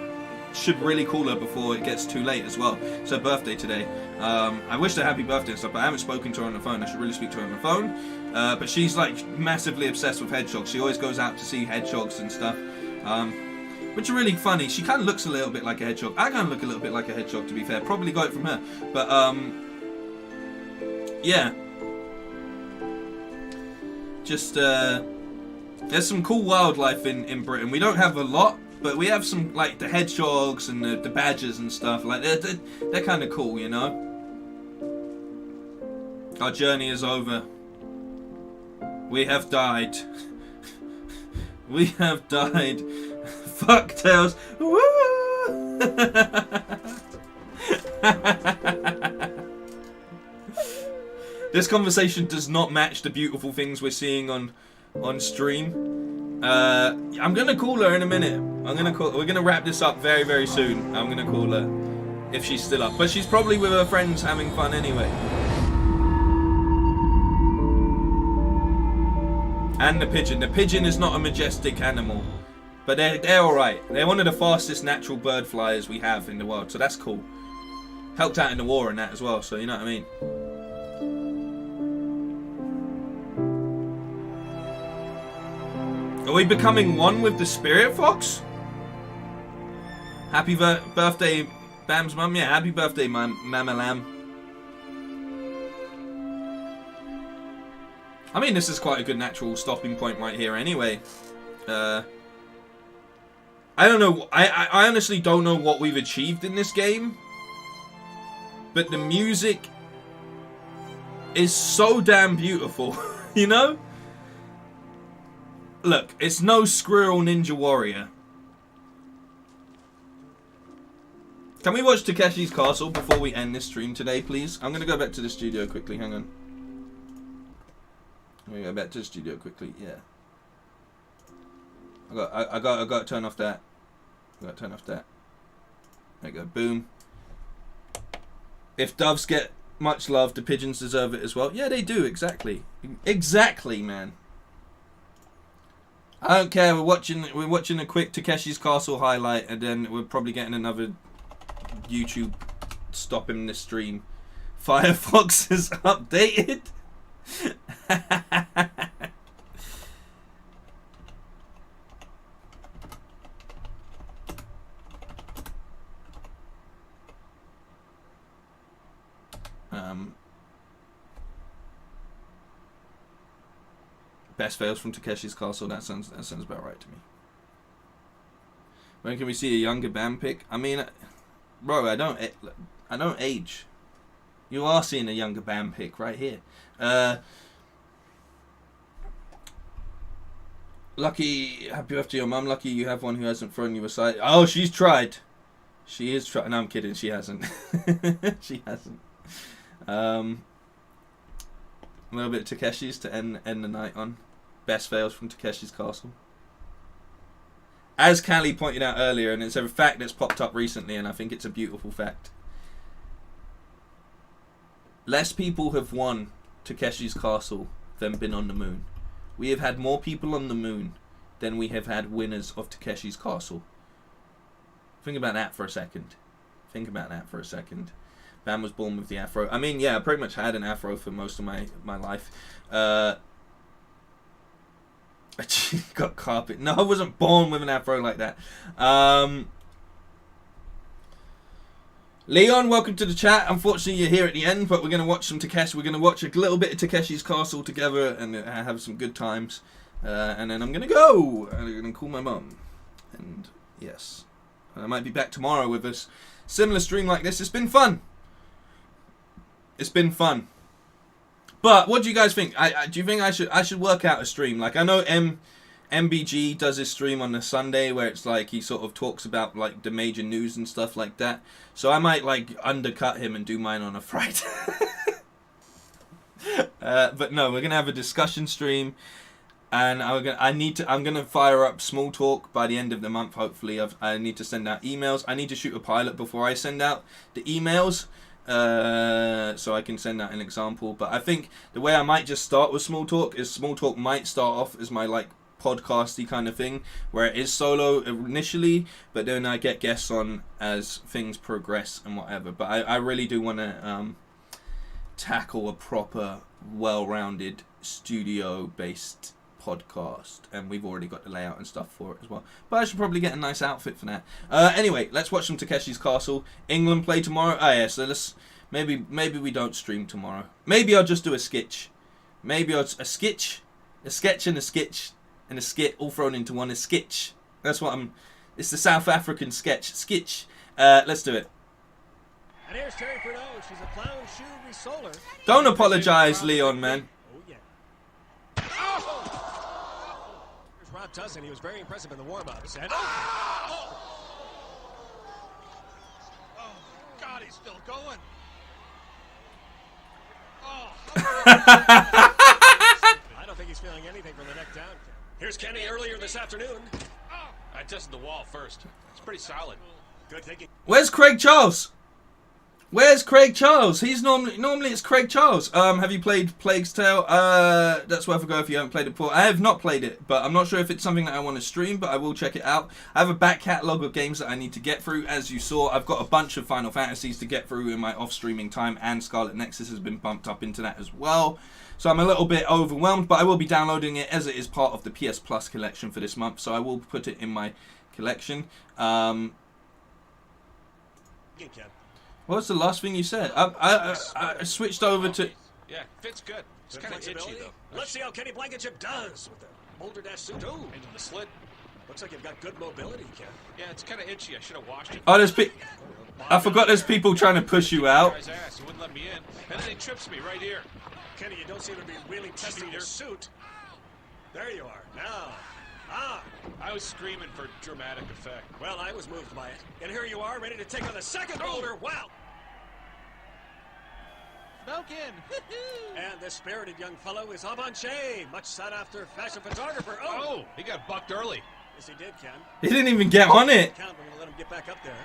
should really call her before it gets too late as well. It's her birthday today. I wish her happy birthday and stuff, but I haven't spoken to her on the phone. I should really speak to her on the phone. But she's like massively obsessed with hedgehogs. She always goes out to see hedgehogs and stuff. Which are really funny. She kind of looks a little bit like a hedgehog. I kind of look a little bit like a hedgehog, to be fair. Probably got it from her. But, yeah. Just, there's some cool wildlife in Britain. We don't have a lot, but we have some, like, the hedgehogs and the badgers and stuff. Like, they're kind of cool, you know? Our journey is over. We have died. We have died. Fuck Tails. Woo! This conversation does not match the beautiful things we're seeing on stream. I'm gonna call her in a minute. We're gonna wrap this up very, very soon. I'm gonna call her if she's still up, but she's probably with her friends having fun anyway. And the pigeon. The pigeon is not a majestic animal, but they're all right. They're one of the fastest natural bird flyers we have in the world, so that's cool. Helped out in the war and that as well, so you know what I mean. Are we becoming one with the spirit fox? Happy birthday, Bam's mum. Yeah, happy birthday, Mamalam. I mean, this is quite a good natural stopping point right here anyway. I don't know. I honestly don't know what we've achieved in this game. But the music is so damn beautiful, you know? Look, it's no Squirrel Ninja Warrior. Can we watch Takeshi's Castle before we end this stream today, please? I'm going to go back to the studio quickly. Hang on. I'm going to go back to the studio quickly. Yeah. I got to turn off that. I got to turn off that. There you go. Boom. If doves get much love, the pigeons deserve it as well. Yeah, they do. Exactly. Exactly, man. I don't care. We're watching a quick Takeshi's Castle highlight, and then we're probably getting another YouTube stopping the stream. Firefox is updated. Best fails from Takeshi's Castle. That sounds about right to me. When can we see a younger band pick? I mean, bro, I don't age. You are seeing a younger band pick right here. Lucky, happy birthday to your mum. Lucky you have one who hasn't thrown you aside. Oh, she's tried. She is trying. No, I'm kidding. She hasn't. She hasn't. A little bit of Takeshi's to end the night on. Best fails from Takeshi's Castle. As Callie pointed out earlier, and it's a fact that's popped up recently, and I think it's a beautiful fact. Less people have won Takeshi's Castle than been on the moon. We have had more people on the moon than we have had winners of Takeshi's Castle. Think about that for a second. Think about that for a second. Bam was born with the afro. I mean, yeah, I pretty much had an afro for most of my life. I got carpet. No, I wasn't born with an afro like that. Leon, welcome to the chat. Unfortunately, you're here at the end, but we're going to watch some Takeshi. We're going to watch a little bit of Takeshi's Castle together and have some good times. And then I'm going to go. I'm going to call my mum. And yes, I might be back tomorrow with a similar stream like this. It's been fun. It's been fun. But what do you guys think? Do you think I should work out a stream? Like, I know MBG does his stream on a Sunday where it's like he sort of talks about like the major news and stuff like that. So I might like undercut him and do mine on a Friday. But no, we're gonna have a discussion stream, and I'm gonna fire up small talk by the end of the month. Hopefully, I need to send out emails. I need to shoot a pilot before I send out the emails. So I can send out an example. But I think the way I might just start with small talk is small talk might start off as my like podcasty kind of thing where it is solo initially, but then I get guests on as things progress and whatever. But I really do want to tackle a proper well-rounded studio based podcast, and we've already got the layout and stuff for it as well, but I should probably get a nice outfit for that. Anyway, let's watch some Takeshi's Castle. England play tomorrow. Yeah, so let's maybe we don't stream tomorrow. Maybe I'll just do a sketch. Maybe a sketch and a sketch and a skit all thrown into one. A sketch. That's what it's the South African sketch. Let's do it. And here's Terry Purdue. She's a clown shoe resoler. Don't apologize, Leon, man. Oh, yeah. Oh! Here's Rob Tussin. He was very impressive in the warm-ups. And oh, God, he's still going. Oh. I don't think he's feeling anything from the neck down. Here's Kenny earlier this afternoon. I tested the wall first. It's pretty solid. Good thinking. Where's Craig Charles? Where's Craig Charles? He's normally it's Craig Charles. Have you played Plague's Tale? That's worth a go if you haven't played it before. I have not played it, but I'm not sure if it's something that I want to stream, but I will check it out. I have a back catalogue of games that I need to get through. As you saw, I've got a bunch of Final Fantasies to get through in my off-streaming time, and Scarlet Nexus has been bumped up into that as well. So I'm a little bit overwhelmed, but I will be downloading it as it is part of the PS Plus collection for this month, so I will put it in my collection. What's the last thing you said? I switched over to... Yeah, fits good. It's kind of itchy, though. Let's see how Kenny Blankenship does with the Boulder Dash suit. Ooh, into the slit. Looks like you've got good mobility, Ken. Yeah, it's kind of itchy. I should have washed it. Oh, I forgot there's people trying to push you out. He wouldn't let me in, and then he trips me right here. Kenny, you don't seem to be really testing your suit. There you are. Now. I was screaming for dramatic effect. Well, I was moved by it. And here you are, ready to take on the second boulder. Wow. Smoking. And this spirited young fellow is Avancé, much sought after fashion photographer. Oh, he got bucked early. Yes, he did, Ken. He didn't even get on it. We're going to let him get back up there.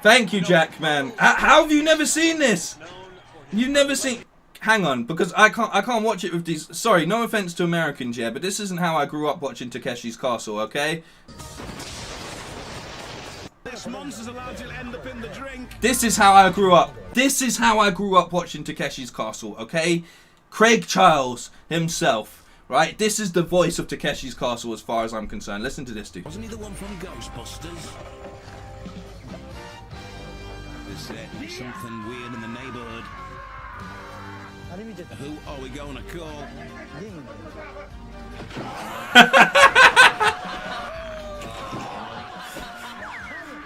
Thank you, Jack, man. How have you never seen this? You've never seen... Hang on, because I can't watch it with these... Sorry, no offense to Americans, yeah, but this isn't how I grew up watching Takeshi's Castle, okay? This monster's allowed to end up in the drink. This is how I grew up. This is how I grew up watching Takeshi's Castle, okay? Craig Charles himself, right? This is the voice of Takeshi's Castle as far as I'm concerned. Listen to this, dude. Wasn't he the one from Ghostbusters? There's something weird in the neighborhood. Who are we going to call?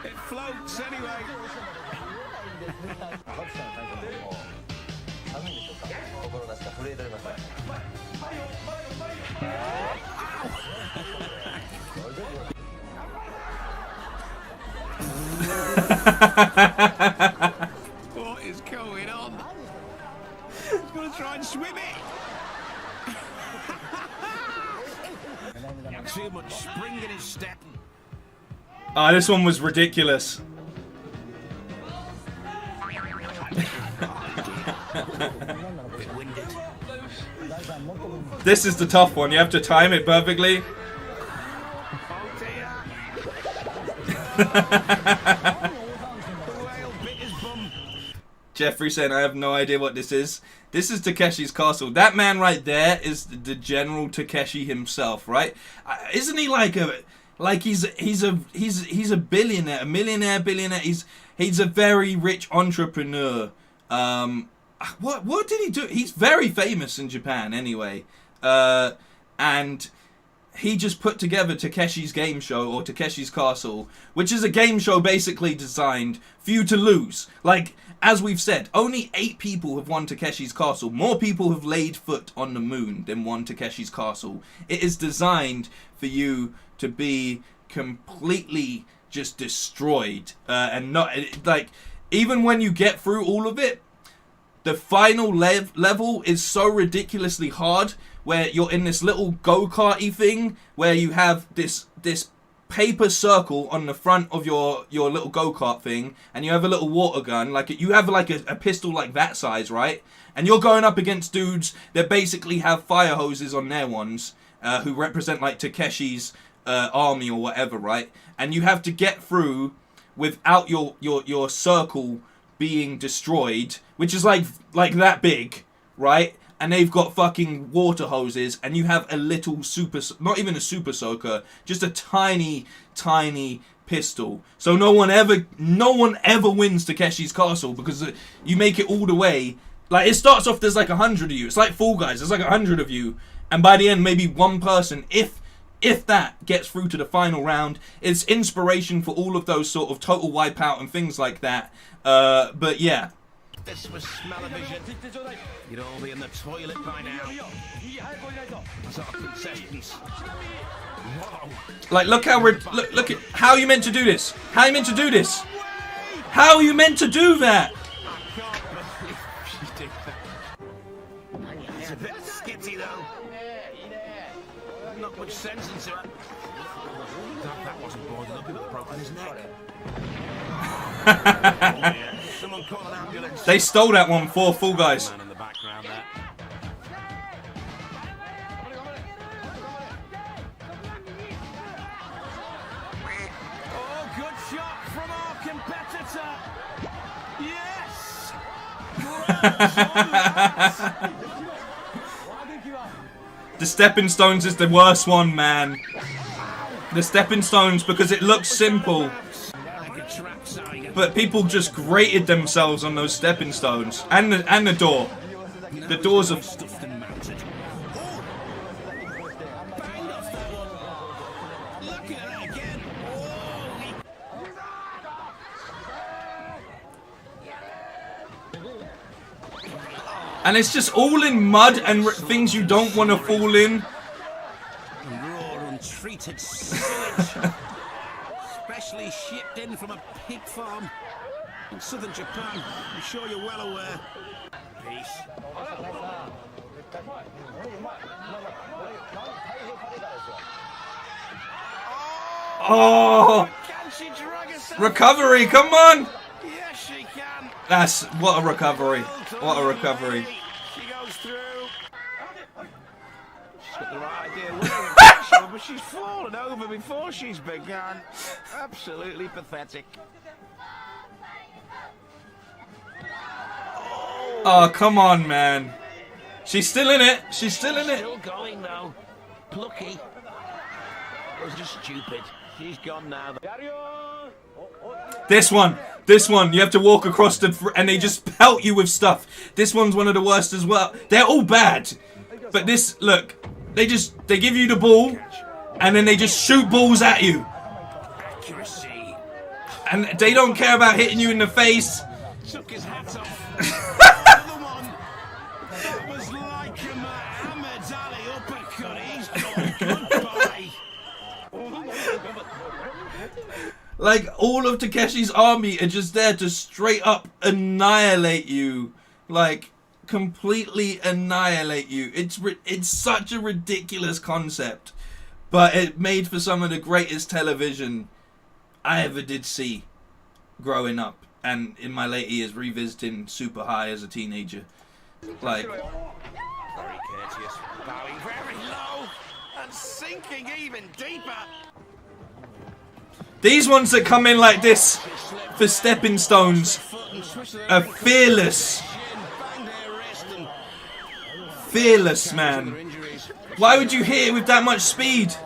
It floats anyway. What is going on? He's gonna try and swim it. Too much spring in his step. Ah, this one was ridiculous. This is the tough one. You have to time it perfectly. Jeffrey saying, I have no idea what this is. This is Takeshi's Castle. That man right there is the General Takeshi himself, right? Isn't he like he's a billionaire, a billionaire. He's a very rich entrepreneur. What did he do? He's very famous in Japan anyway. And he just put together Takeshi's Game Show, or Takeshi's Castle, which is a game show basically designed for you to lose. Like, as we've said, only 8 people have won Takeshi's Castle. More people have laid foot on the moon than won Takeshi's Castle. It is designed for you to be completely just destroyed. And not, like, even when you get through all of it, the final level is so ridiculously hard, where you're in this little go-karty thing where you have this paper circle on the front of your little go-kart thing, and you have a little water gun, like you have like a pistol like that size, right? And you're going up against dudes that basically have fire hoses on their ones, who represent like Takeshi's army or whatever, right? And you have to get through without your circle being destroyed, which is like that big, right? And they've got fucking water hoses, and you have a little not even a super soaker, just a tiny pistol. So no one ever wins Takeshi's Castle, because you make it all the way. Like, it starts off, there's like 100 of you. It's like Fall Guys, there's like 100 of you, and by the end maybe one person, if that, gets through to the final round. It's inspiration for all of those sort of total wipeout and things like that. But yeah. This was smell-o-vision. You'd all be in the toilet by now. Contestants. Whoa. Like, look how look at how you meant to do this. How you meant to do this? How are you meant to do that? It's a bit skitty though. Not much sense into it. That wasn't boarded up, he would have broken his neck. Someone call an ambulance. They stole that one for Fall Guys. Man in the background there. Oh, good shot from our competitor. Yes. The stepping stones is the worst one, man. The stepping stones, because it looks simple, but people just grated themselves on those stepping stones, and the door. The doors are. And it's just all in mud and things you don't want to fall in. Raw, untreated sewage. Specially shipped in from a pig farm in southern Japan. I'm sure you're well aware. Peace. Oh! Recovery, come on! Yes, she can. That's what a recovery. What a recovery. She goes through. She's got the right idea, but she's fallen over before she's begun. Absolutely pathetic. Oh, come on, man. She's still in it. She's still in it. Still going though. Plucky. It was just stupid. She's gone now. This one, you have to walk across and they just pelt you with stuff. This one's one of the worst as well. They're all bad, but this, look, they give you the ball, and then they just shoot balls at you. Accuracy. And they don't care about hitting you in the face. Took his hat off. Another one. That was like a Muhammad Ali uppercut. He's gone. Goodbye. Like, all of Takeshi's army are just there to straight up annihilate you. Like, completely annihilate you. It's such a ridiculous concept. But it made for some of the greatest television I ever did see growing up. And in my late years, revisiting Super High as a teenager. Like... Very courteous. Bowing very low. And sinking even deeper. These ones that come in like this for stepping stones are fearless. Fearless, man. Why would you hit it with that much speed? He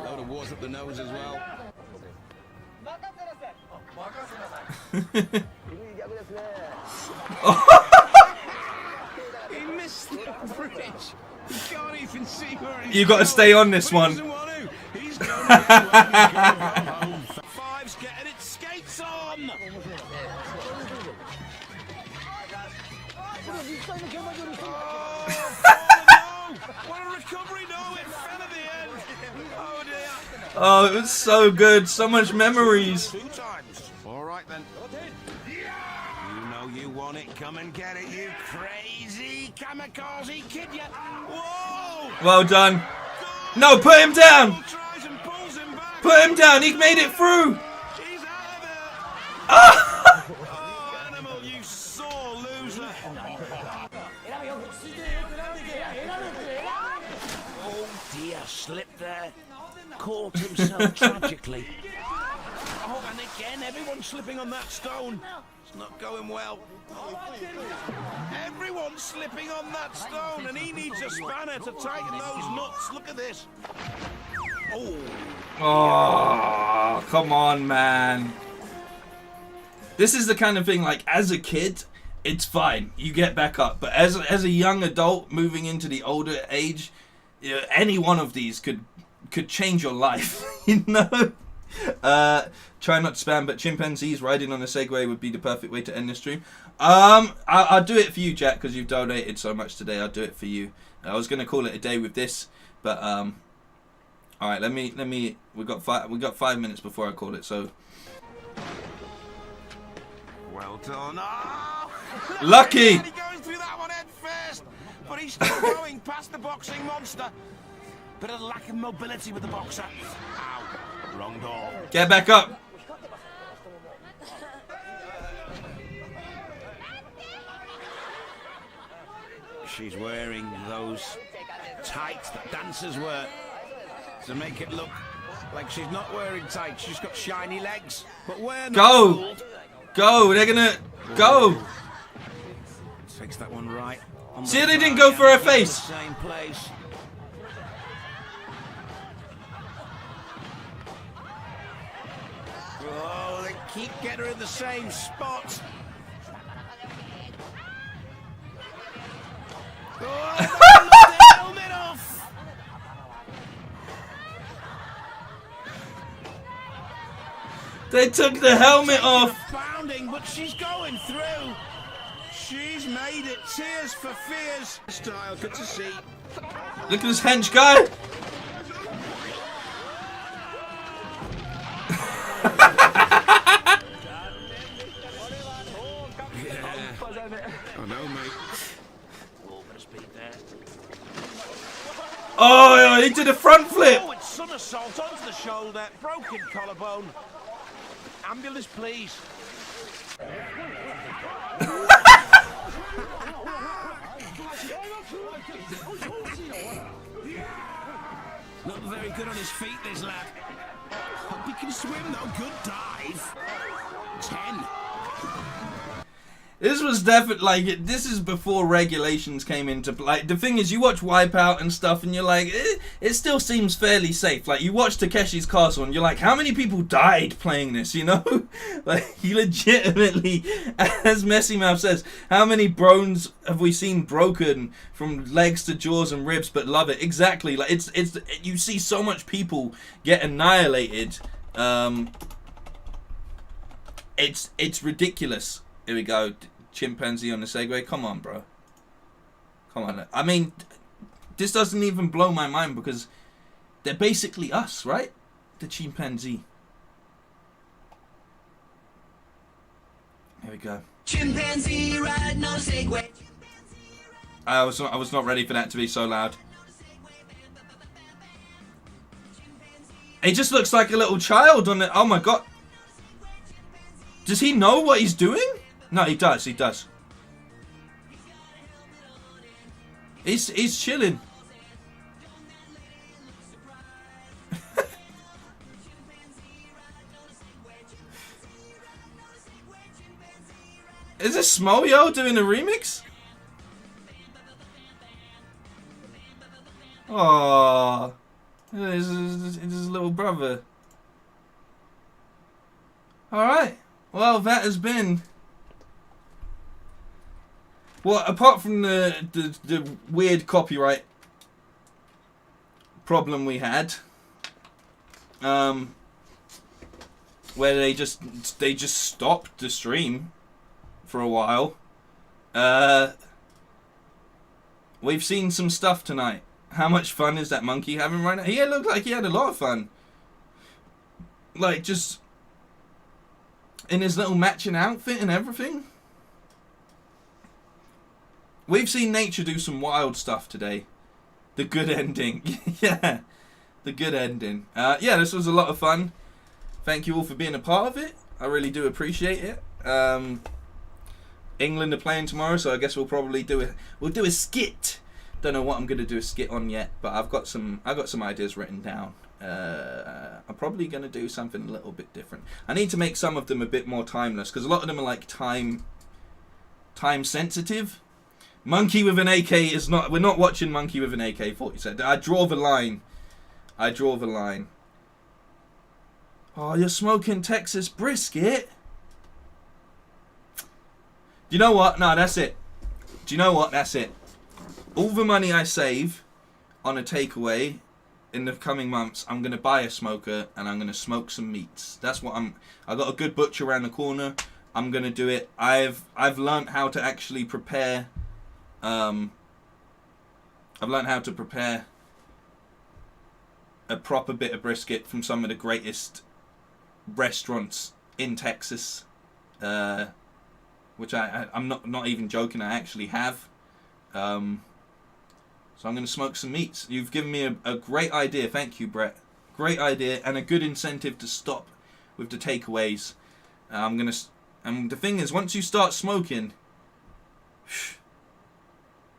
missed the bridge. He can't even see where he's You got to stay on this one. He's Five's getting its skates on. What a recovery! No, it fell at the end. Oh dear. Oh, it was so good. So much memories. 2 times. All right then. You know you want it. Come and get it, you crazy kamikaze kid. You. Whoa! Well done. No, put him down. Put him down. He made it through. Ah! Oh, animal, you sore loser. Oh dear, slipped there. Caught himself tragically. Oh, and again, everyone's slipping on that stone. It's not going well. Everyone's slipping on that stone, and he needs a spanner to tighten those nuts. Look at this. Oh. Oh, come on, man. This is the kind of thing, like, as a kid, it's fine. You get back up. But as a young adult moving into the older age, you know, any one of these could change your life, you know? Try not to spam, but chimpanzees riding on a Segway would be the perfect way to end the stream. I'll do it for you, Jack, because you've donated so much today. I'll do it for you. I was going to call it a day with this, but all right, let me. We got 5 minutes before I call it. So Well done. Oh, lucky. He goes through that one head first, but he's still going past the boxing monster. Bit of lack of mobility with the boxer. Ow, wrong door. Get back up. She's wearing those tights that dancers wear to make it look like she's not wearing tights. She's got shiny legs, but we're not Go. fooled. Go. They're gonna go. Fix that one right. On See, the they didn't far go for her end, face. Same place. Oh, they keep getting her in the same spot. Oh, they knocked the helmet off. They took the helmet off. Bounding, but she's going through. She's made it. Tears for fears. Style, good to see. Look at this hench guy. Oh no, mate. Oh, he did a front flip. Oh, it's somersault onto the shoulder. Broken collarbone. Ambulance, please. Not very good on his feet, this lad. Hope he can swim, though. Good dive. 10. This was definitely like this is before regulations came into play. The thing is, you watch Wipeout and stuff, and you're like, it still seems fairly safe. Like you watch Takeshi's Castle, and you're like, how many people died playing this? You know, like he legitimately, as Messy Mouth says, how many bones have we seen broken from legs to jaws and ribs? But love it exactly. Like it's you see so much people get annihilated. It's ridiculous. Here we go. Chimpanzee on the Segway. Come on, bro. Come on. I mean, this doesn't even blow my mind because they're basically us, right? The chimpanzee. Here we go. Chimpanzee riding on a Segway. I was not ready for that to be so loud. He just looks like a little child on it. Oh my god. Does he know what he's doing? No, he does. He does. He's chilling. Is this Smoyo doing a remix? Oh, his little brother. All right. Well, that has been. Well, apart from the weird copyright problem we had, where they just stopped the stream for a while. We've seen some stuff tonight. How much fun is that monkey having right now? He looked like he had a lot of fun. Like, just in his little matching outfit and everything. We've seen nature do some wild stuff today. The good ending. Yeah. The good ending. Yeah, this was a lot of fun. Thank you all for being a part of it. I really do appreciate it. England are playing tomorrow, so I guess we'll probably do a skit. Don't know what I'm gonna do a skit on yet, but I've got some ideas written down. I'm probably gonna do something a little bit different. I need to make some of them a bit more timeless, because a lot of them are like time sensitive. Monkey with an AK is not. We're not watching Monkey with an AK-47. I draw the line. I draw the line. Oh, you're smoking Texas brisket? Do you know what? No, that's it. Do you know what? That's it. All the money I save on a takeaway in the coming months, I'm gonna buy a smoker and I'm gonna smoke some meats. That's what I got a good butcher around the corner. I'm gonna do it. I've learned how to actually prepare. I've learned how to prepare a proper bit of brisket from some of the greatest restaurants in Texas, which I'm not even joking. I actually have. So I'm going to smoke some meats. You've given me a great idea. Thank you, Brett. Great idea and a good incentive to stop with the takeaways. And the thing is, once you start smoking,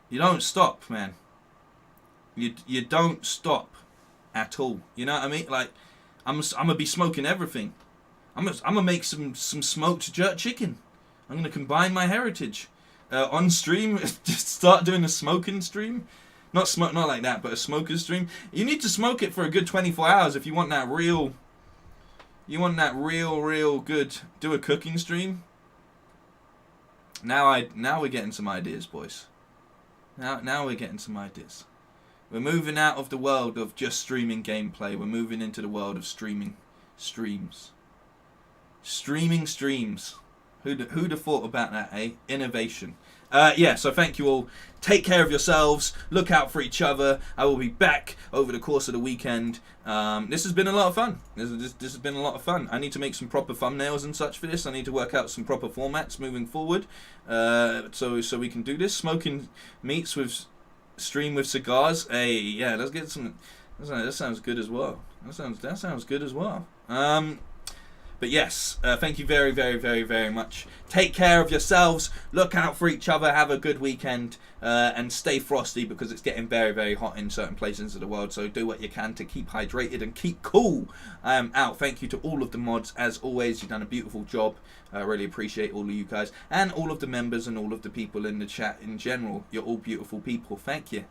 you don't stop, man. You don't stop at all. You know what I mean? Like, I'm gonna be smoking everything. I'm gonna make some smoked jerk chicken. I'm gonna combine my heritage on stream. Just start doing a smoking stream. Not like that, but a smoker stream. You need to smoke it for a good 24 hours if you want that real. You want that real good. Do a cooking stream. Now we're getting some ideas, boys. Now we're getting some ideas. We're moving out of the world of just streaming gameplay. We're moving into the world of streaming streams. Streaming streams. Who'd have thought about that, eh? Innovation. Yeah, so thank you all. Take care of yourselves. Look out for each other. I will be back over the course of the weekend. This has been a lot of fun. This has been a lot of fun. I need to make some proper thumbnails and such for this. I need to work out some proper formats moving forward. So we can do this. Smoking meats with stream with cigars. Hey, yeah, let's get some. That sounds good as well. That sounds good as well. But yes, thank you very, very, very, very much. Take care of yourselves. Look out for each other. Have a good weekend. And stay frosty because it's getting very, very hot in certain places of the world. So do what you can to keep hydrated and keep cool. I am out. Thank you to all of the mods. As always, you've done a beautiful job. I really appreciate all of you guys. And all of the members and all of the people in the chat in general. You're all beautiful people. Thank you.